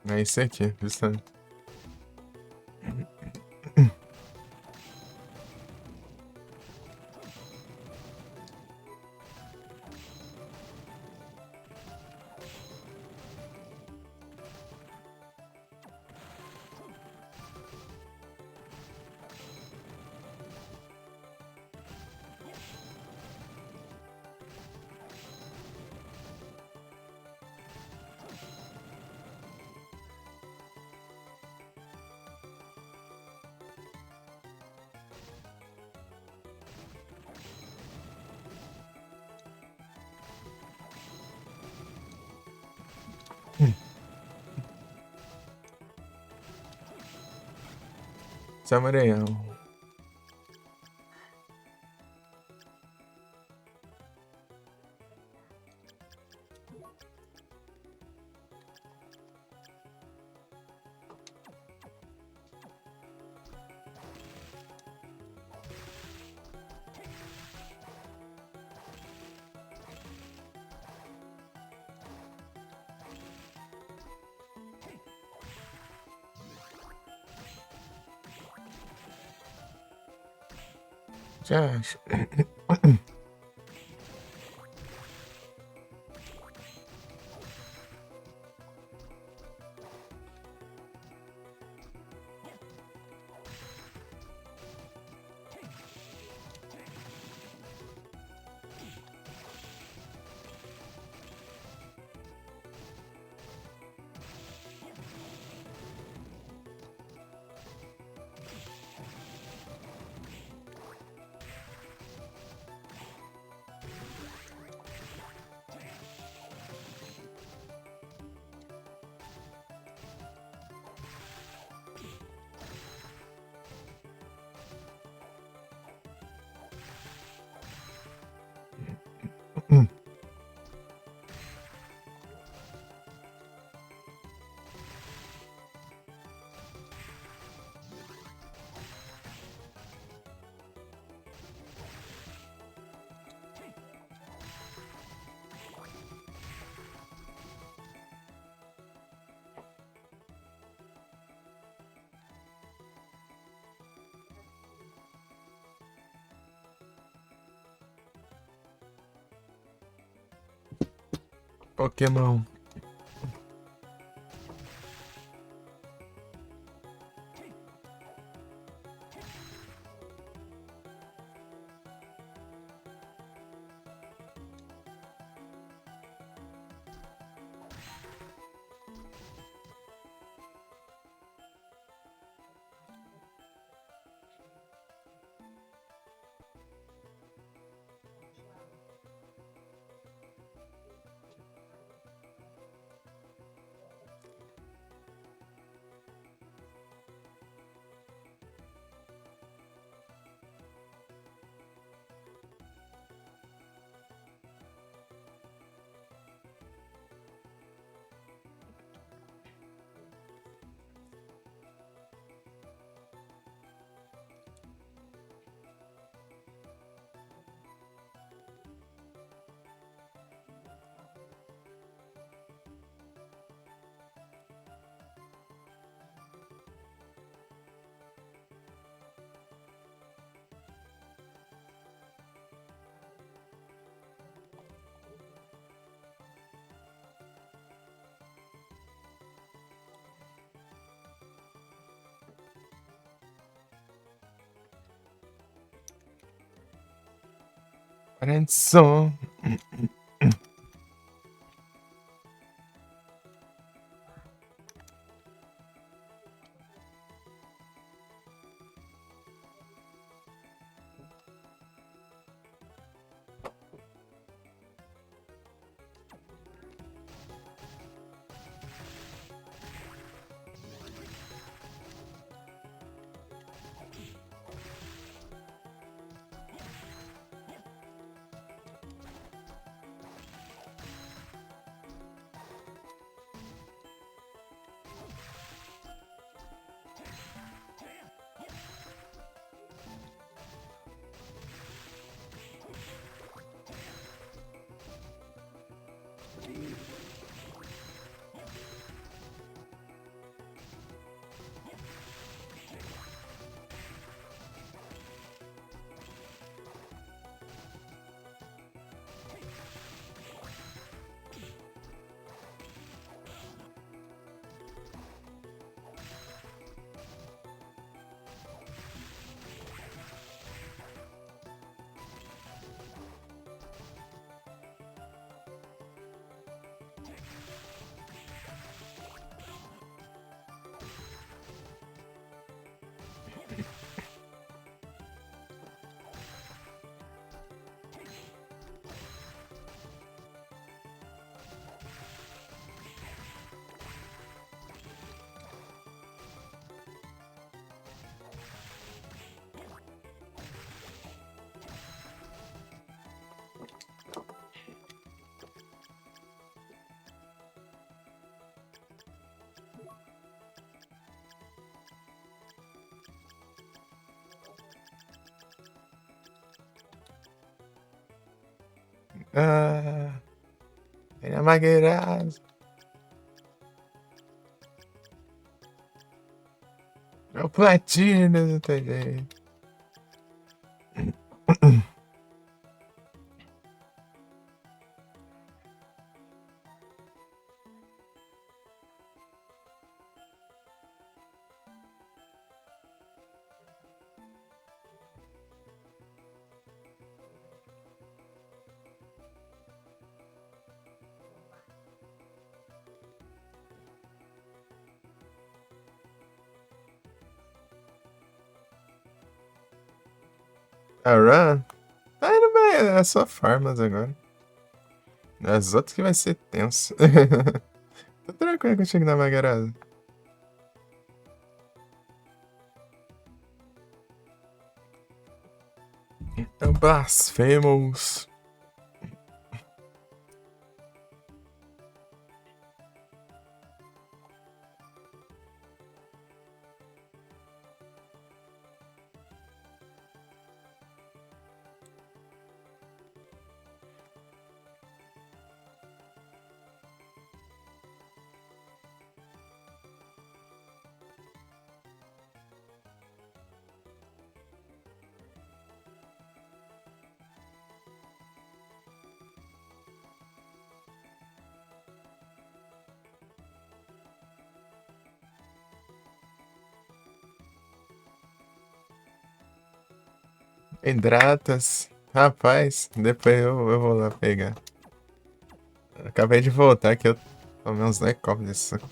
É esse aqui, justamente. Samareão. Já acho. Pokémon. Atenção. Ah, ele é magueirado. É o platina do TD. A Run? Ah, não vai, é só farmas agora. As outras que vai ser tenso. Tô tranquilo que eu chego na magueirada. Então, Blasphemous. Hidratas. Rapaz, depois eu vou lá pegar. Acabei de voltar que eu tomei uns 10 copos desse suco.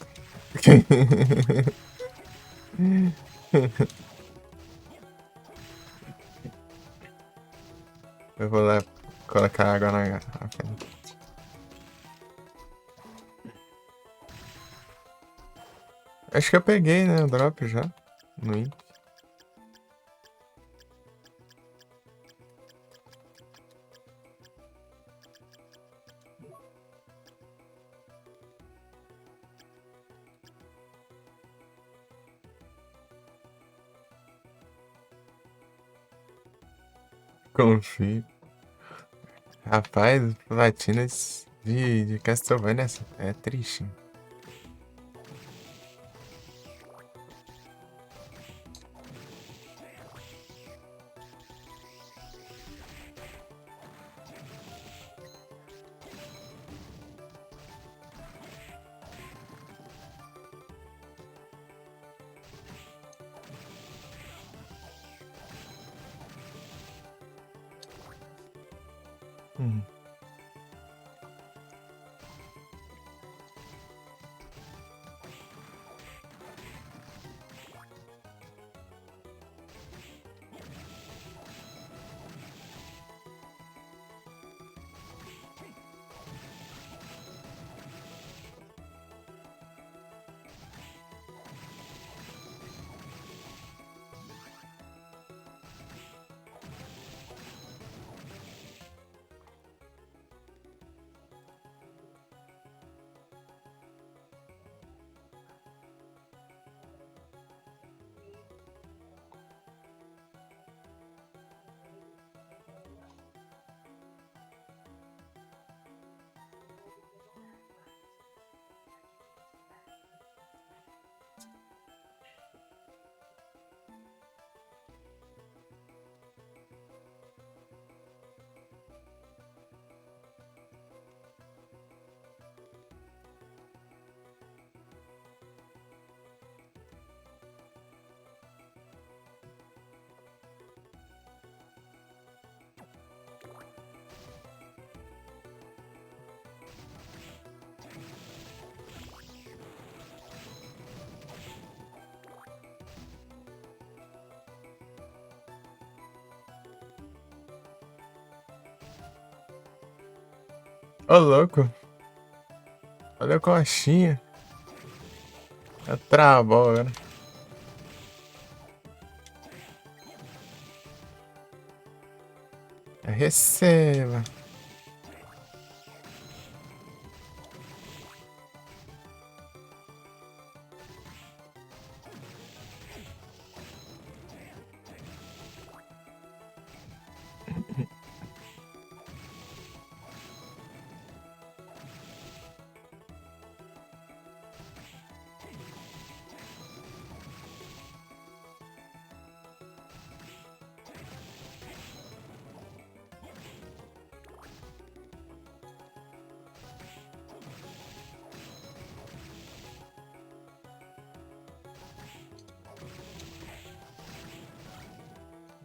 Eu vou lá colocar água na garrafa. Acho que eu peguei, né? O drop já. No I. Confio. Rapaz, platinas de Castlevania é triste. Hum. Ô, louco. Olha a coxinha. É travou agora. Receba.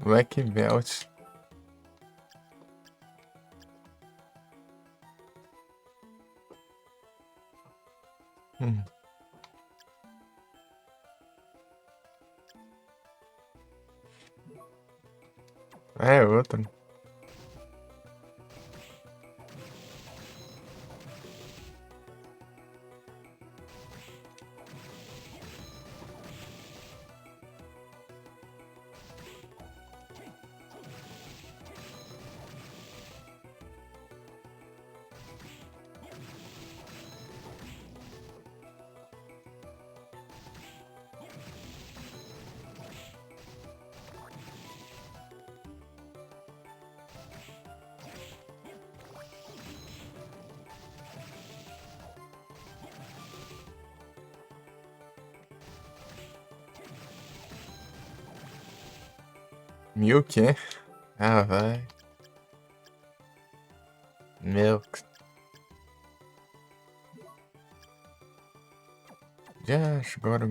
Black Belt. Hum. É outro. Mil o quê? Ah, vai. Milk. Já, agora.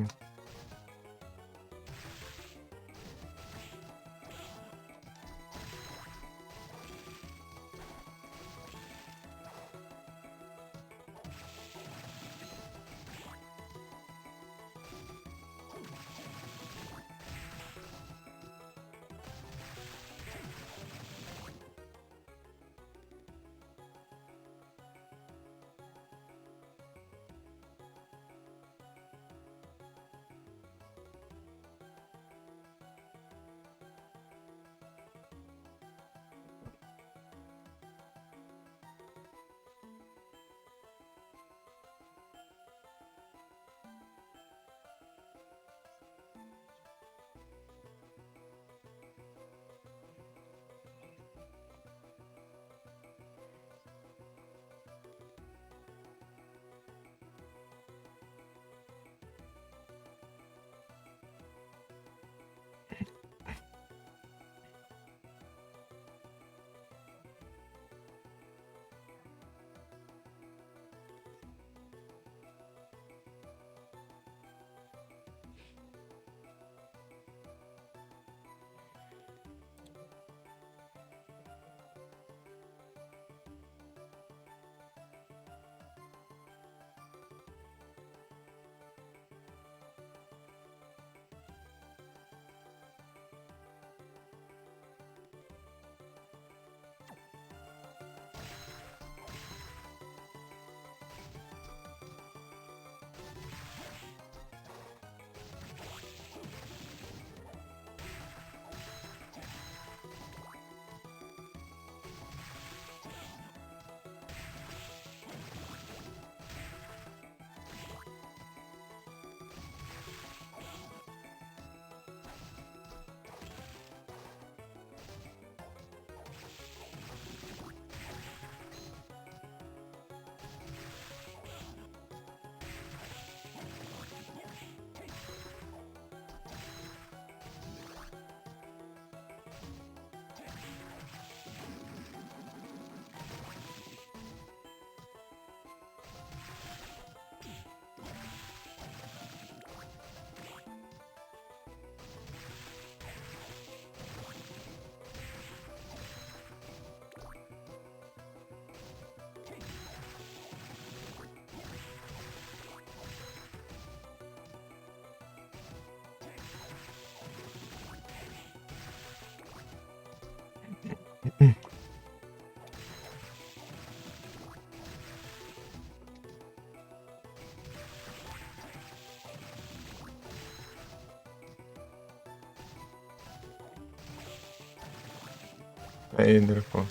Aí, dropou.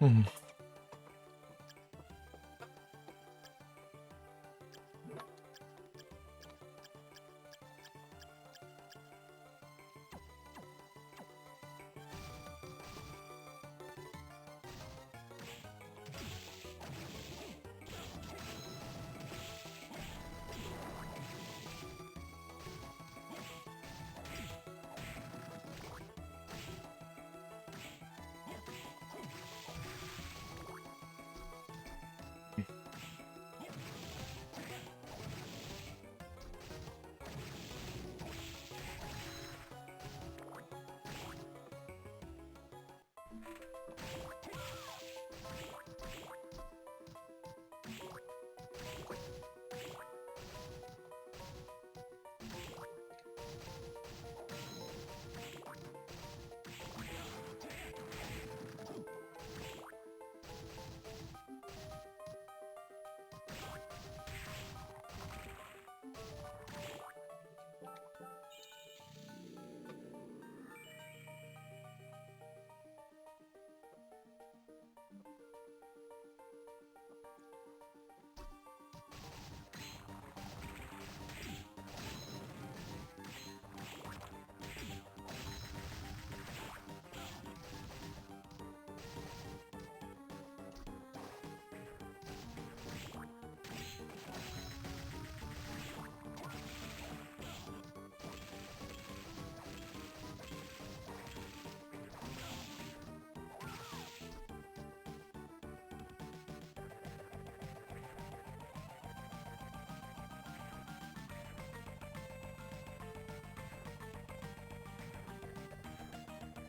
Hum.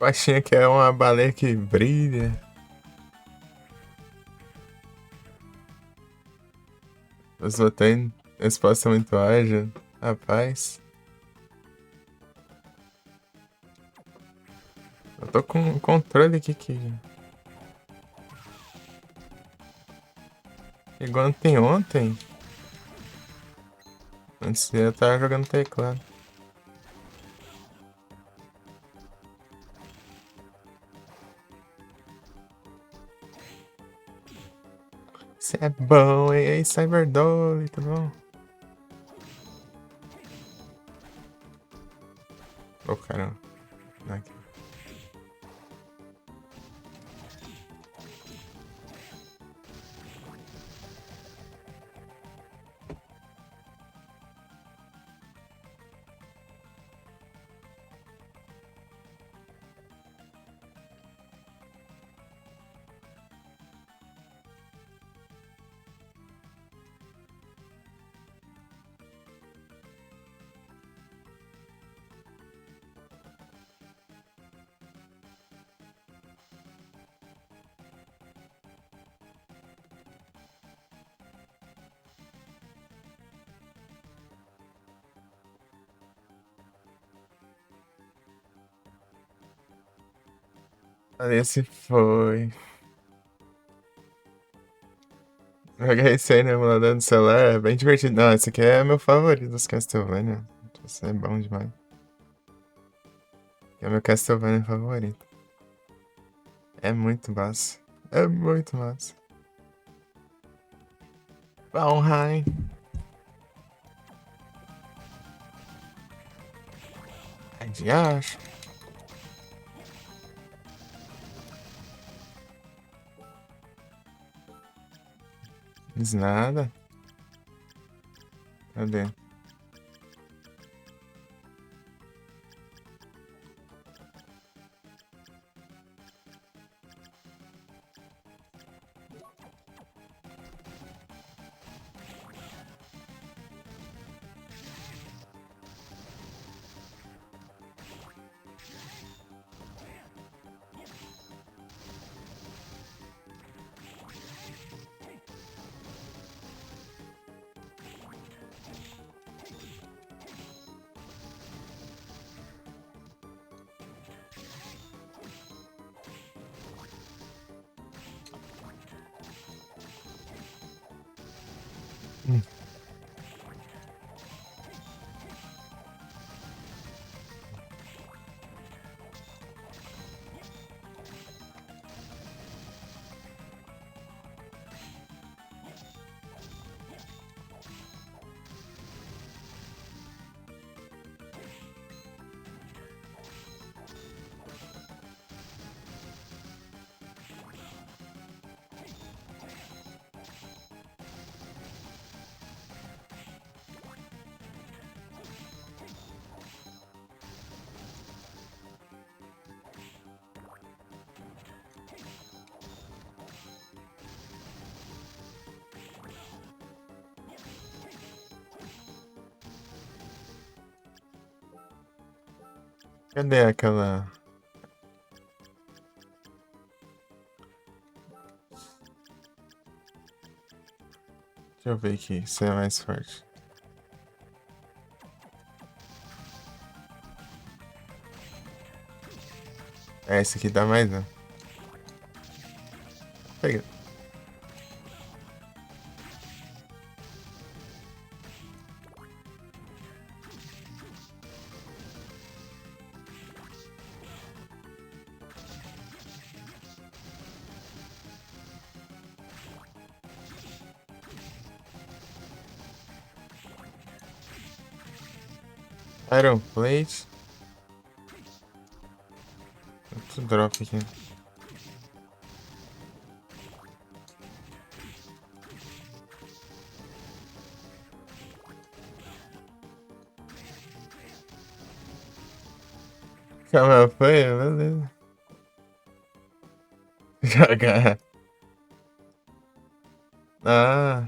Baixinha que é uma baleia que brilha. Os botões, resposta muito ágil. Rapaz. Eu tô com um controle aqui que. Igual ontem ontem. Antes eu tava jogando teclado. Cê é bom, e aí, Cyberdoll, tá bom? Ô, caramba. Aqui. Esse foi. Jogar esse aí no emulador do celular é bem divertido. Não, esse aqui é meu favorito dos Castlevania. Isso é bom demais. É meu Castlevania favorito. É muito massa. É muito massa. Valheim. Aí acho. Diz nada. Cadê? Cadê aquela... Deixa eu ver aqui, se é mais forte. É, esse aqui dá mais, né? Pega. Iron Plate. Outro drop aqui. Calma, foi? Beleza. Jogar. Ah.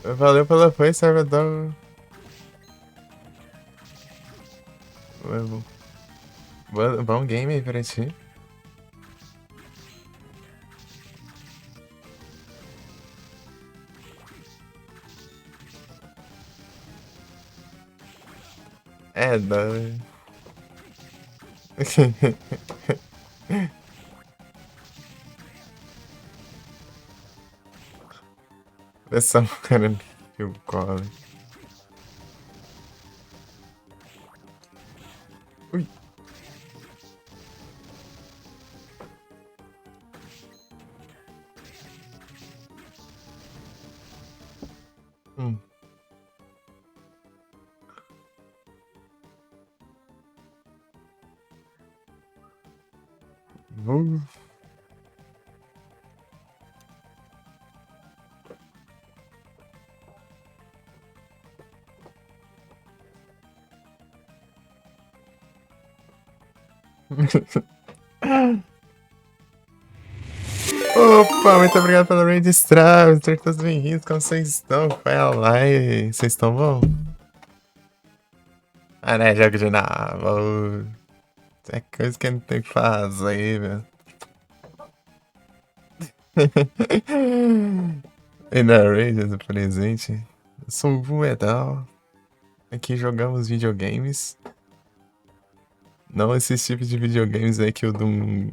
Valeu pela apoio, Salvador. Bom game aí pra ti. É, dá. Essa cara que o colo. Ui. Hum. Vou. Opa, muito obrigado pela raid Strava. Sejam todos bem-vindos. Como vocês estão? Vai lá e vocês estão bom? Ah, né? Jogo de novo. É coisa que não tem o que fazer, velho. E na raid do presente. Eu sou o Vuedal. Aqui jogamos videogames. Não esses tipos de videogames aí que o Doom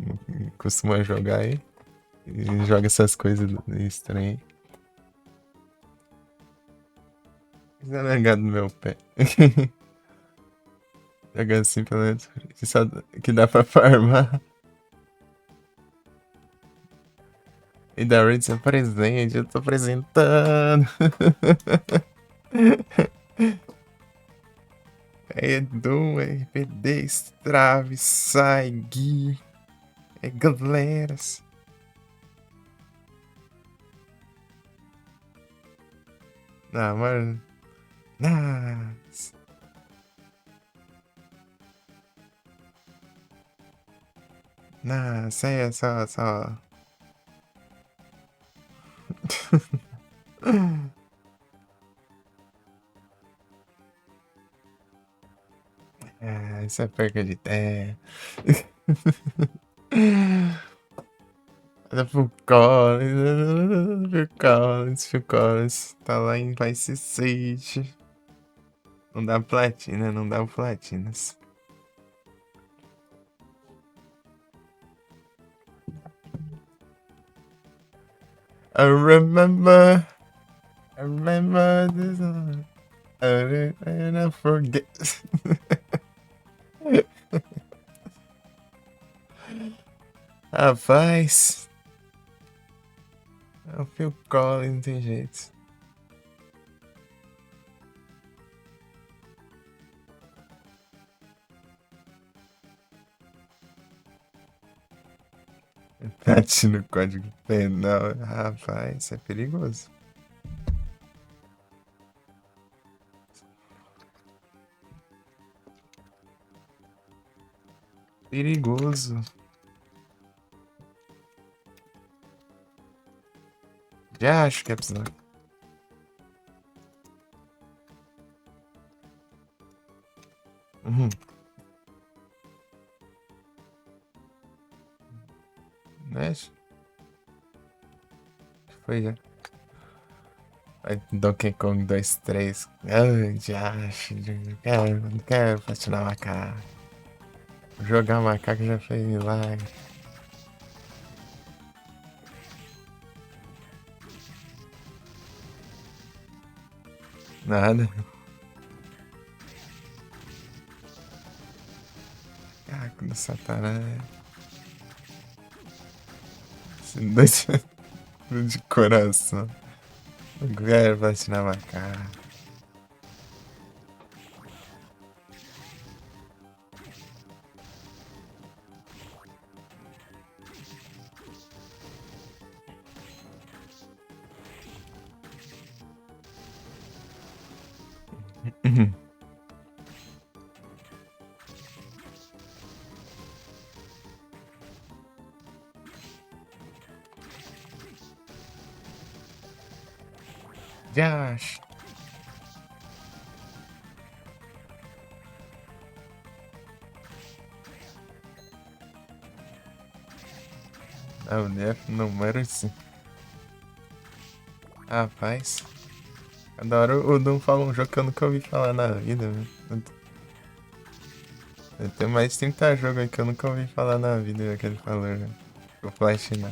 costuma jogar aí. E joga essas coisas estranhas. Tá negado no meu pé. Joga assim, pelo menos. Que dá pra farmar. E da Raid ser presente, eu tô apresentando. É Doom, é RPD, Strave, Sai, Gui. É galeras. Não, mano. Nossa. Nossa, é só. Ah, isso é perca de tempo. Olha pro Collins, Phil Collins, tá lá em Vice City. Não dá platina, não dá platinas. I remember this one. I never forget. Rapaz, é o Phil Collins, não tem jeito. Bate no código penal, rapaz, isso é perigoso. Perigoso. Já acho que é episódio. Uhum. Né? Foi já. Aí, Donkey Kong 2, 3. Ai, já acho. Não quero platinar macaco. Jogar macaco já foi milagre. Nada. Macaco do Satanás. Assim, dois de coração. Não quero platinar macaco. Uhum. Já acho. Ah, o Neff número 5. Rapaz. Cada hora o Doom fala um jogo que eu nunca ouvi falar na vida, velho. Tem mais de 30 jogos aí que eu nunca ouvi falar na vida que ele falou, velho. O Flash, né?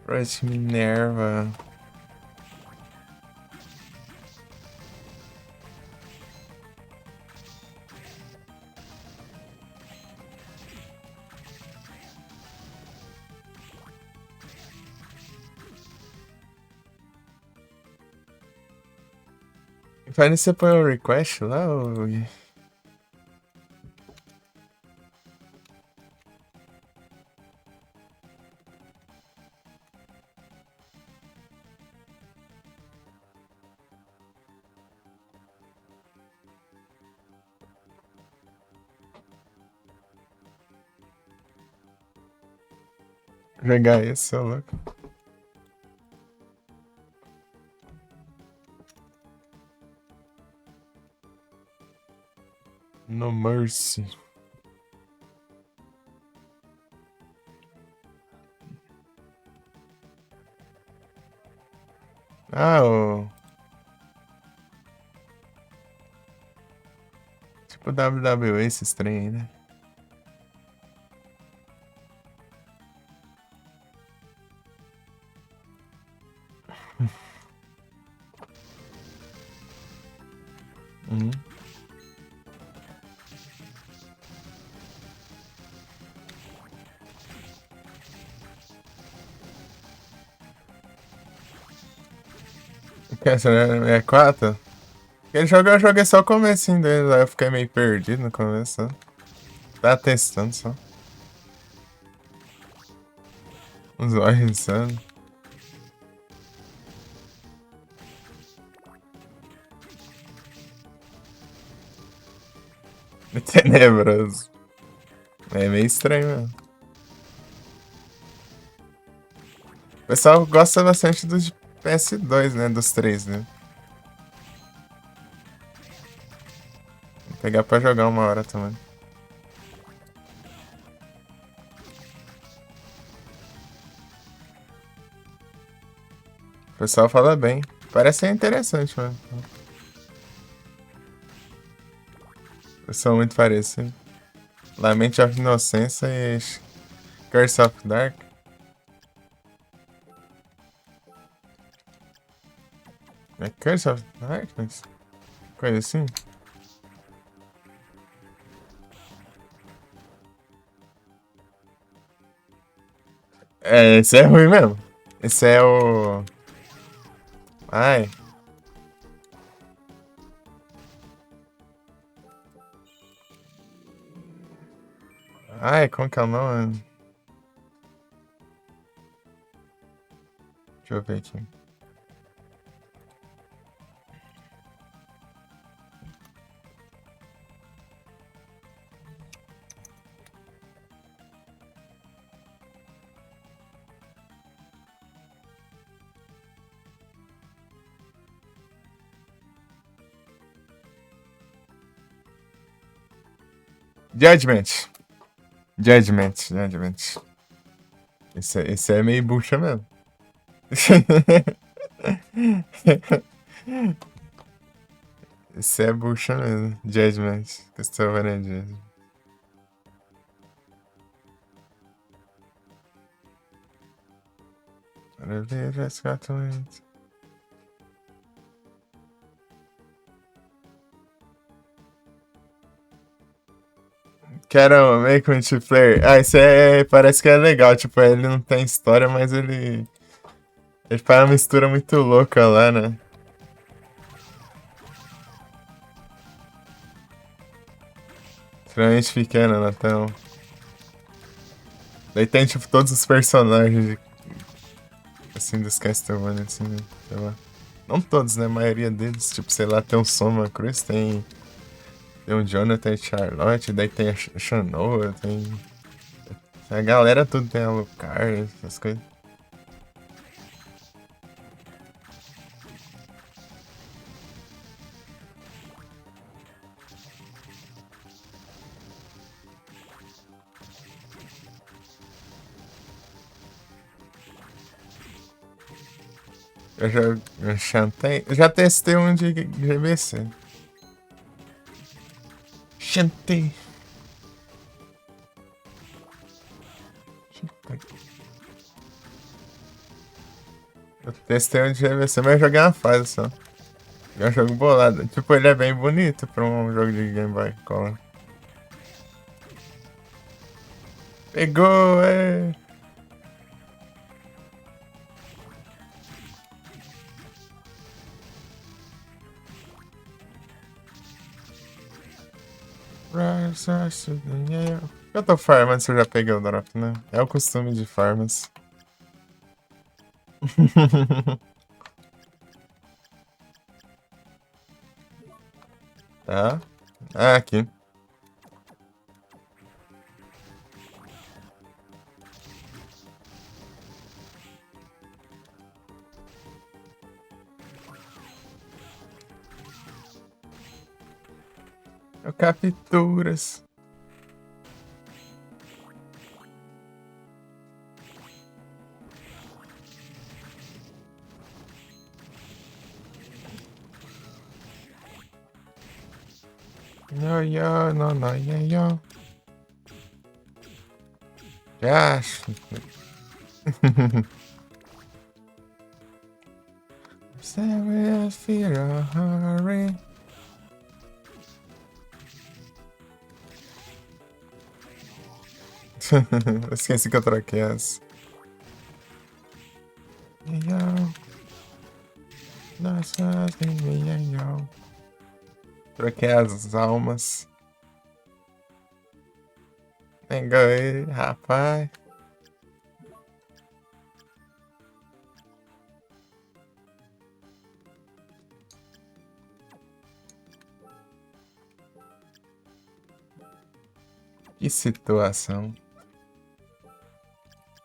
Project Minerva. Faz você põe o request lá ou... Jogar isso, ô louco. No Mercy. Ah, o... Tipo WWE, esses trem aí, né? Uhum. Essa é 4? Aquele jogo eu joguei só o comecinho dele, aí eu fiquei meio perdido no começo. Ó. Tá testando só. Uns olhos insanos. Tenebroso. É meio estranho mesmo. O pessoal gosta bastante dos de PS2, né? Dos três, né? Vou pegar pra jogar uma hora também. O pessoal fala bem. Parece ser interessante, mano. São muito parecidos. Lament of Innocence e Curse of Dark. É Curse of Darkness? Coisa assim? É, esse é ruim mesmo. Esse é o... Ai. Ai, como que é o nome? Deixa eu ver aqui. Judgment. Judgment. Esse é meio bucha mesmo. Esse é bucha mesmo. Judgment. Castlevania Judgment. Maravilha, gratuito. Quero Make Multiplayer. Ah, esse parece que é legal. Tipo, ele não tem história, mas ele faz uma mistura muito louca lá, né? Extremamente pequena na tela. Daí tem, tipo, todos os personagens assim, dos Castlevania, assim, né? Sei lá. Não todos, né? A maioria deles. Tipo, sei lá, tem o Soma Cruz, tem o Jonathan e Charlotte, daí tem a Shanoa, tem... A galera tudo tem a Lucar, essas coisas. Eu chantei. Eu já testei um de GBC. Chantei. Eu testei um de GBC, mas eu joguei uma fase só. É um jogo bolado. Tipo, ele é bem bonito pra um jogo de Game Boy Color. Pegou, é! Eu tô farmando se eu já peguei o drop, né? É o costume de farmas. Tá? Ah, aqui. Eu capturas. No, yo. Gosh. Say feel a hurry. Eu esqueci que eu troquei as. Yo. Yo. Troquei as almas. Enganei, rapaz. Que situação.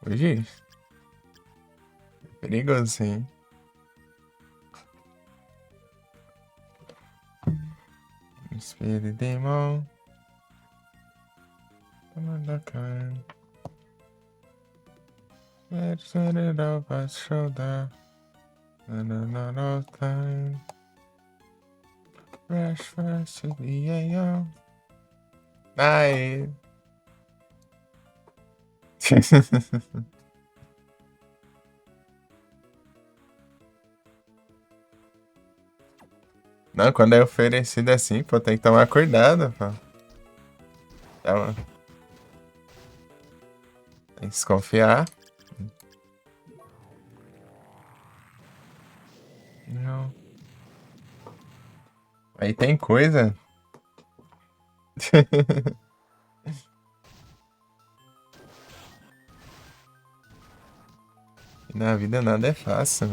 Hoje, perigoso, sim. Spirit Demon. Commander Khan. Let's set it off our shoulder. Not all time. Fresh first to be a young. Ai. Não, quando é oferecido assim, pô, tem que tomar cuidado, pô. Tem que desconfiar. Aí tem coisa. Na vida nada é fácil.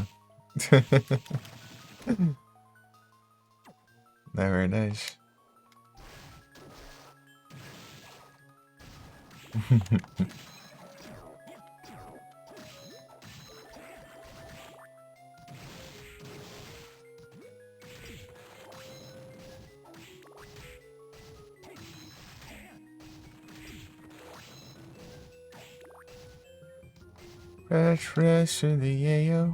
Não é verdade? Fresh, fresh to the yayo.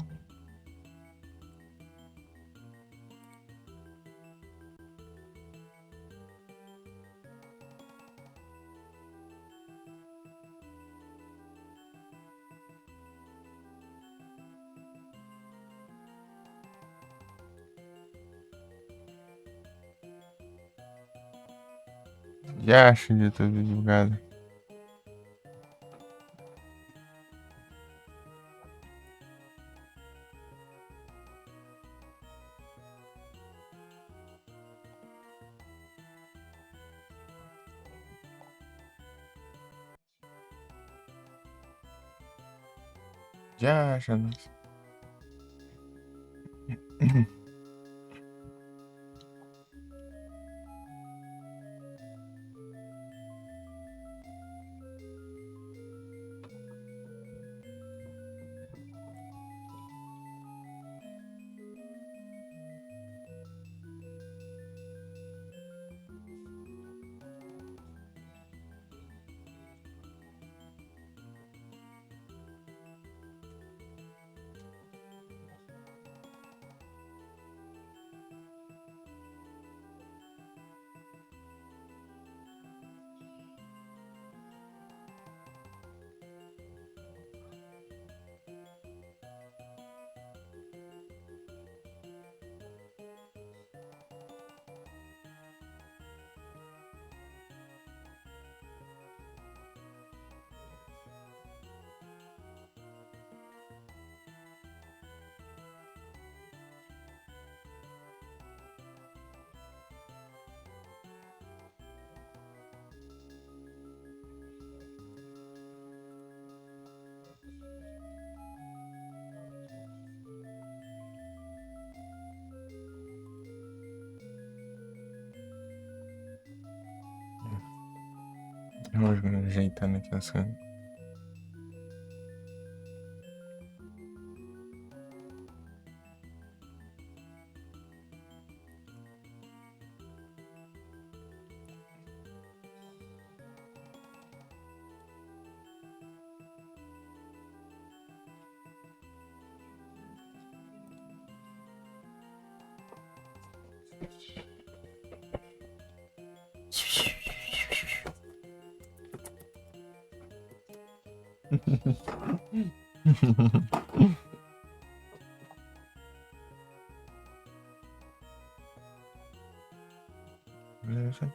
Já acho de tudo divulgado. Já acho, né? Vamos ajeitando aqui as coisas.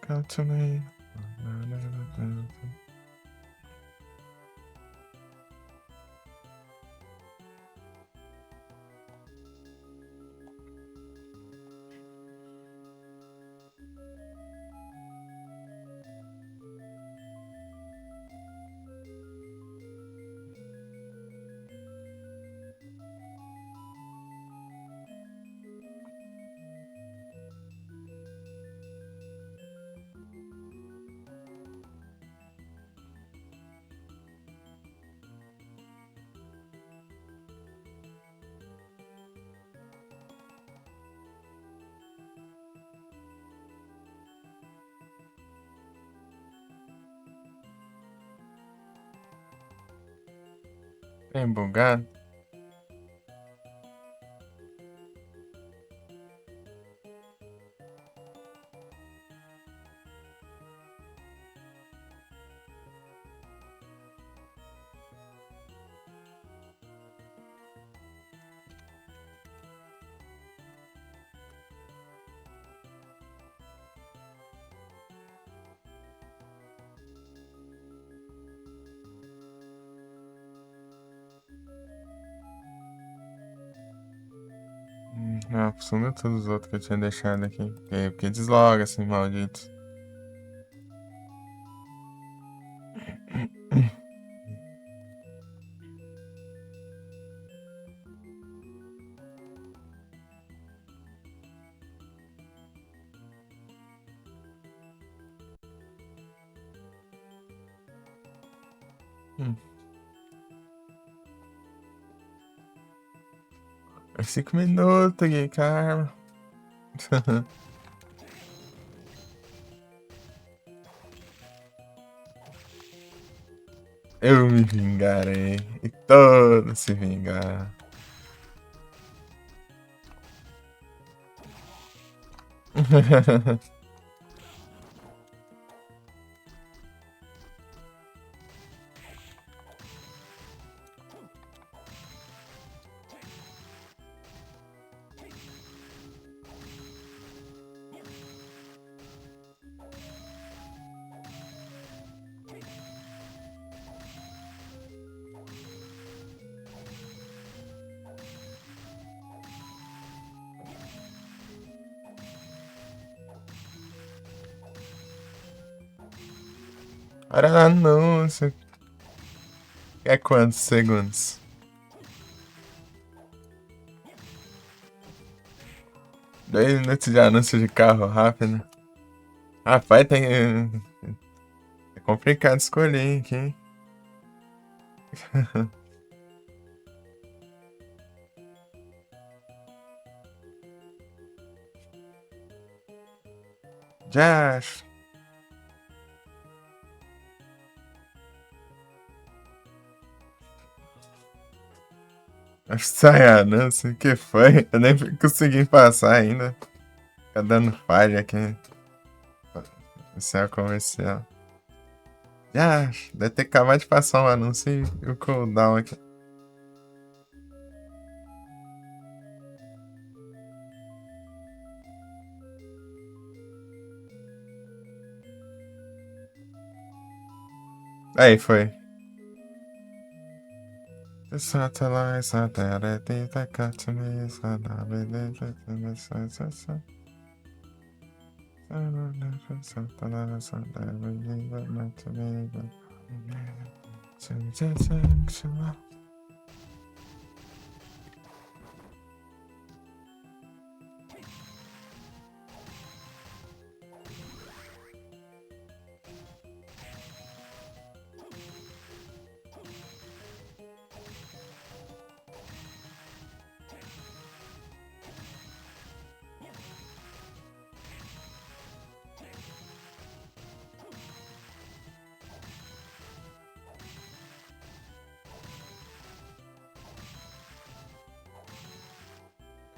Come to me. Bem bugado. Ah, sumiu todos os outros que eu tinha deixado aqui. Porque desloga, assim, maldito. Hum. 5 minutos aqui, cara. Eu me vingarei. E todos se vingar. Hora do anúncio. É quantos segundos? 2 minutos de anúncio de carro rápido. Rapaz, tem. É complicado escolher aqui, hein? Já acho. Acho que sai anúncio. O que foi? Eu nem consegui passar ainda. Tá dando falha aqui. Céu comercial. Já acho. Deve ter acabado de passar um anúncio e o cooldown aqui. Aí, foi. The satellites are there, they cut to me, so now we live in the sun.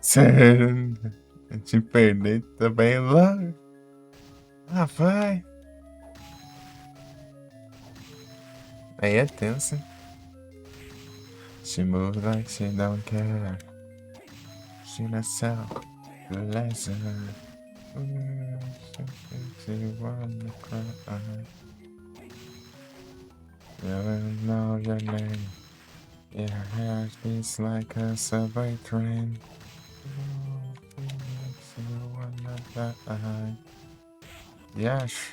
Sério, eu te perdi também logo. Ah, vai. Aí é tenso. She moves like she don't care. She herself pleasure. She wanna cry. You know your name. Your hair beats like a subway train. You wanna die. Yes.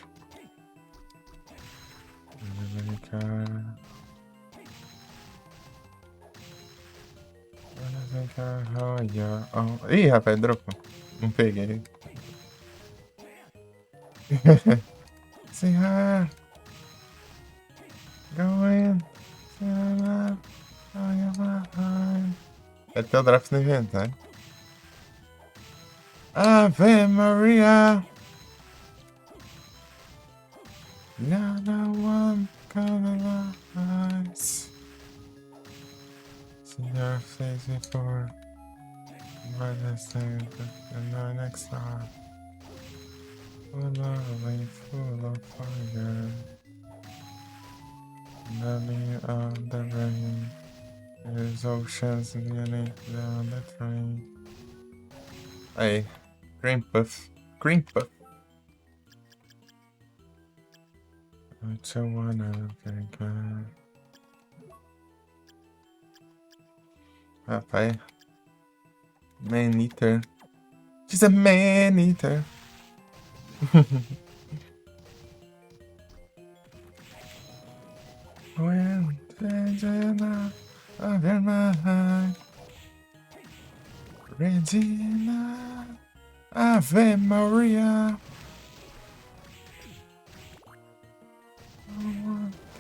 Ih, rapaz, dropou. Não peguei. See her. Go in. See her. Oh, you're behind. Até o draft no inventário. Ave Maria. Another one gonna rise. See your face before. By the same, and the next star. Full of light, full of fire. None of the rain. There's oceans running down the train. Aí, Green Puff. Green Puff. I just wanna think. Rapaz. Man-eater. She's a man-eater. When Regina over my heart. Regina, Ave Maria.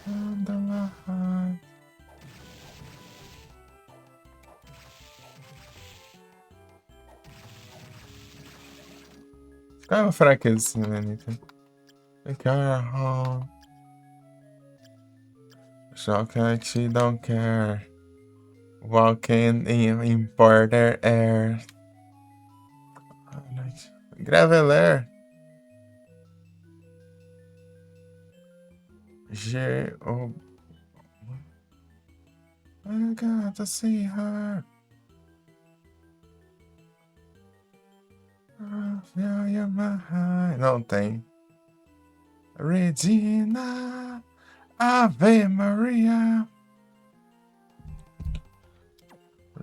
Candlelight. Qual é a fraqueza, Anitta? Ficar home. Chocolate don't care. Walking in importer air. Graveler. G-O. I got to see her. Feel your mind. Não tem. Regina, Ave Maria.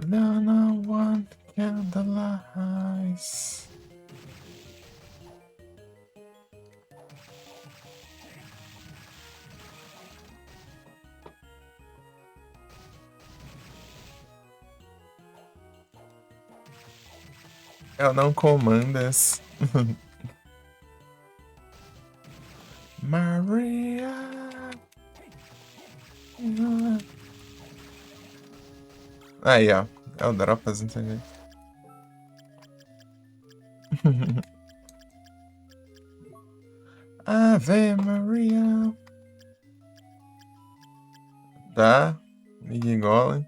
No one candlelight. Eu não comandas. Maria. Aí, ó. É o Dropas, entendeu? Ave Maria. Tá. Miguel Golem.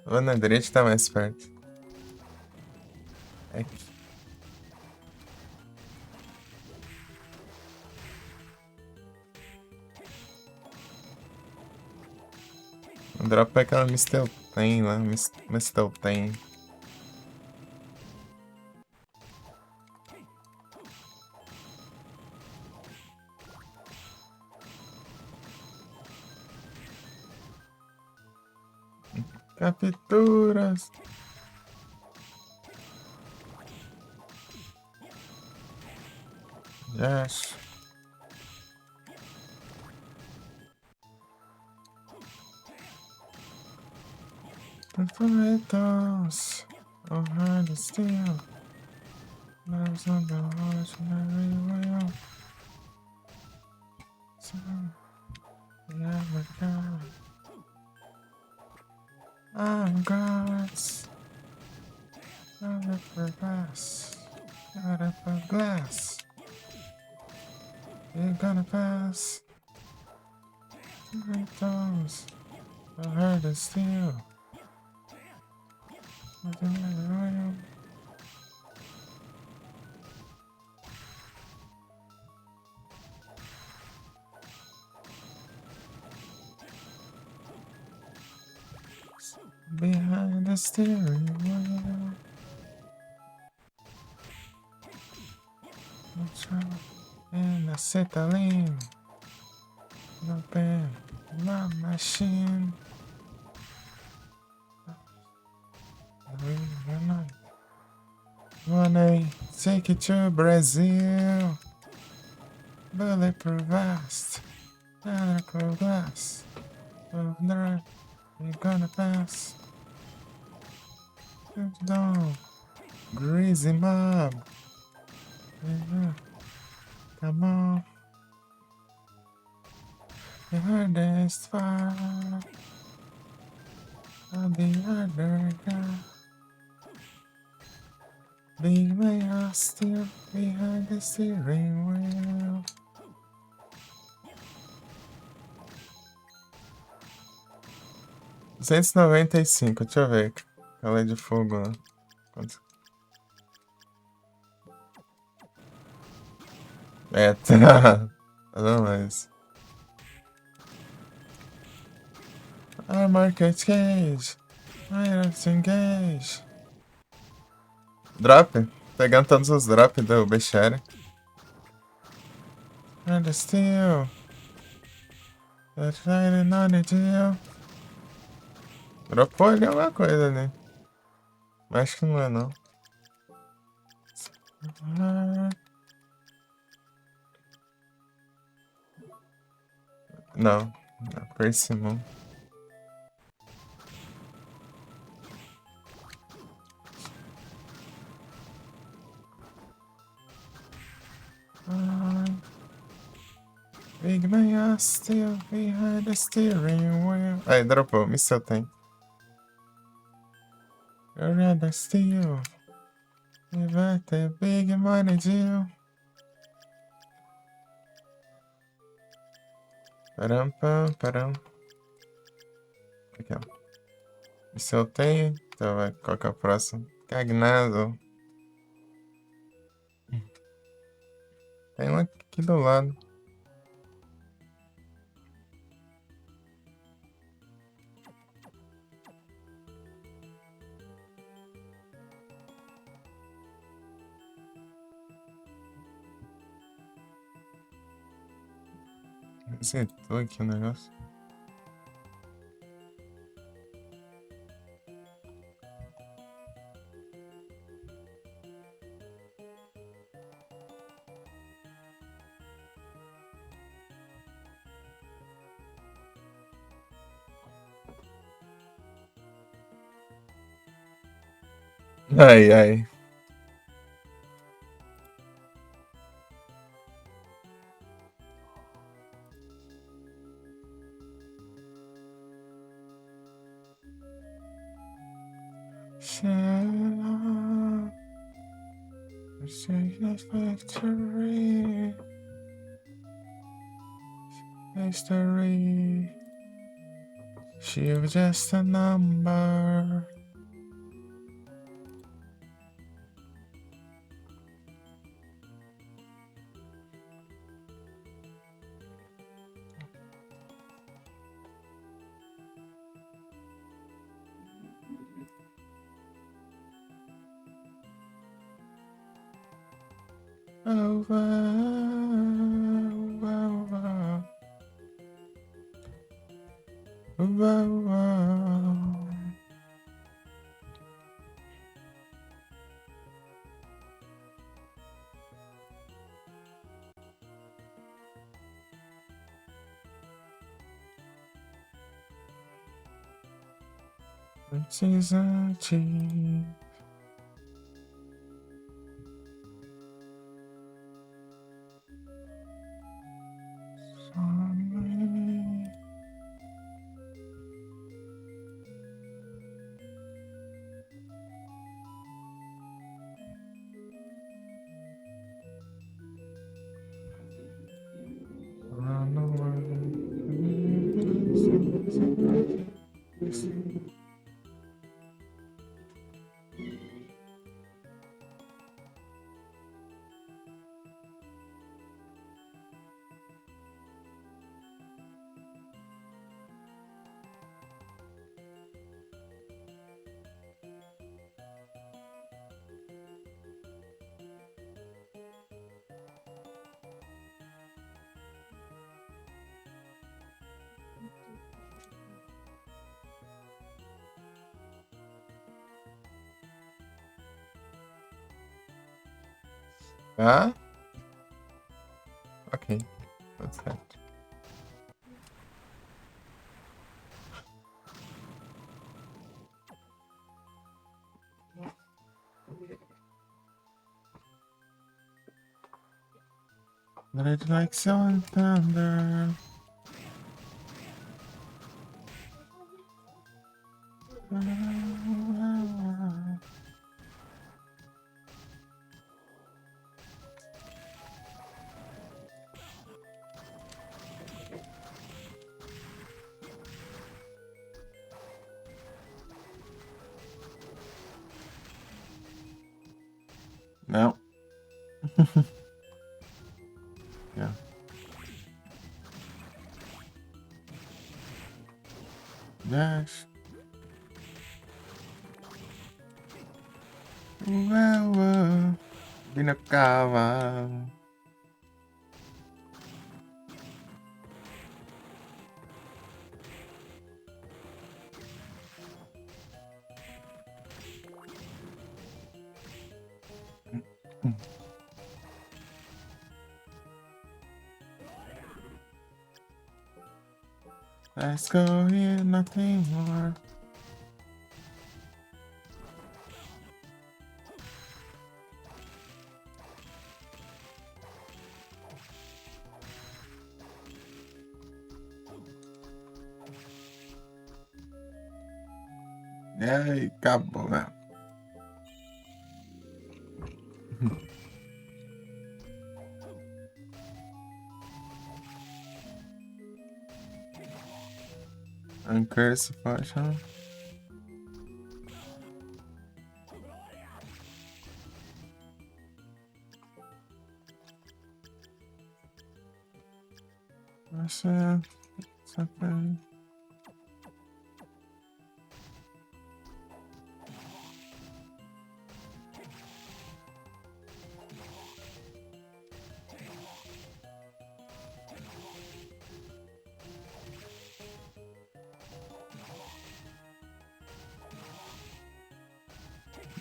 O na direita tá mais perto. Aqui. O drop é aquela Mistelten lá. Mistelten. Capturas. Yes. Tomatoes. Oh, hard to steal. Love's on the horse and every wheel. So, yeah, my God. I'm God's. Out of her glass. Out of her glass. You're gonna pass. Tomatoes. Oh, hard to steal. Behind the steering wheel. What's wrong? And acetylene. Open my machine. Wanna take it to Brazil. Bulletproof vest. Medical glass. Of nerve. You're gonna pass. Down. Greasy mob. Come on. The hardest part of the other guy. Leave my ass still behind the steering wheel. R$ 295, deixa eu ver. Calé de fogo lá. Quanto? É, tá. Não, mas. Market Cage. Engage. Drop? Pegando todos os drops do Bechara. And the steel. That's riding on the deal. Dropou ali alguma coisa, né? Acho que não é, não. Ah, não. Não, Persimmon. Ah, big man are still behind the steering wheel. Aí, dropou. Missile tem. I'd rather steal. Give the big money deal. Param, pam, param. Aqui, ó. Missile tem. Então, vai. Qual que é o próximo? Cagnado. Tem um aqui do lado. Resetou aqui o negócio. Ai, ai. Victory. History. She was just a number. Season chief. Around the world. Ah, ok. Tudo certo. Let like sun thunder. Não. Yeah. Yes. Well, binakawa. Let's go here, nothing more. E aí, acabou, né? Uncurse potion. Nossa, something.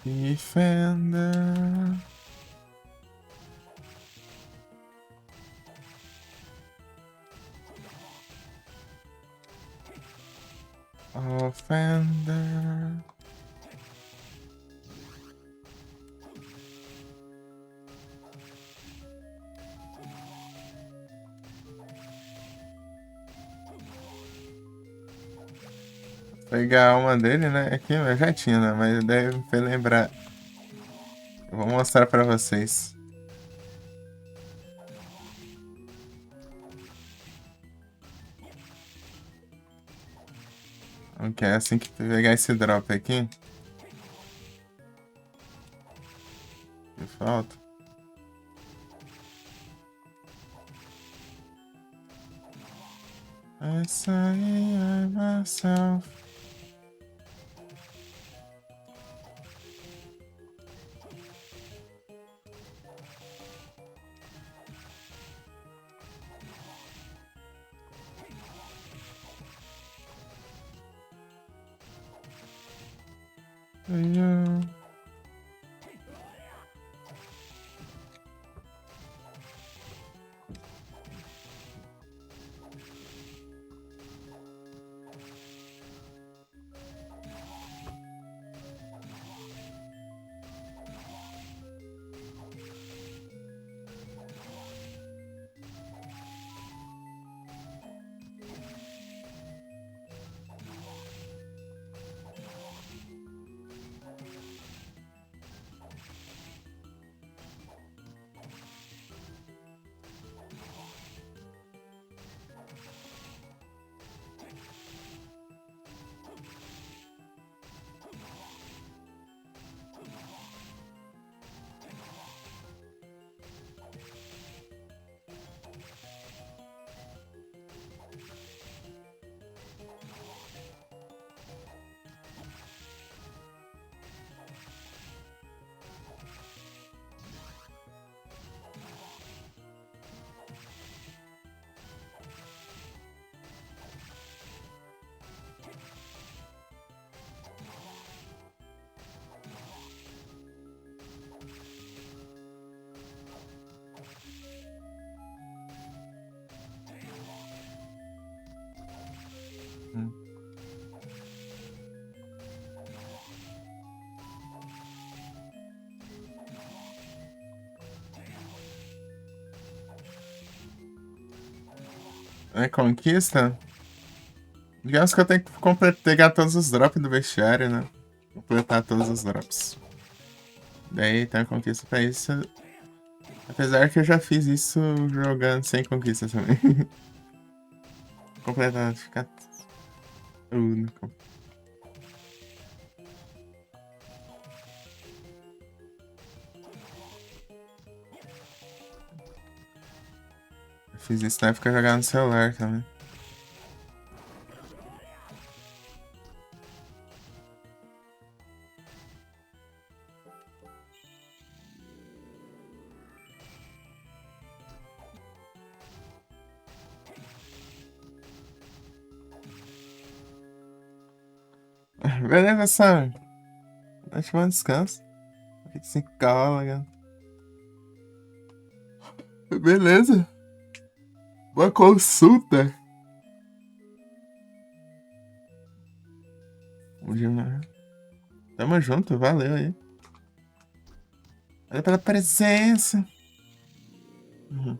Defender. Offender. Pegar uma dele, né? Aqui eu já tinha, né? Mas deve lembrar. Eu vou mostrar pra vocês. Ok, assim que pegar esse drop aqui. Que falta. I say I myself. You. É conquista? Digamos que eu tenho que pegar todos os drops do vestiário, né? Completar todos os drops. Daí tem a conquista pra isso. Apesar que eu já fiz isso jogando sem conquista também. Completar, ficar. Único. Eu fiz isso na época eu jogava no celular também. Beleza, Sam. Ótimo descanso. Fique sem cola, cara. Beleza. Boa consulta. Tamo junto, valeu aí. Valeu pela presença. Uhum.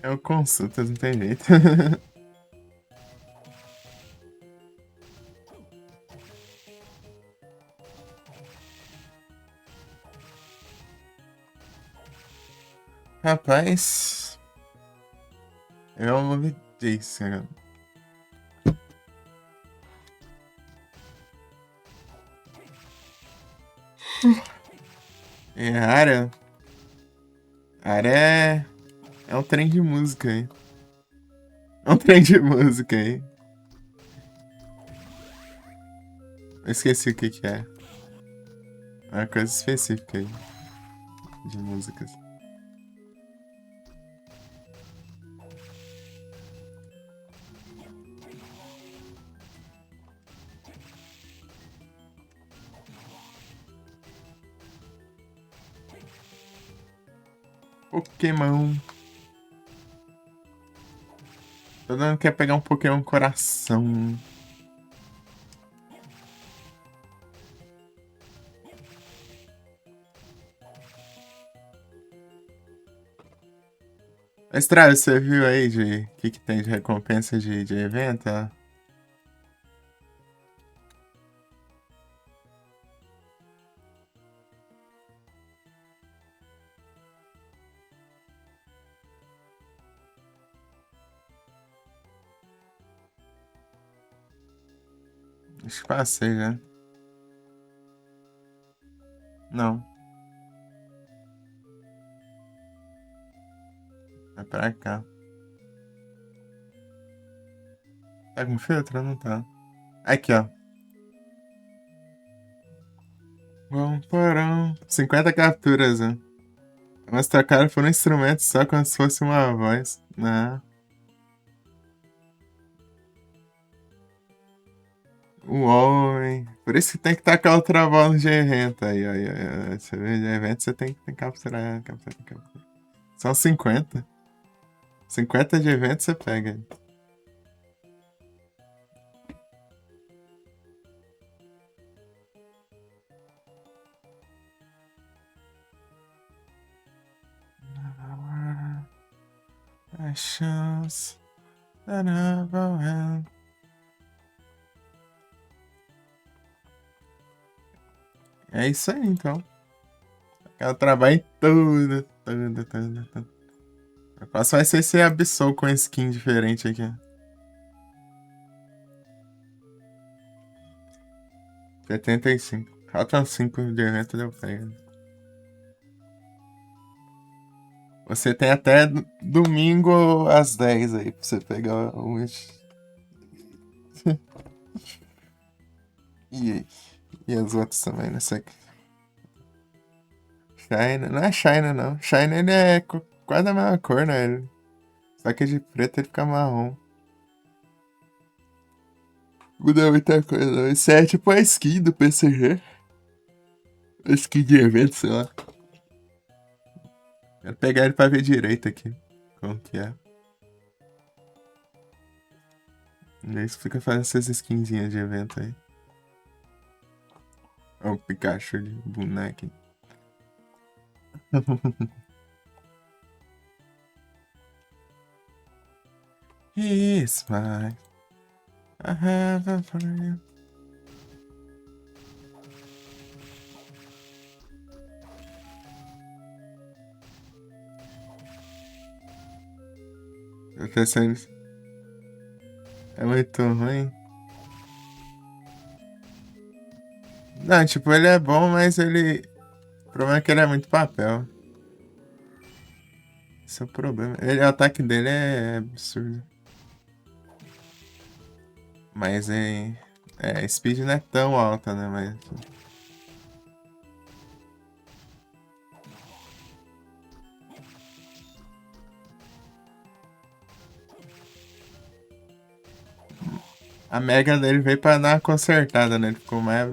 É o consultas, não tem jeito. Rapaz, eu amo disso, cara. E a área. A área é um trem de música aí. É um trem de música aí. Eu esqueci o que que é. É uma coisa específica aí. De músicas. Pokémon. Todo mundo quer pegar um Pokémon coração. Estrada, você viu aí de que tem de recompensa de evento? Ó? Acho que passei já. Não. É pra cá. Tá com filtro? Não tá. Aqui, ó. Vamos parar. 50 capturas, ó. Mas trocaram por um instrumento só como se fosse uma voz. Não. Uou, hein? Por isso que tem que tacar o travão de evento aí, ó. Você vê, de evento você tem que capturar, capturar. São 50. 50 de evento você pega. A chance. É isso aí, então. Ela trabalha em tudo. A próxima vai ser esse Absol com skin diferente aqui. 75. Faltam 5 de evento, deu pego. Você tem até domingo às 10 aí pra você pegar o Wish. E, e as outras também, né? Shine, não é Shine não. Shine ele é quase a mesma cor, né? Só que de preto ele fica marrom. Muda muita coisa, não. Isso é tipo a skin do PCG. A skin de evento, sei lá. Quero pegar ele pra ver direito aqui. Como que é. E aí você fica fazendo essas skinzinhas de evento aí. Olha o Pikachu de boneco. It's mine. I have a friend. Eu pensando nisso. É muito ruim. Não, tipo, ele é bom, mas ele. O problema é que ele é muito papel. Esse é o problema. O ataque dele é absurdo. Mas speed não é tão alta, né? Mas. A Mega dele veio pra dar uma consertada, né? Ele ficou mais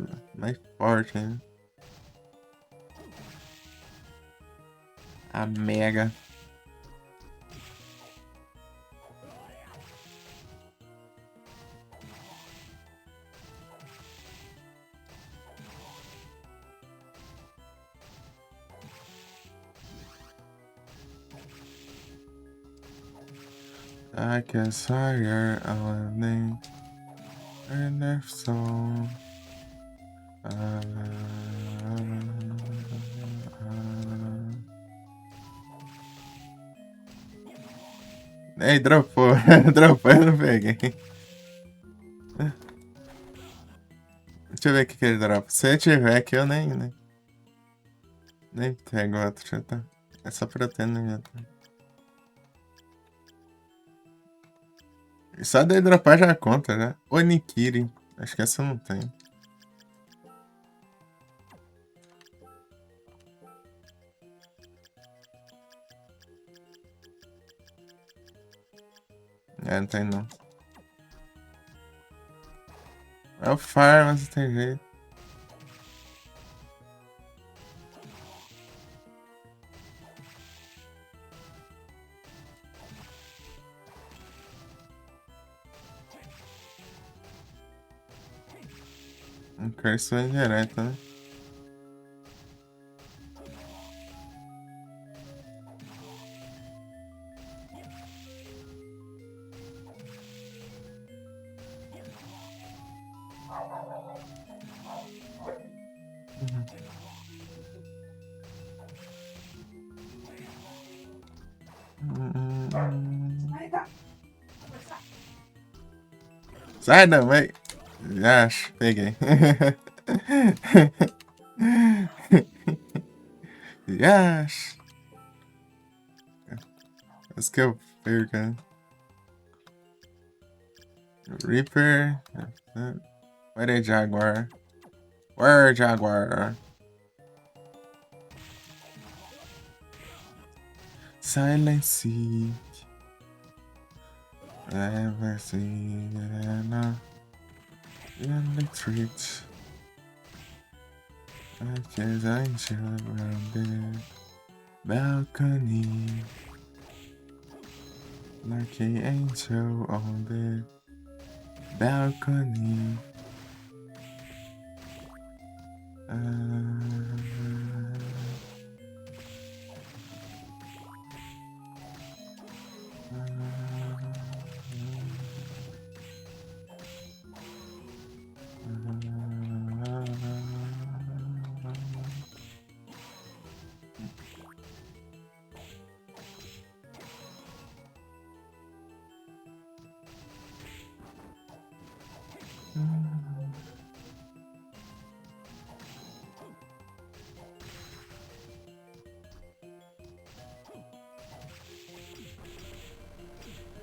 forte ainda. A Mega. I guess higher landing and if so. Ei, dropou. Dropou, eu não peguei. Deixa eu ver o que ele dropa. Se tiver aqui, eu nem pego outro. Já tá. É só pra eu ter no meu. Só de dropar já conta, né? Onikiri. Acho que essa eu não tem. É, não tem não. É o Fire, mas não tem jeito. Um curse vai direto, né? Sai não, vai. Já peguei. Yes. Let's go, perca. Reaper. Where é Jaguar? Where Jaguar? Silence. Ever see electric. I guess I'm sure around the balcony. Like an angel on the balcony.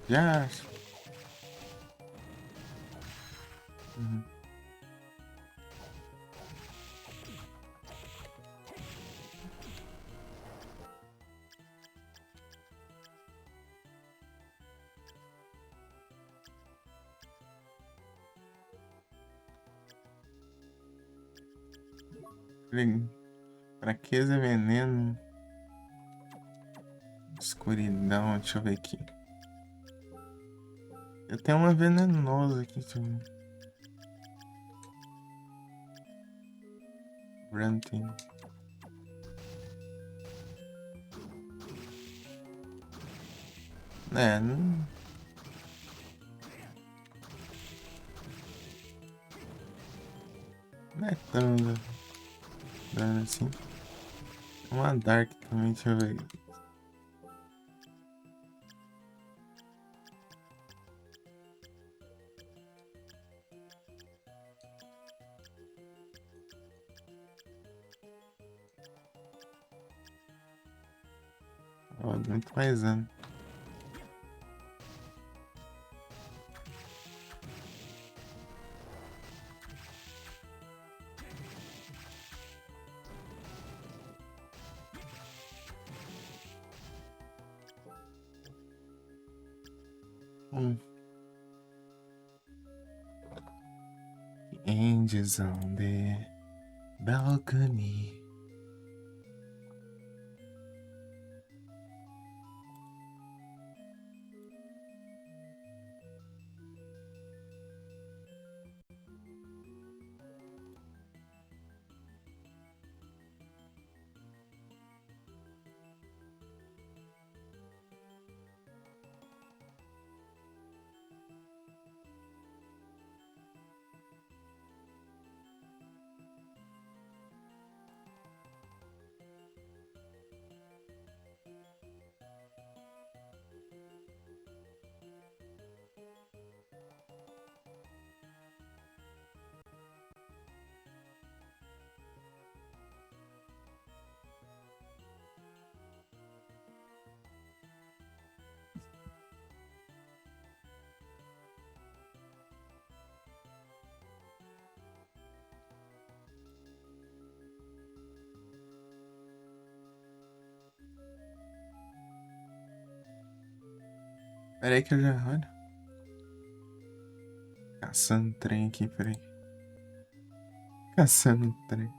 Yes. Fraqueza, veneno. Escuridão, deixa eu ver aqui. Eu tenho uma venenosa aqui também. Ranting. É, não é tão dano assim. Uma Dark também, deixa eu ver. Ó, muito mais dano. Angels on the balcony. Peraí que eu já olho. Caçando trem aqui, peraí. Caçando trem.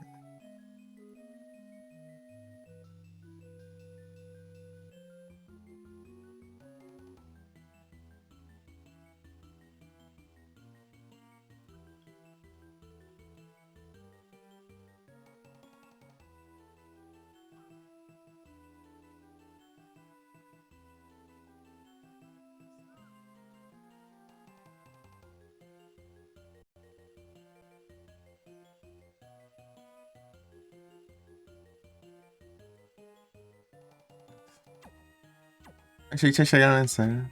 Achei que tinha chegado nessa, né?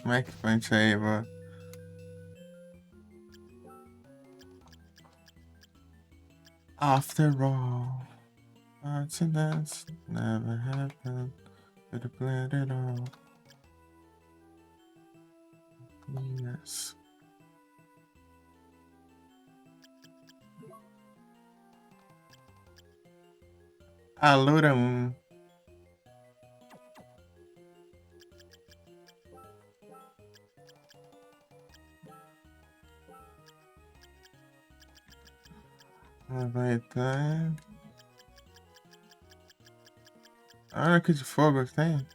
Como é que põe isso aí, mano? After all, accidents never happen. Could have planned it all. Yes. Alura 1. Vai estar. Olha que de fogo que tem.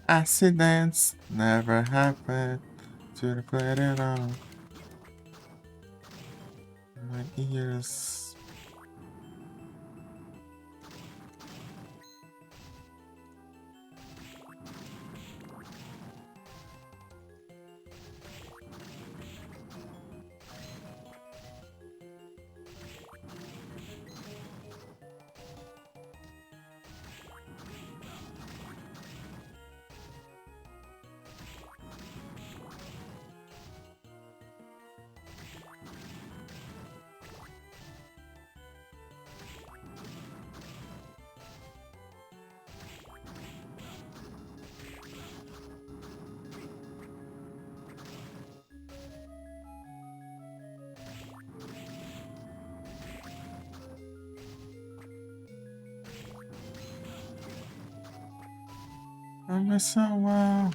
Accidents never happen. To the play it all. My ears. I miss so well.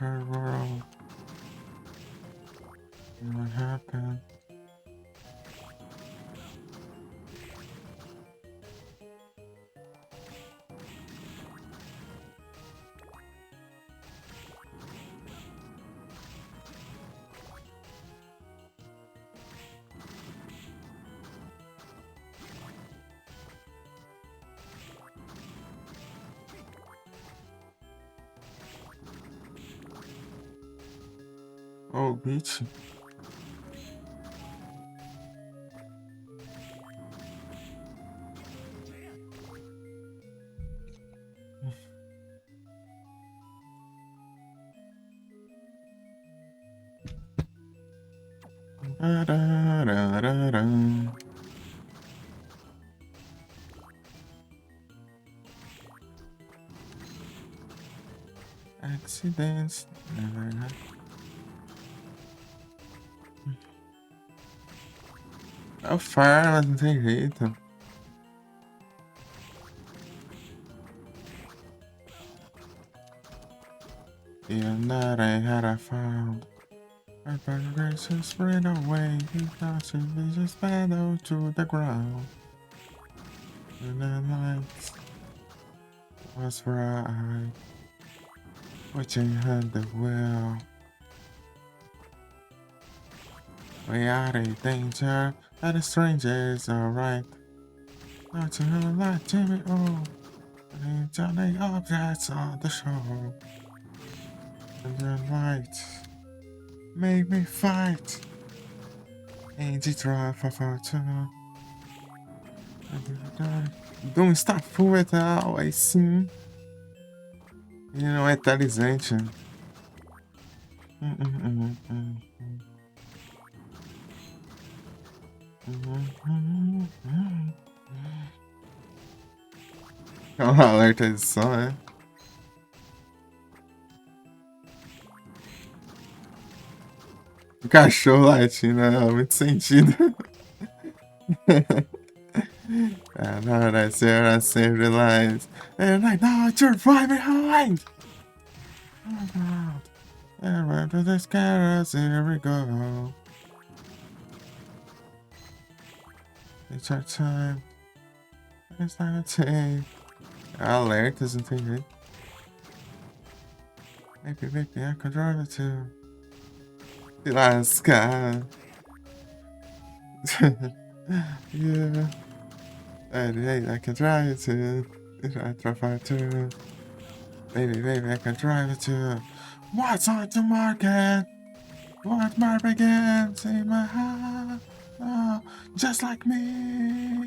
never world. What happened? Oh, bitch. Accidents never happen. É o Fire, mas não tem jeito. And that I had I found. My progress is spread away. You got to be just battle to the ground. And the lights was bright. Watching had the wheel. We are in danger, and the strangers are right. Not to like Jimmy O. And Johnny objects on the show. And the lights make me fight. And the drive for two. Don't stop full metal, aí sim. Ele não é eternizante. É um alerta de som, né? O cachorro latindo, é muito sentido. And I save the lives. And I know you're right behind. And right to the scatters, here we go. It's our time. It's not a take. Alertas, não tem jeito. Maybe I could drive it too. Se lascar. Yeah. Hey, I can drive it too. I drive too. Baby, I can drive it too. What's on the market? What more begins in my heart? Oh, just like me.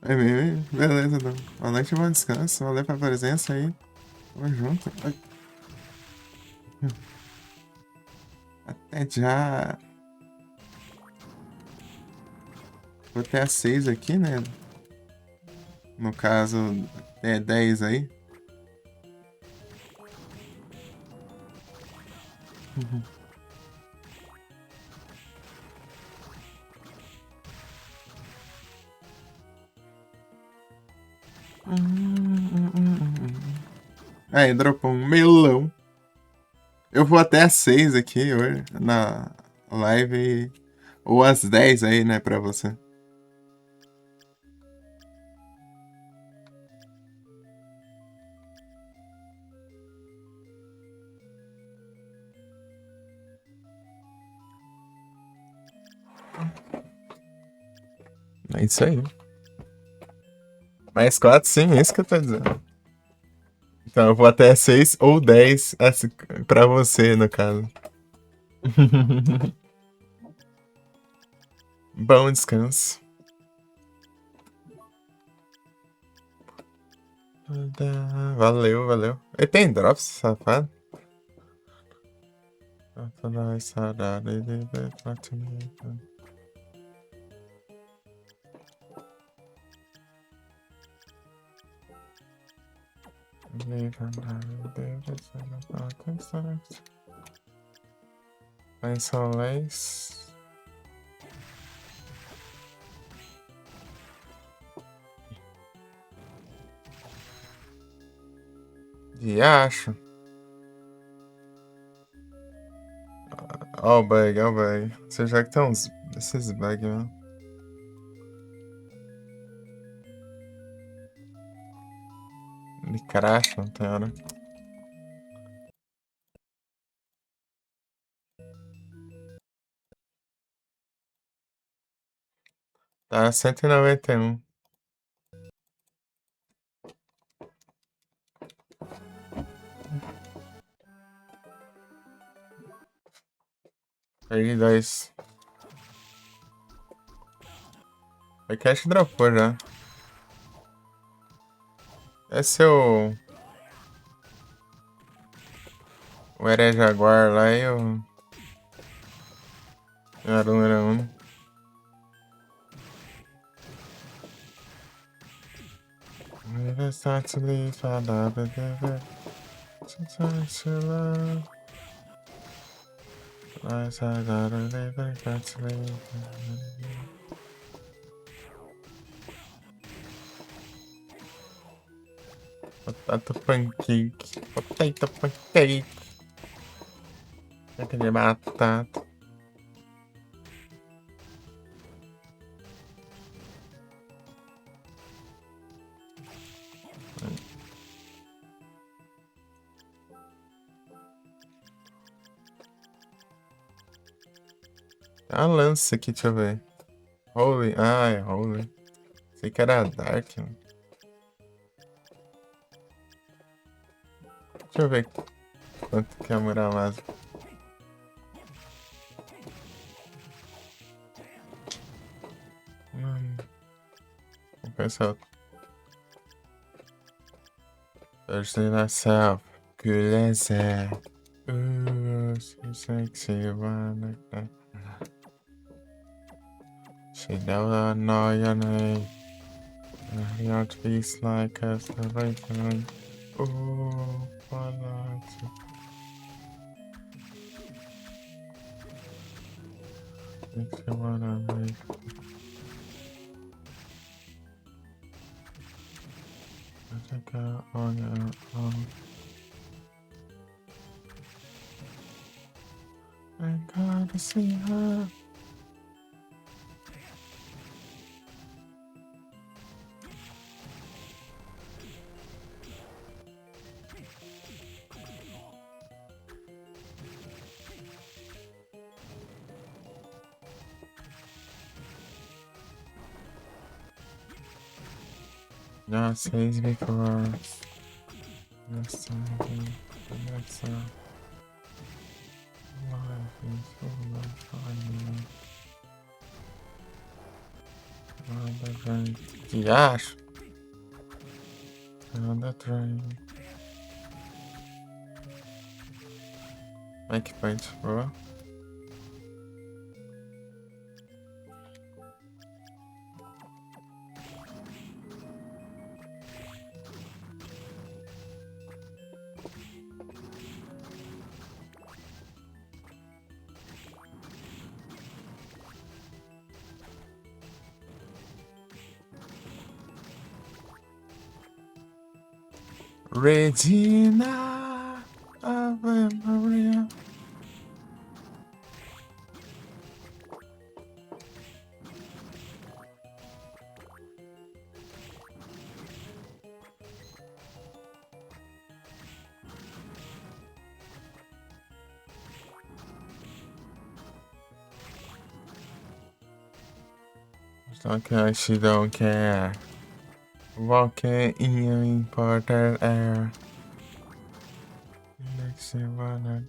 É mesmo? Beleza, então. Boa noite e bom descanso. Valeu pela presença aí. Tamo junto. Até já. Vou até às 6 aqui, né? No caso, é 10 aí. Aí, dropou um melão. Eu vou até às 6 aqui hoje, na live. Ou às 10 aí, né, pra você. É isso aí. Mais 4, sim, é isso que eu tô dizendo. Então eu vou até 6 ou 10 assim, pra você, no caso. Bom descanso. Valeu, valeu. E tem drops, safado? Lençóis. E acho. Ó o bug, ó o bug. Você já que tem uns. Esses bugs, né? Ele cracha, não tem hora. Tá 191. Peguei 2. O cash dropou já. Esse é o Ere Jaguar lá e o Aruna. Never start to leave, I love it, never. Sometimes to love. Lies I gotta live, I got to live. Potato pancake. Potato pancake. Aquele batata. Tem uma lança aqui, deixa eu ver. Holy. Ah, é Holy. Sei que era Dark, né? Deixa eu ver quanto que é a Muramasa. Vou pensar outro. Thursday myself. Good as that. Ooh, so sexy, wanna. She never know your name. Your face like us, the right time. Ooh, wanna. Makes you wanna make. Take out on your own. I gotta see her. Not says before. Next time, next time. Life is full of fun. On the train. Diacho! On the train. Make point, bro. Regina Ave Maria. Okay, she don't care. Walking in imported air. Next one,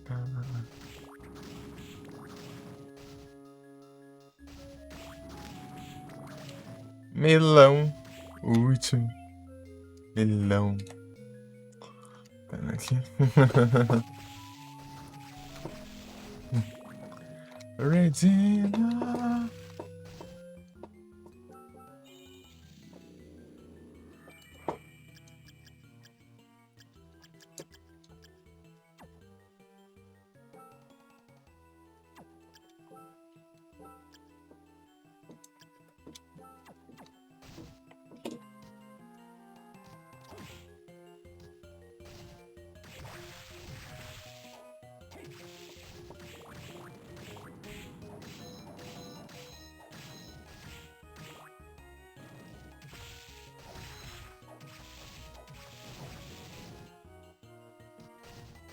melão. O último. Melão. Pera aqui. Regina.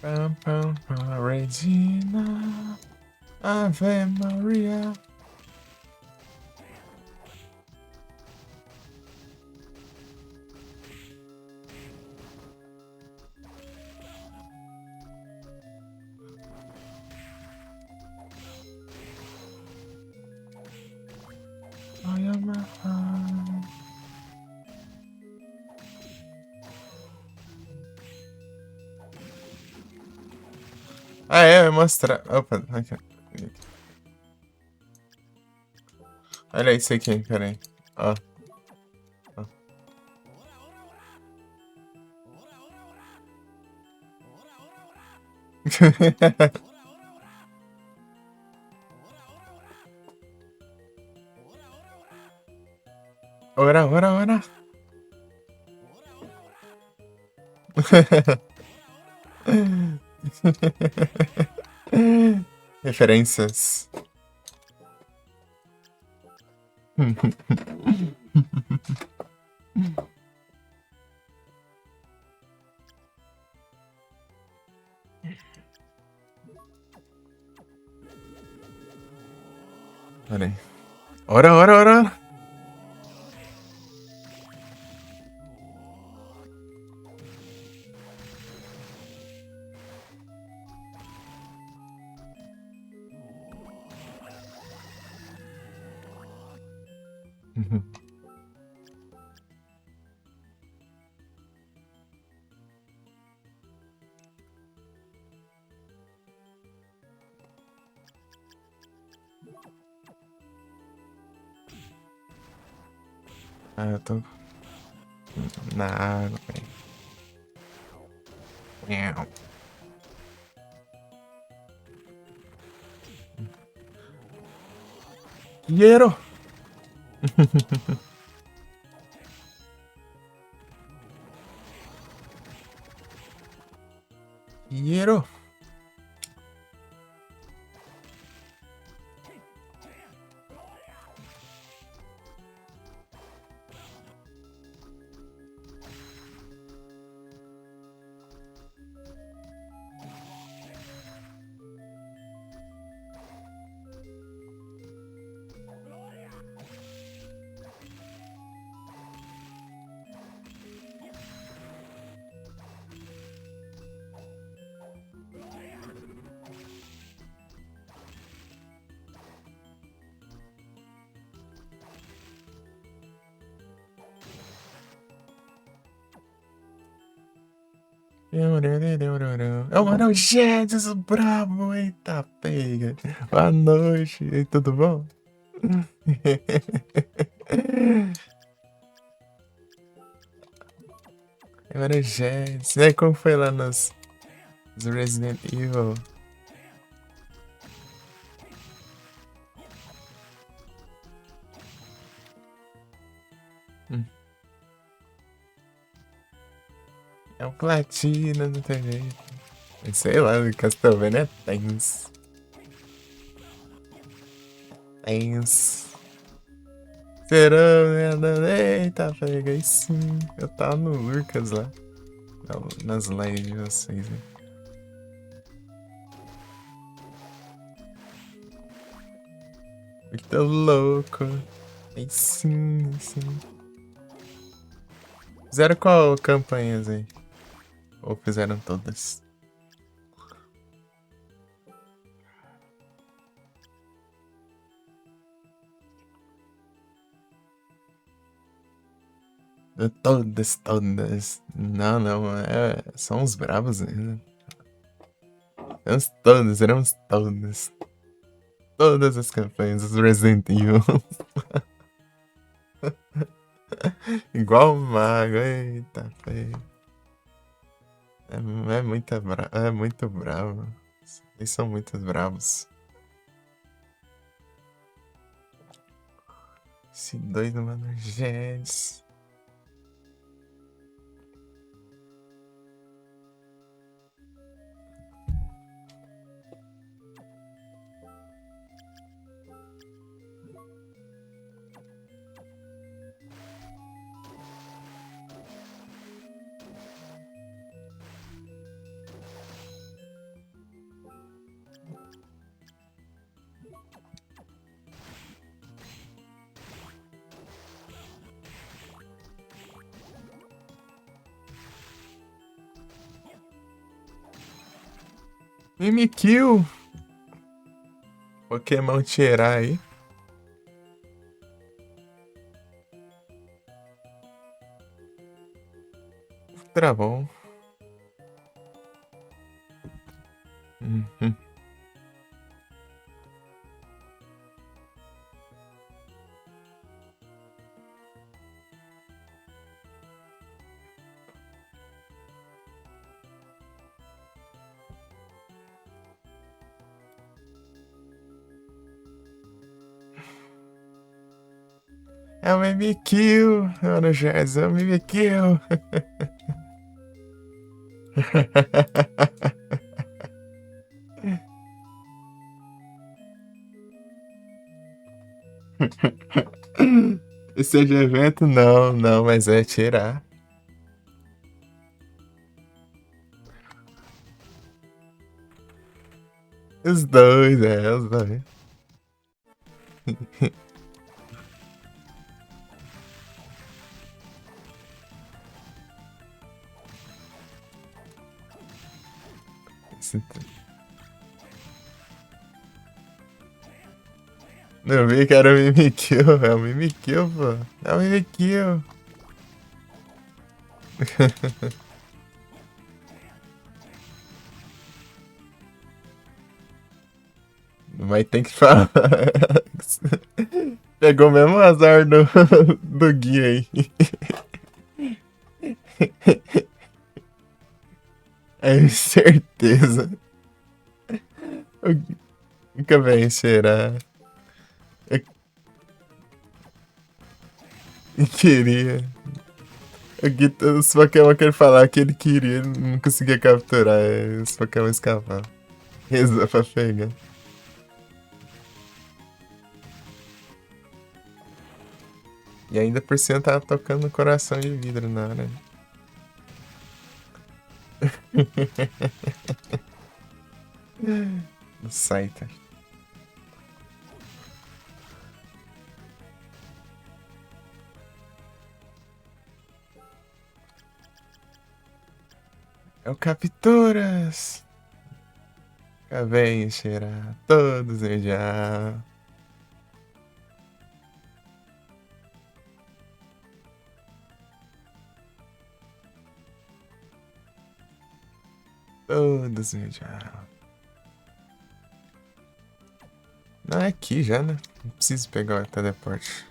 Pam, pam, pam, Regina. Ave Maria. I am a heart. Ah, é, vai mostrar. Opa, aqui. Olha isso aqui, peraí. Ó. Ó. Ora, ora, ora. Referências. Peraí. Ora, ora, ora. Ah, eu tô na água, peraí. Miau. Dinheiro! Dinheiro! É o Mano Guedes, o brabo, eita pega. Boa noite, e tudo bom? É o Mano Guedes. E aí, como foi lá nos Resident Evil? Hum, É um platina, não tem jeito. Sei lá, o Castlevania é tenso. Tenso. Serão, né? Eita, pega aí sim. Eu tava no Lucas lá. Nas lives de vocês, né? Muito louco. Aí sim, aí sim. Fizeram qual campanhas aí? Ou fizeram todas? Todas, todas. Não, não, são uns bravos ainda. Éramos todas, éramos todas. Todas as campanhas dos Resident Evil. Igual o mago, eita, feio. É muito bravo. Eles são muito bravos. Esse doido, mano, gente. Mimikyu! Pokémon tirar aí. Travou. Uhum. É o Mimikyu, mano, Jazz, é o Mimikyu. Esse é de evento? Não, não, mas é tirar. Os dois, os dois. Não vi que era o Mimikyu, é o Mimikyu, pô. É o Mimikyu. Mas tem que falar. Pegou o mesmo azar do Gui aí. É certeza. O Gui nunca vencerá. Eu queria. O Gui, os Pokémon querem falar que ele queria, ele não conseguia capturar. Os Pokémon escapavam. Reza pra pegar. E ainda por cima tava tocando no coração de vidro na hora. No site. É o Capturas! Acabei de cheirar todos já. Todos já. Não, é aqui já, né? Não preciso pegar o teleporte.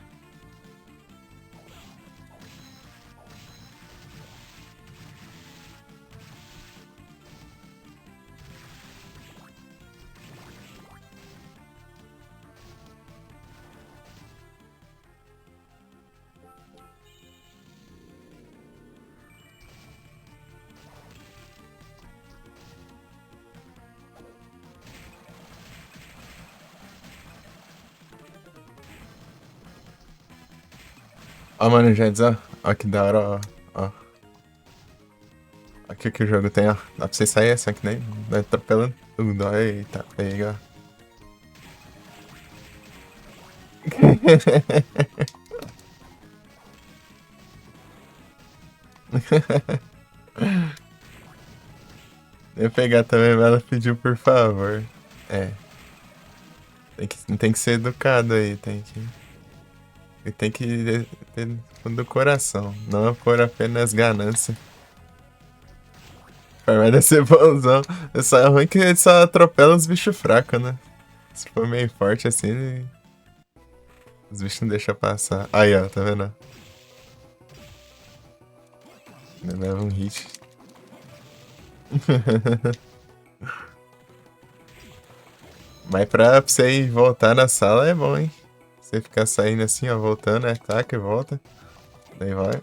Ó, mano, Jeds, ó que da hora, ó. Aqui que o jogo tem, ó. Dá pra você sair, só que nem. Vai atropelando tudo, ó. Eita, pega. Eu ia pegar também, mas ela pediu por favor. É. Tem que ser educado aí, tem que ter do coração, não por apenas ganância. Mas deve ser bonzão. Só é ruim que ele só atropela os bichos fracos, né? Se for meio forte assim, os bichos não deixam passar. Aí, ó, tá vendo? Ele leva um hit. Mas pra você ir voltar na sala é bom, hein? Você ficar saindo assim, ó, voltando, ataca e volta. Daí vai.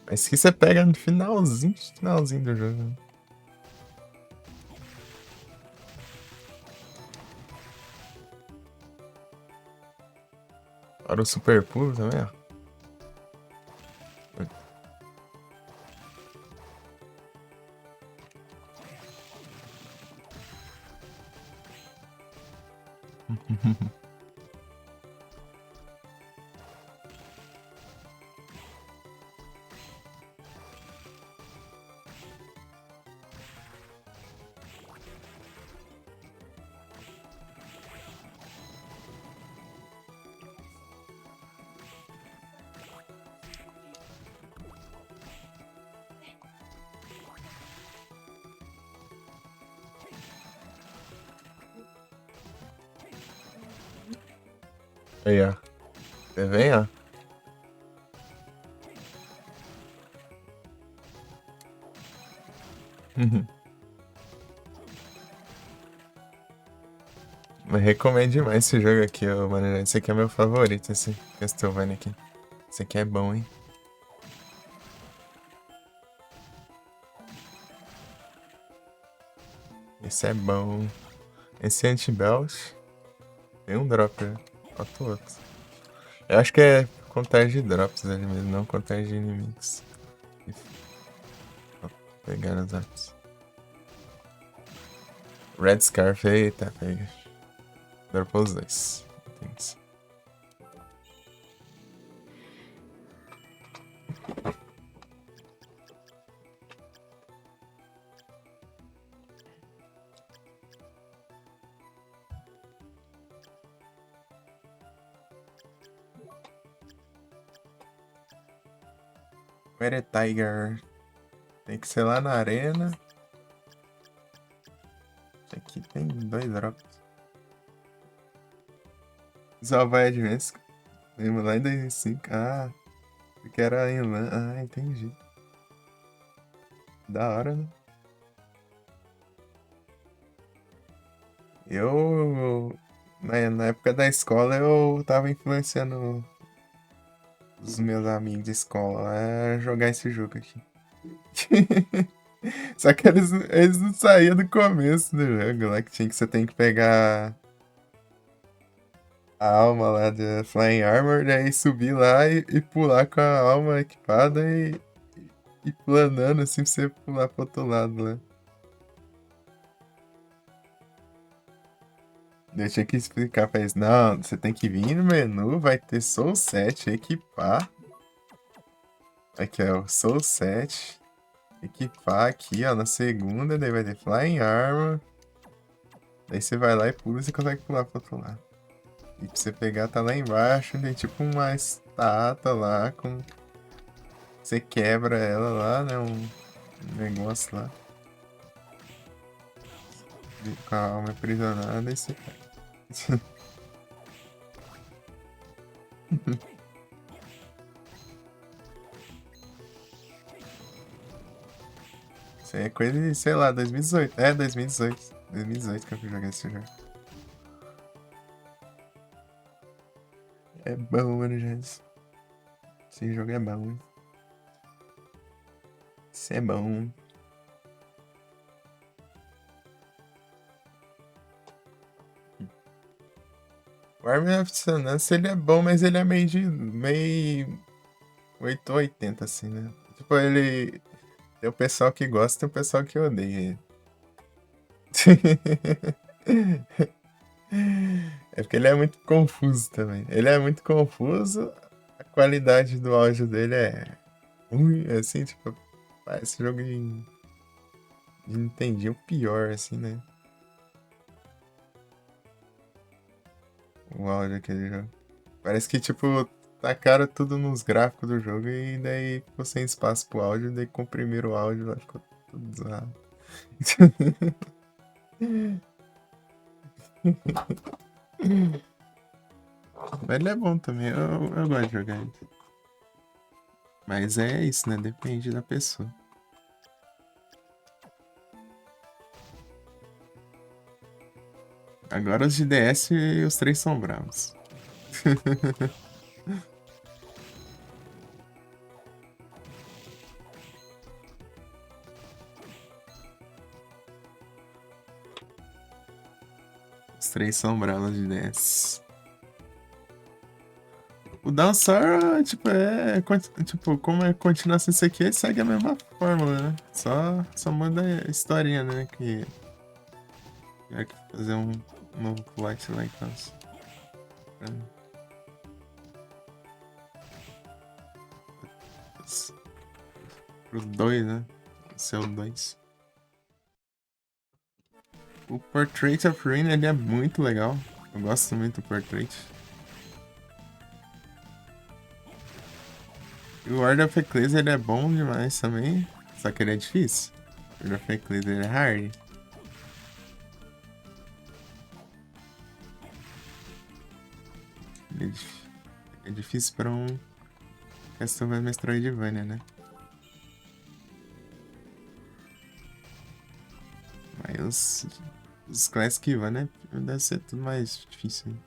Mas que você pega no finalzinho do jogo. Para o super pulo também, ó. Aí, ó. Você vem, ó. Mas recomendo demais esse jogo aqui, ó, mano. Esse aqui é meu favorito, esse Castlevania aqui. Esse aqui é bom, hein? Esse é bom. Esse Anti-Belt tem um drop, né? Falta outro. Eu acho que é contagem de drops ali mesmo, não contagem de inimigos. Ó, pegar os drops. Red Scarf, eita, pega. Dropou os dois. Entendi. Where é Tiger? Tem que ser lá na arena. Aqui tem dois drops. Só vai Advance. Lembro lá em 2005. Ah, porque era em LAN. Ah, entendi. Da hora, né? Eu, na época da escola, eu tava influenciando os meus amigos de escola a jogar esse jogo aqui. Só que eles não saíam do começo do jogo lá, que tinha que você tem que pegar a alma lá de Flying Armor, daí subir lá e pular com a alma equipada e planando assim pra você pular pro outro lado lá. Eu tinha que explicar pra eles, não, você tem que vir no menu, vai ter Soul 7, equipar. Aqui é o Soul 7. Equipar aqui, ó, na segunda, daí vai ter Flying Armor. Daí você vai lá e pula e você consegue pular pro outro lado. E pra você pegar, tá lá embaixo, tem tipo uma estátua lá com... Você quebra ela lá, né, um negócio lá. Com a alma aprisionada e você cai. Isso aí é coisa de, sei lá, 2018. É, 2018. 2018 que eu joguei esse jogo. É bom, mano, gente. Esse jogo é bom, hein? Isso é bom. O Army of Dissonance, ele é bom, mas ele é meio 880, assim, né? Tipo, ele... Tem o pessoal que gosta e tem o pessoal que odeia. É porque ele é muito confuso também. Ele é muito confuso, a qualidade do áudio dele é ruim, assim, tipo, parece jogo de Nintendinho pior, assim, né? O áudio daquele jogo. Parece que, tipo, tacaram tudo nos gráficos do jogo e daí ficou sem espaço pro áudio, daí comprimiram o áudio lá, ficou tudo zoado. Mas ele é bom também, eu gosto de jogar ele. Mas é isso, né? Depende da pessoa. Agora os de DS e os três são bravos. Os três são bravos de DS. O Downstar, tipo, tipo, como é continuação disso aqui, ele segue a mesma fórmula, né? Só muda a historinha, né? Que é que fazer um novo plot lá e tal. Pro 2, né? Seu 2. O Portrait of Rain, ele é muito legal. Eu gosto muito do Portrait. E o Order of Ecclesia, ele é bom demais também. Só que ele é difícil. O Order of Ecclesia, ele é hard. Ele é É difícil pra um Castlevania Metroidvania, né? Mas os Classic né? Deve ser tudo mais difícil.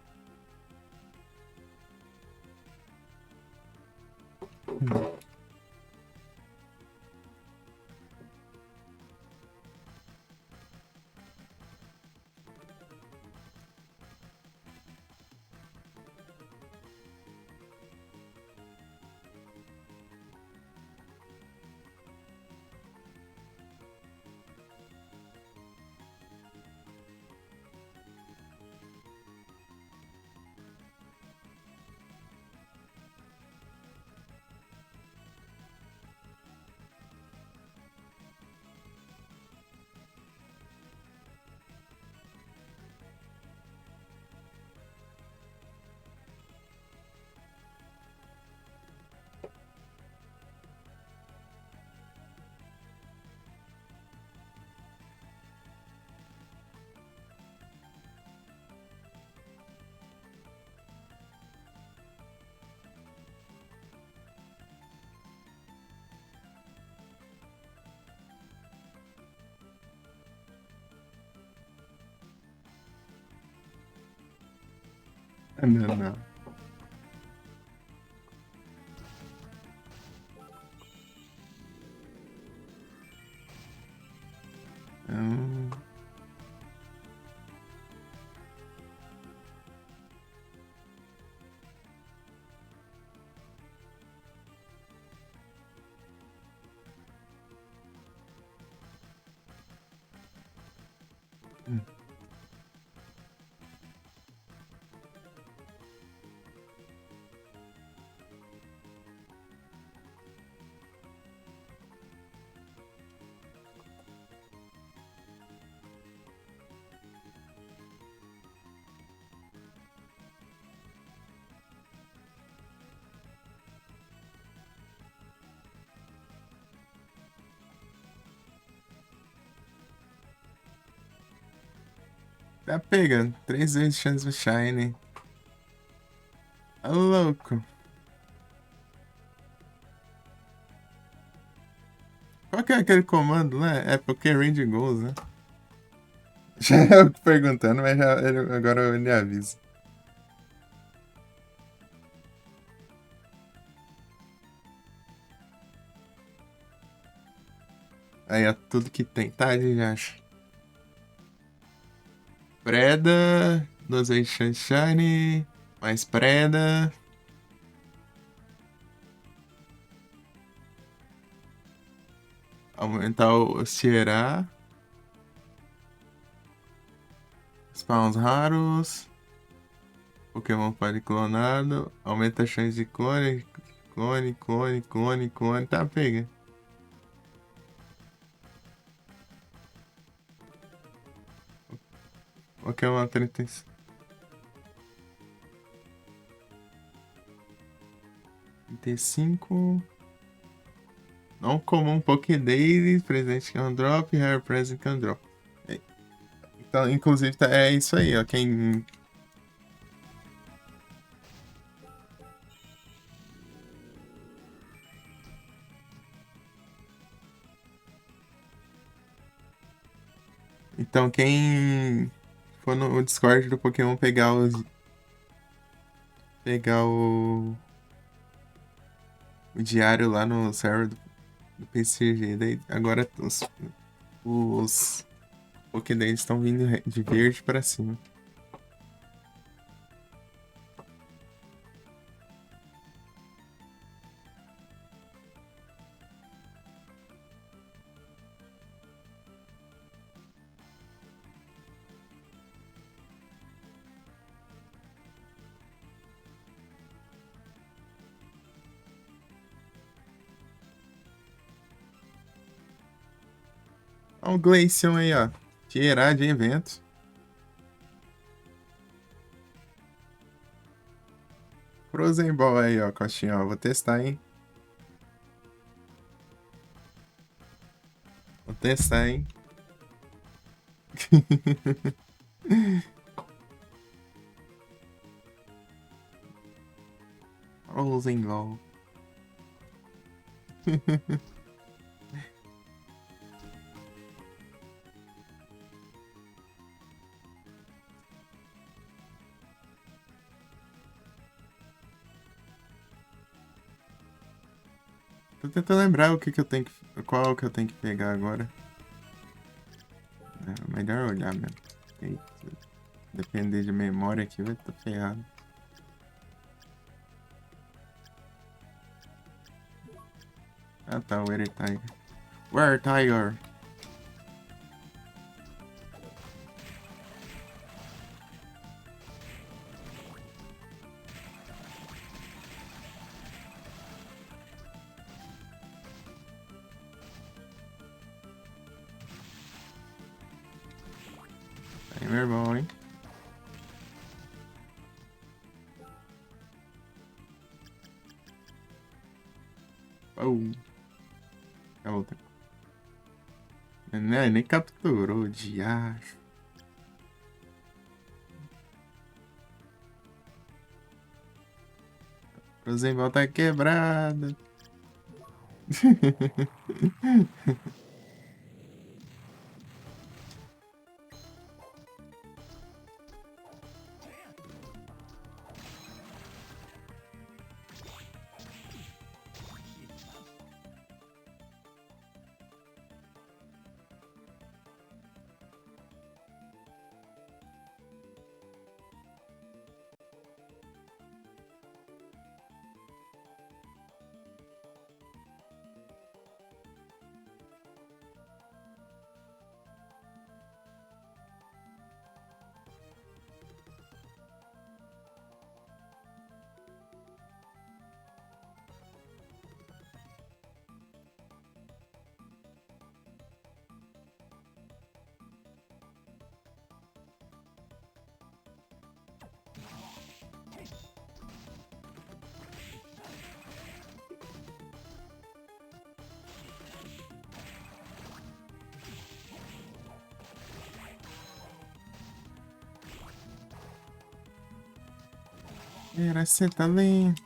Não, não. Hum, hum. Tá pegando. 3 vezes chance do Shine. Tá louco. Qual que é aquele comando lá? É porque Range Goes, né? Já é eu perguntando, mas agora ele avisa. Aí é tudo que tem. Tá, gente, acha. Preda. 2 vezes chance Shine. Mais Preda. Aumentar o Sierra. Spawns raros. Pokémon pode clonado. Aumenta a chance de clone. Clone, clone, clone, clone. Tá, pega. Pokémon 35. Não comum Pokédays. Presente can drop. Rare present can drop. Então, inclusive, é isso aí, ó. Quem. Então, quem for no Discord do Pokémon pegar o diário lá no server do PCG, daí agora os Pokédex estão vindo de verde pra cima. Olha o Glaceon aí, ó. Tirar de evento. Frozen Ball aí, ó, Coxinha, ó. Vou testar, hein? Vou testar, hein? Olsen LOL. Tô tentando lembrar o que que eu tenho que... Qual que eu tenho que pegar agora. É melhor olhar mesmo. Eita. Depender de memória aqui, vai estar ferrado. Ah tá, o Ere Tiger. Where Tiger? Aí, meu irmão, hein? Oh. A outra. Nem capturou, diacho. Rosenbal tá quebrada. Era você tá lento.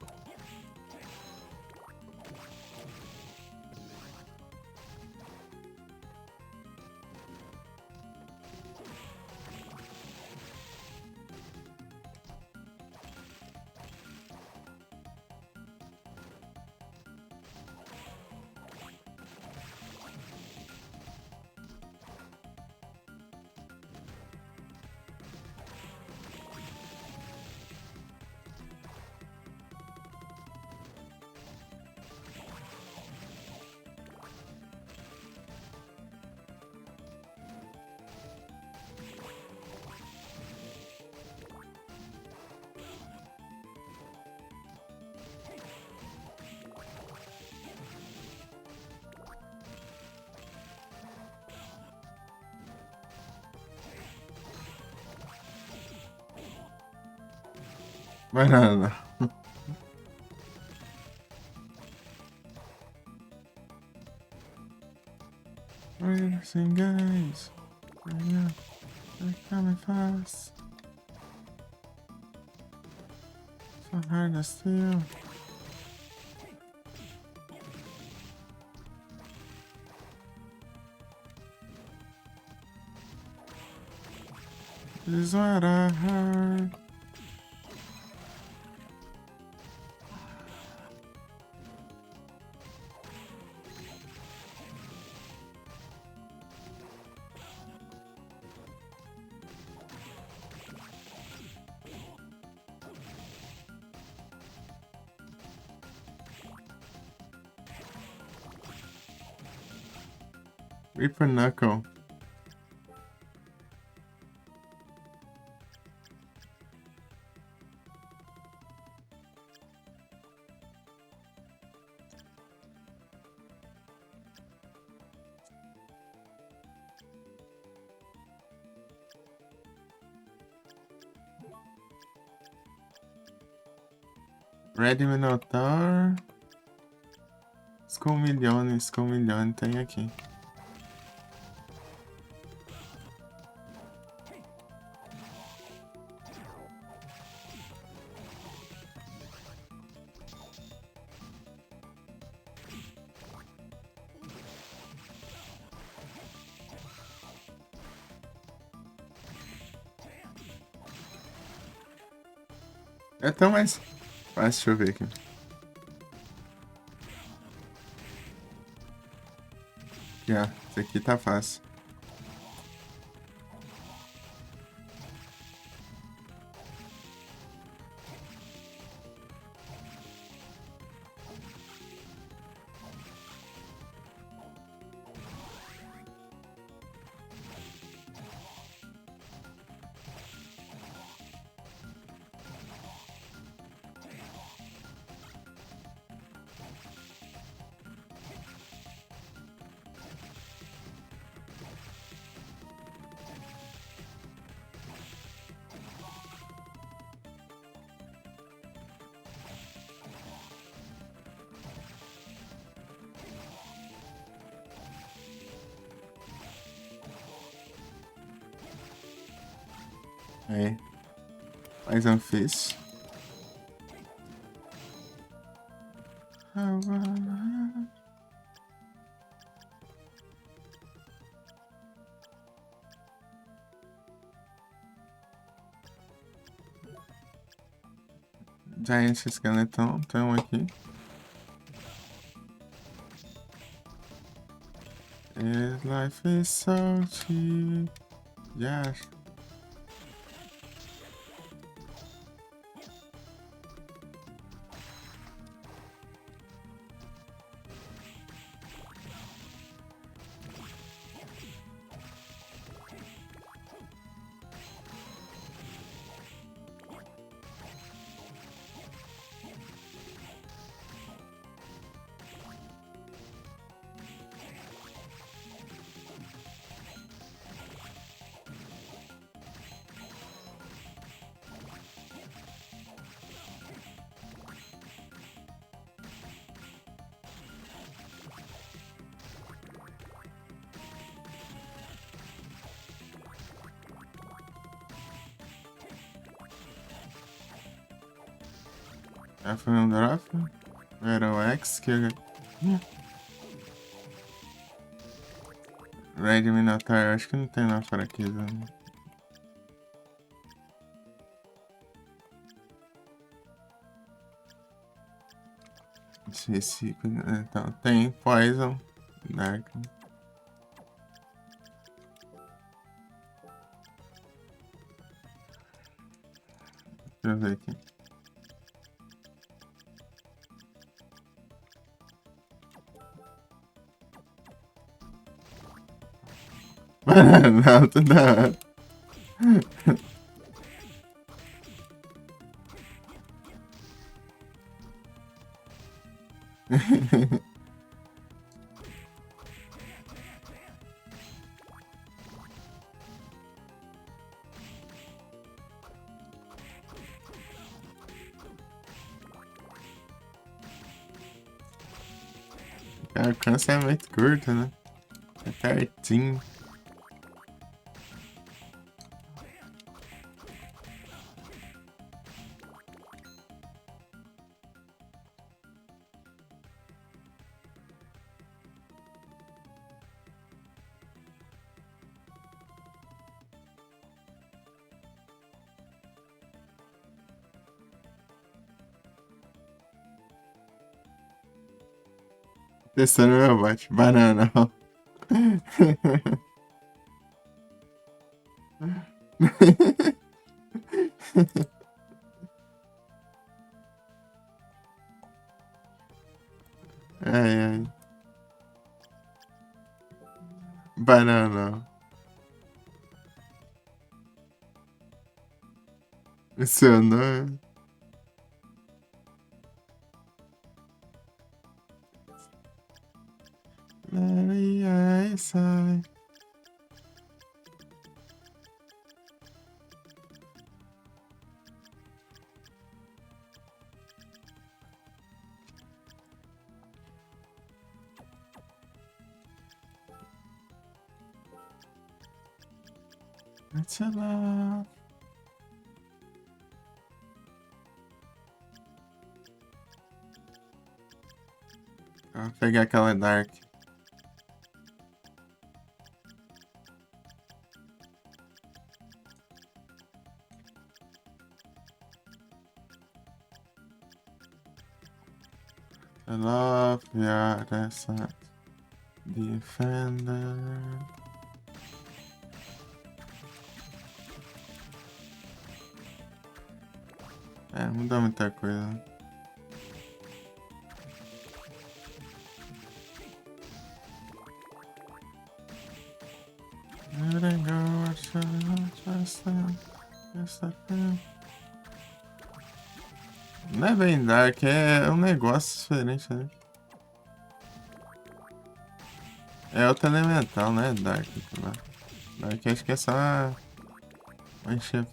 Vai nada. Racing guys. They're coming fast. So hard to steal. This is what I heard. Reaper Knuckle. Red Minotaur. Skullmillion tem aqui. É tão mais fácil, deixa eu ver aqui. Aqui, ó. Esse aqui tá fácil. Aí. Mais um fish. Giant Skeleton, tem um aqui. His life is so cheap. Já. Já foi um drop? Era o X que. Red Minotaur, acho que não tem na fraqueza. Né? Esse, então, tem Poison, Dark. Deixa eu ver aqui. Não, tu não. O alcance é muito curto, né? É pertinho. Testando meu bot. Banana. Ai, ai. Banana. Seu nome. Ai, ai, sai. Sei lá. Vou pegar aquela Dark. I love your desert defender. É, muda muita coisa. Não é bem Dark, é um negócio diferente, né? É outro elemental, né? Dark. Né? Dark acho que é só uma manchinha,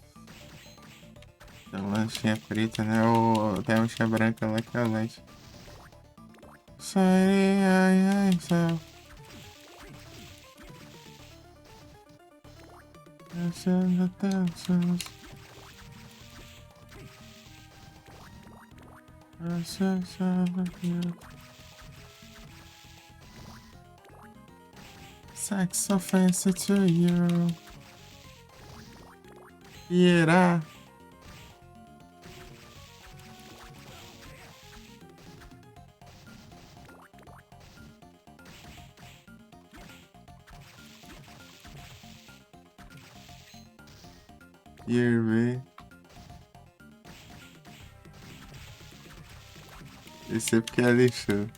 uma manchinha preta, né? Ou tem uma manchinha branca lá que é o LED. Sai, ai, ai, sai. Sex offense to you. Irá. Irving. Esse é porque é lixo.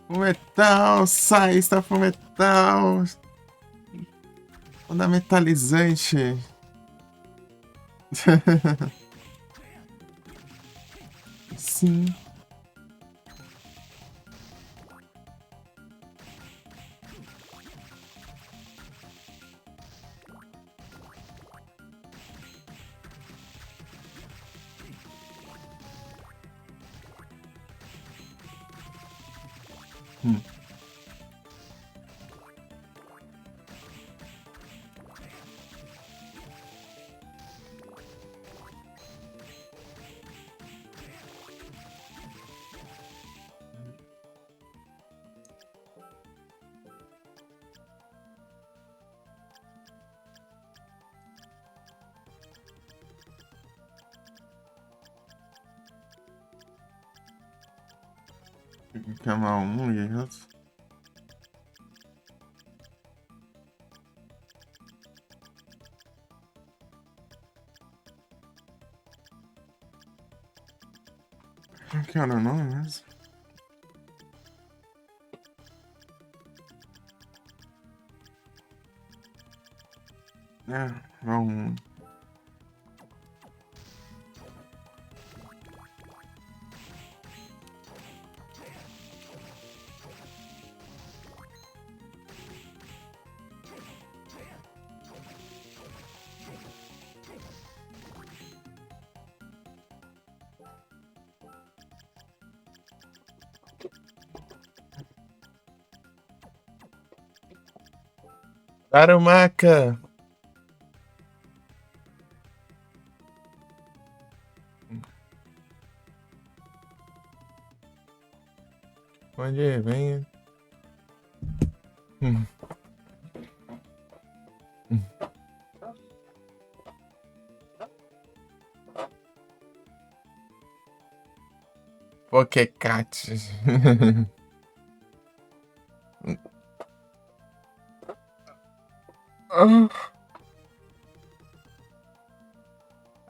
Fumetal, sai, está fumetal. Fundamentalizante. Sim. Hum. Chamar um e outro. Que era o nome mesmo? É, vamos. Aromaca! Onde vem? Hum. Pokécat.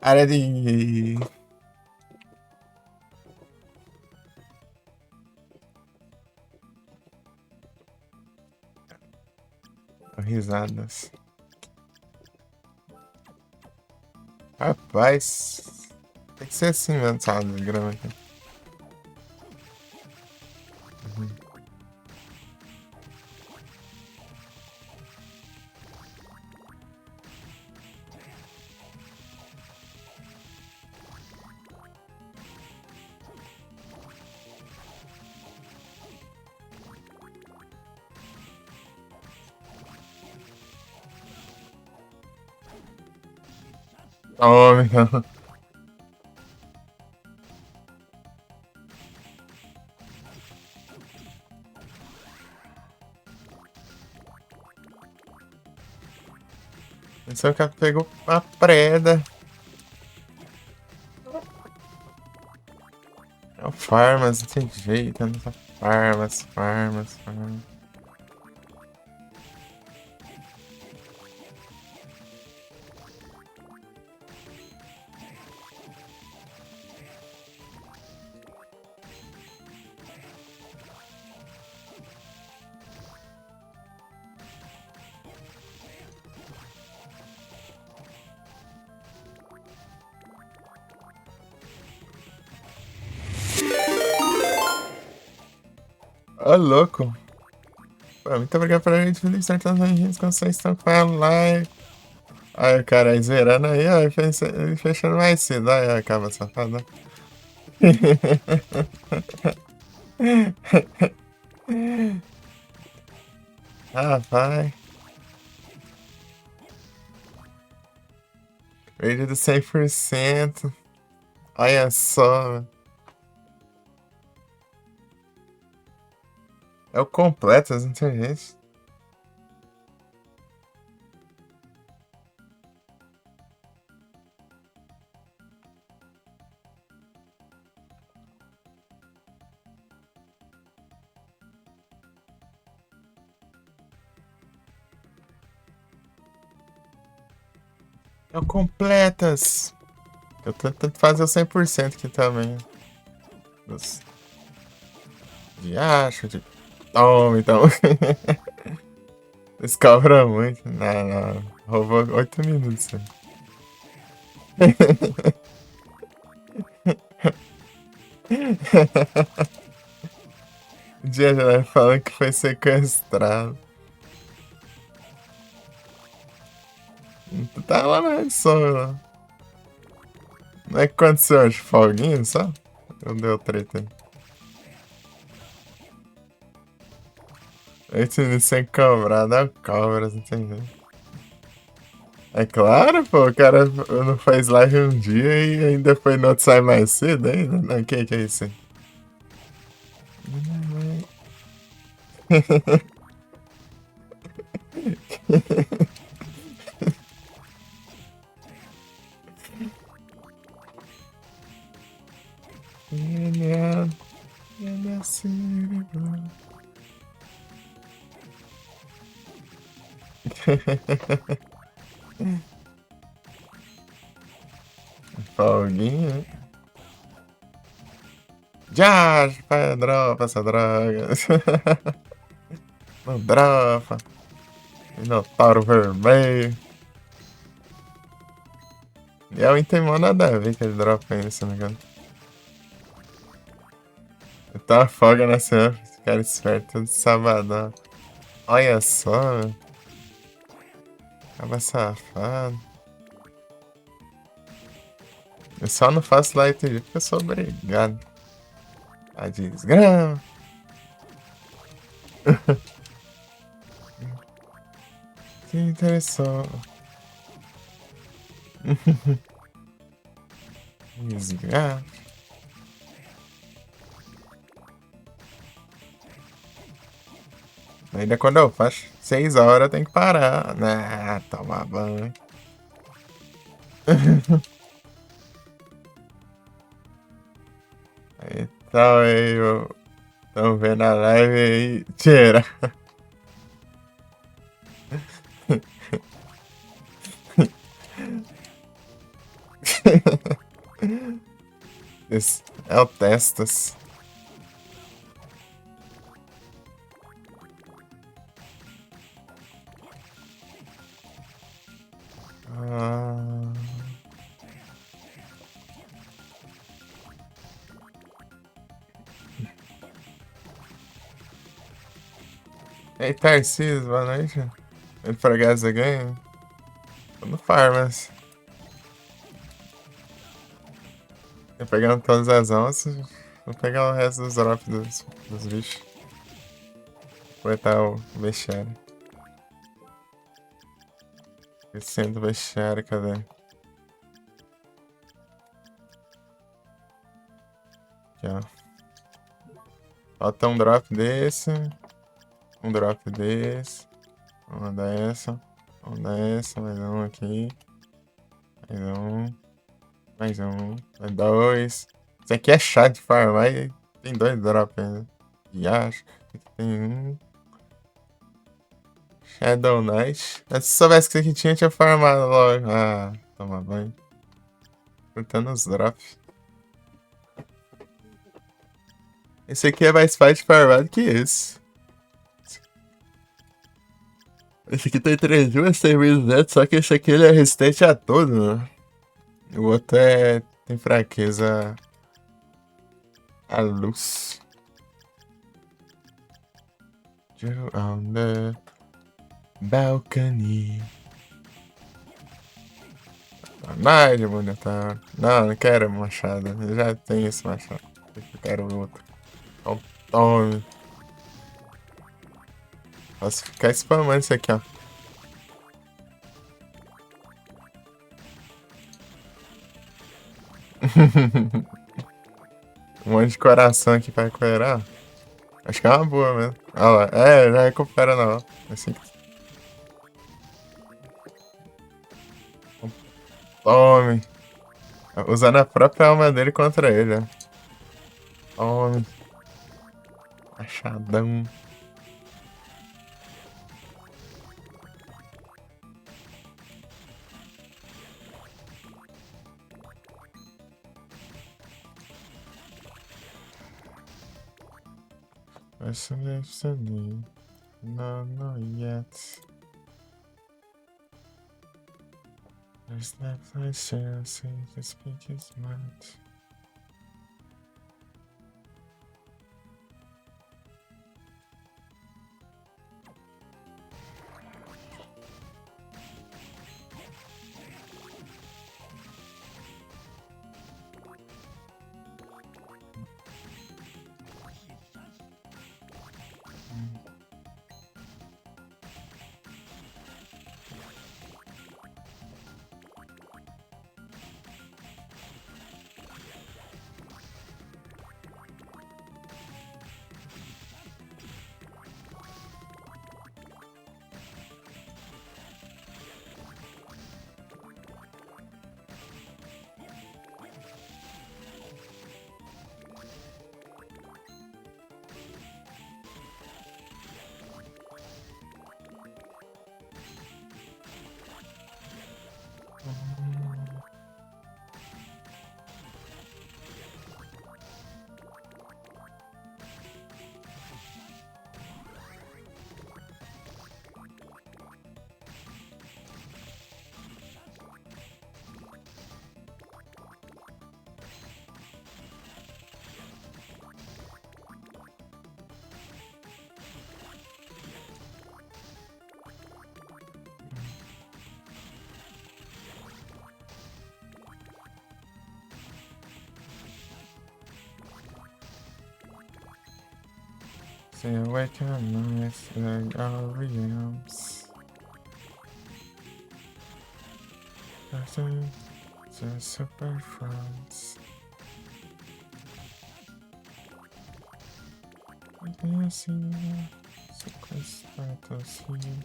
Área de. Risadas. Rapaz. Tem que ser assim mesmo, sabe? Grama aqui. Uhum. Homem, não. Esse é o cara que pegou a preda. É o Farmas, não tem jeito, não tá Farmas. Ô, louco. Pô, muito obrigado por gente felicitar todas as gente com vocês estão com a live. Aí o cara aí zerando aí, ó, e fechando mais cedo. Aí, acaba safado. Rapaz. Perdido 100%. Olha só. É o completo, as inteligentes. É o completas. Eu tô tentando fazer o 100% aqui também. Dos... De acho, de... Toma, então. Eles cobram muito. Não. Roubou 8 minutos. O dia já vai falando que foi sequestrado. Tu tá lá na edição, lá. Não é que aconteceu hoje? Folguinho só? Ou deu treta aí? 8 minutos sem cobrar, dá cobras, entendeu? É claro, pô, o cara não faz live um dia e ainda foi no outro sai mais cedo ainda? Não, que é isso aí? Folguinha. Já, dropa essa droga. Não dropa. Minotauro vermelho. E é o Intemon nada a ver que ele dropa ainda, se não me engano. Tá folga na semana, esse cara esperto, todo sabadão. Olha só, meu. Acaba safado. Eu só não faço live TV porque eu sou obrigado. A desgrama. Que interessante. Desgrama. Ainda quando eu faço 6 horas eu tenho que parar. Ah, tomar banho. Então aí, estão vendo a live aí. Tira. Esse é o Testas. Ah, Ei, Tarcísio, boa noite. Ele Progress the Game? Tô no Farmas. Eu pegando todas as onças, vou pegar o resto dos drops dos bichos. Coletar o vestiário. Descendo o vestiário, cadê? Aqui, ó. Falta um drop desse. Um drop desse. Vamos dar essa. Vamos dar essa. Mais um aqui. Mais um. Mais um. Mais dois. Isso aqui é chato de farmar e tem dois drops ainda. E acho que tem um. Shadow Knight. Se soubesse que isso aqui tinha farmado logo. Ah, toma banho. Cortando os drops. Esse aqui é mais fácil de farmar do que esse. Esse aqui tem 3.200, só que esse aqui ele é resistente a tudo, né? O outro tem fraqueza à luz. You on the balcony. Mais de bonitão. Não, não quero machado. Eu já tenho esse machado. Eu quero outro. Então, tome. Posso ficar spamando isso aqui, ó. Um monte de coração aqui pra recuperar. Acho que é uma boa mesmo. Olha lá. É, já recupera não. Assim que... Tome. Usando a própria alma dele contra ele, ó. Tome. Machadão. Essa destiny. No, not yet. There's not my chance to speak his mind. Stay awake at night, like our realms. Nothing, just super friends. I see you, sequestrados here.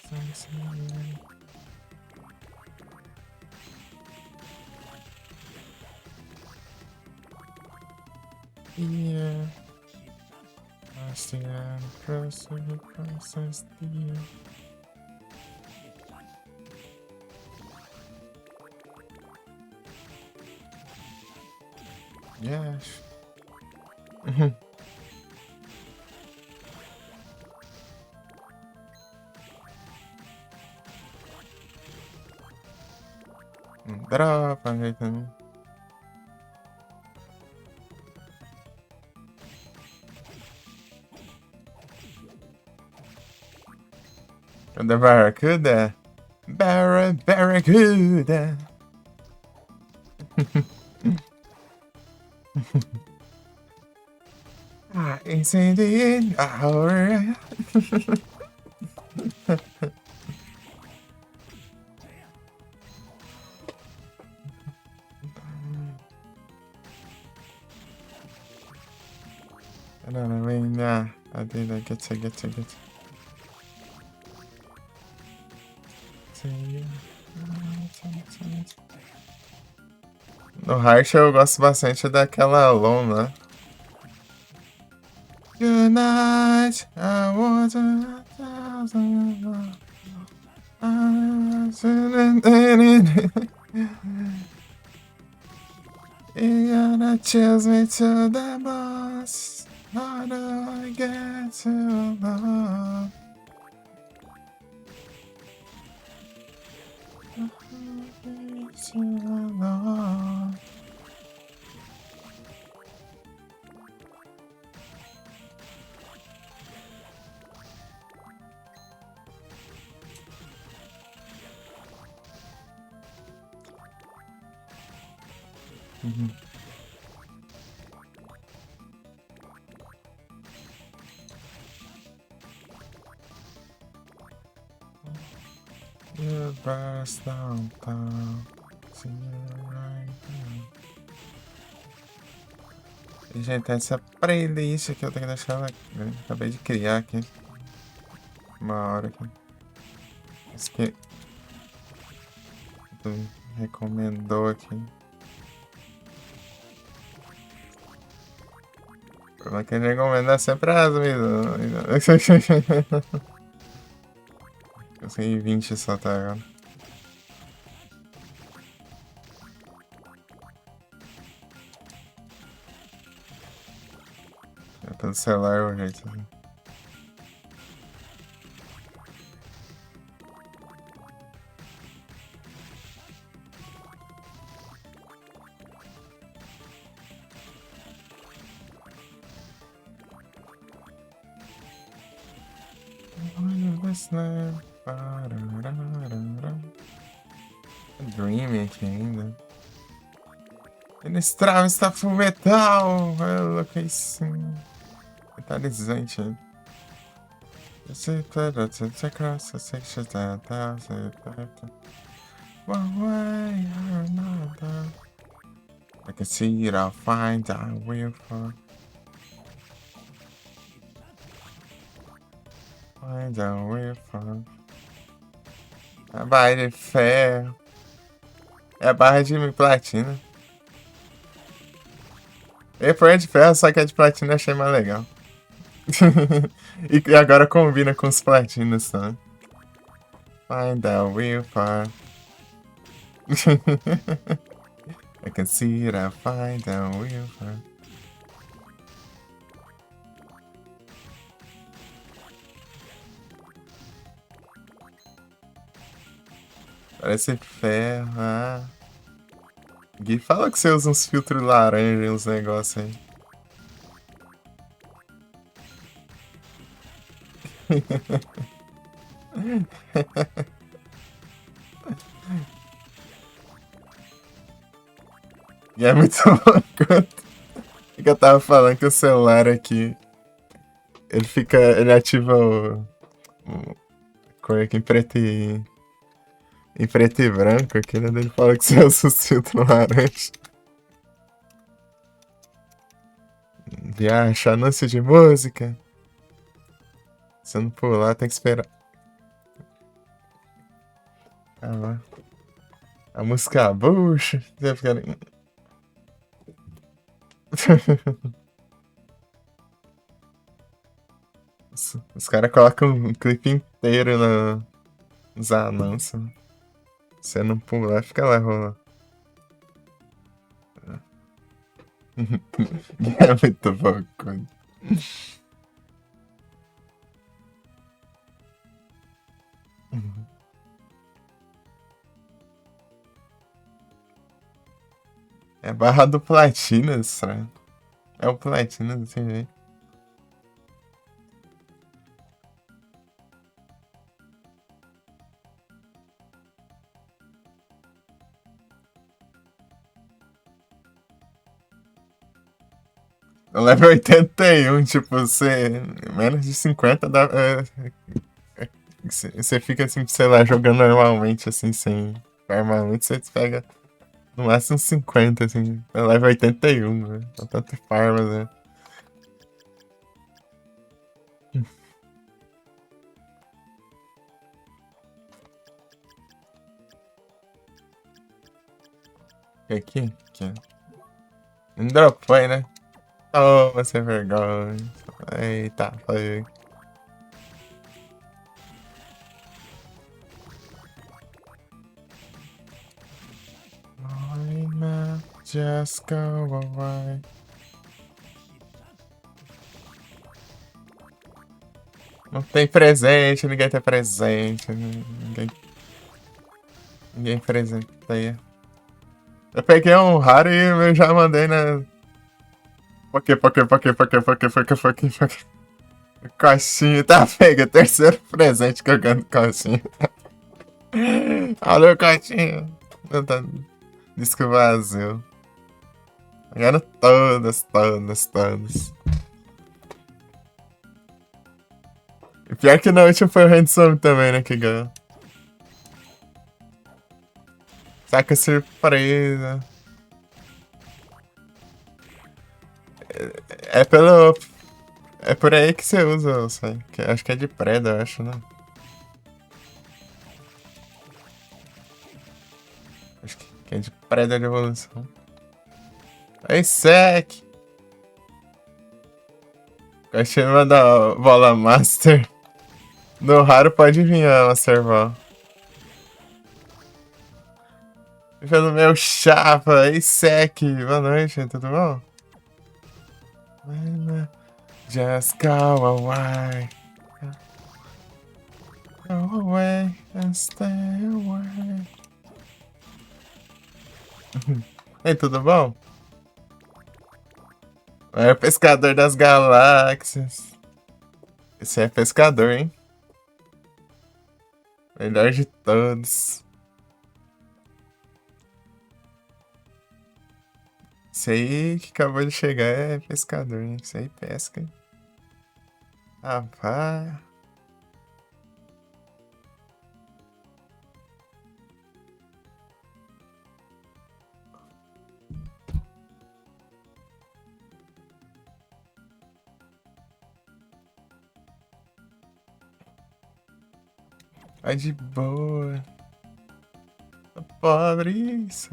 Thanks, yeah. I see I'm crossing the process, dear. Yes. dropa, né? The Barracuda. Barracuda. It's in the end, alright. No, I mean, nah. I did. I get it. No Heart eu gosto bastante daquela Lona. Good night, I was a thousand. You gotta choose me to the boss. How do I get to love? To love. You burst downtown. See you right now. E, gente, essa playlist aqui eu tenho que deixar ela. Eu acabei de criar aqui. Uma hora aqui. Isso que tu recomendou aqui. O problema é que ele recomenda sempre as mesmas. Eu sei 20 só tá agora. Eu tô no celular o jeito. Dream aqui ainda. Estrava está full metal. Eu coloquei sim. Metalizante. Você pega to cross the section that one way or another. I can see it, I'll find I will find a way for. A barra de ferro. É a barra de platina. E foi de ferro, só que a de platina eu achei mais legal. E agora combina com os platinos, tá? Find a way for. I can see it, I'll find a way for. Parece ferro, ah. Gui, fala que você usa uns filtros laranja e uns negócios aí. E é muito louco. Que eu tava falando que o celular aqui. Ele fica. Ele ativa o cor aqui em preto e. Em preto e branco aqui, né? Ele fala que você usa os filtros laranja. E acha anúncio de música. Se não pular, tem que esperar. Ah lá. A música bucha. Você fica ali. Os caras colocam um clipe inteiro nos anúncios. Você não pular, fica lá rolando. É muito bom. É barra do platina, estranho. É o platina desse jeito. No level 81, tipo, você. Menos de 50 dá. Você fica assim, sei lá, jogando normalmente, assim, sem armamento, você pega no máximo 50, assim. No level 81, né? Então, tanto farma, né? Aqui, aqui. Não dropou, né? Toma, sem vergonha. Eita, foi. Why not just go away? Não tem presente, ninguém tem presente. Ninguém presenteia. Eu peguei um raro e eu já mandei na. Por quê? Coxinha, tá pega, terceiro presente que eu ganho coxinha. Valeu, coxinha. Não tá. Disco vazio. Ganhando todas. E pior que na última foi o Handsome também, né, que ganhou. Saca surpresa. É pelo. É por aí que você usa, eu sei. Acho que é de preda, eu acho, né? Acho que é de preda de evolução. Aí, sec! Achei uma da bola master. No raro pode vir a Master Ball. Pelo meu chapa, aí, sec! Boa noite, tudo bom? Just go away. Go away and stay away. Ei, tudo bom? É o pescador das galáxias. Esse é pescador, hein? Melhor de todos. Esse aí que acabou de chegar é pescador, hein? Esse aí pesca, hein? Rapaz. Vai de boa. Tá pobre, isso.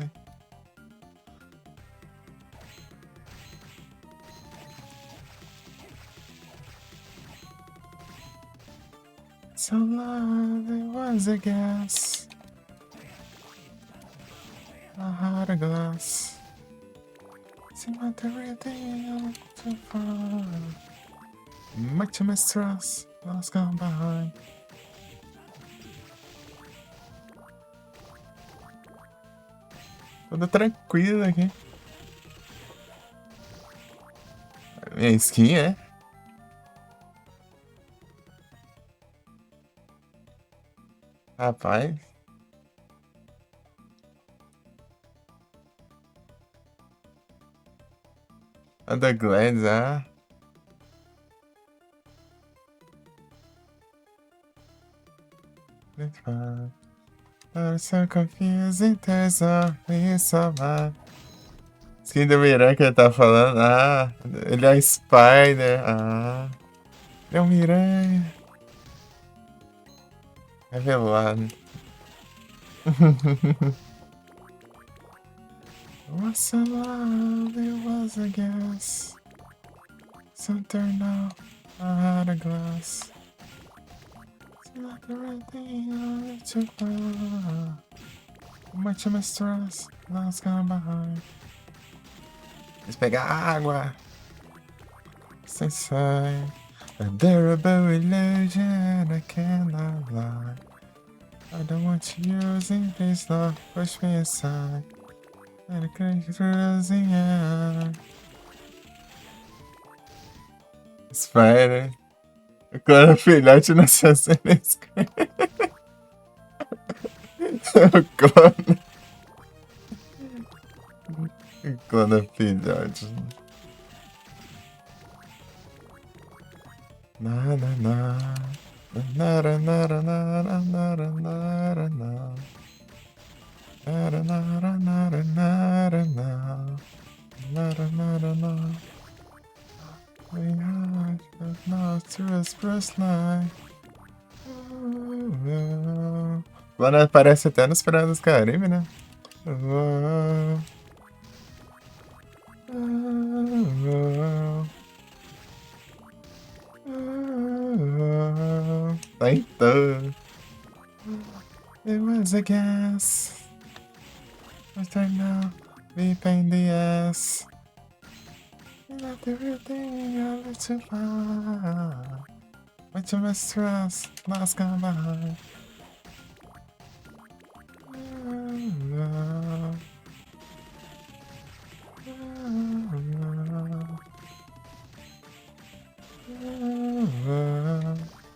So long it was a gas. I had a glass. See what everything too far. Much mistrust, lost gone behind. Tudo tranquilo aqui. Minha skin é? Rapaz. A da Gladys, ah. I'm so confusing, there's only so much. Skin do Miran que ele tá falando. Ah, ele é Spider. Ah, ele é um Miranha. Revelado. What's so love? It was a guess. So turn off. I had a glass. It's not the right thing. I too far. Much mistrust. Lost gone behind. Deixa eu pegar água. Sem sai. A durable illusion. I cannot lie. I don't want you using this love. Push me aside. Era cruzinha. Spider. Quando filhote nasceu sem escrever. Quando filhote. Na na na. Nara nara nara nara nara na. Nara nara nara nara na. Nara nara na. We have now to express life. Quando aparece até nos Piratas do Caribe, né? Então, it was a guess. But I know we pain the ass. Not everything I live to find. But you must trust, lost gone by.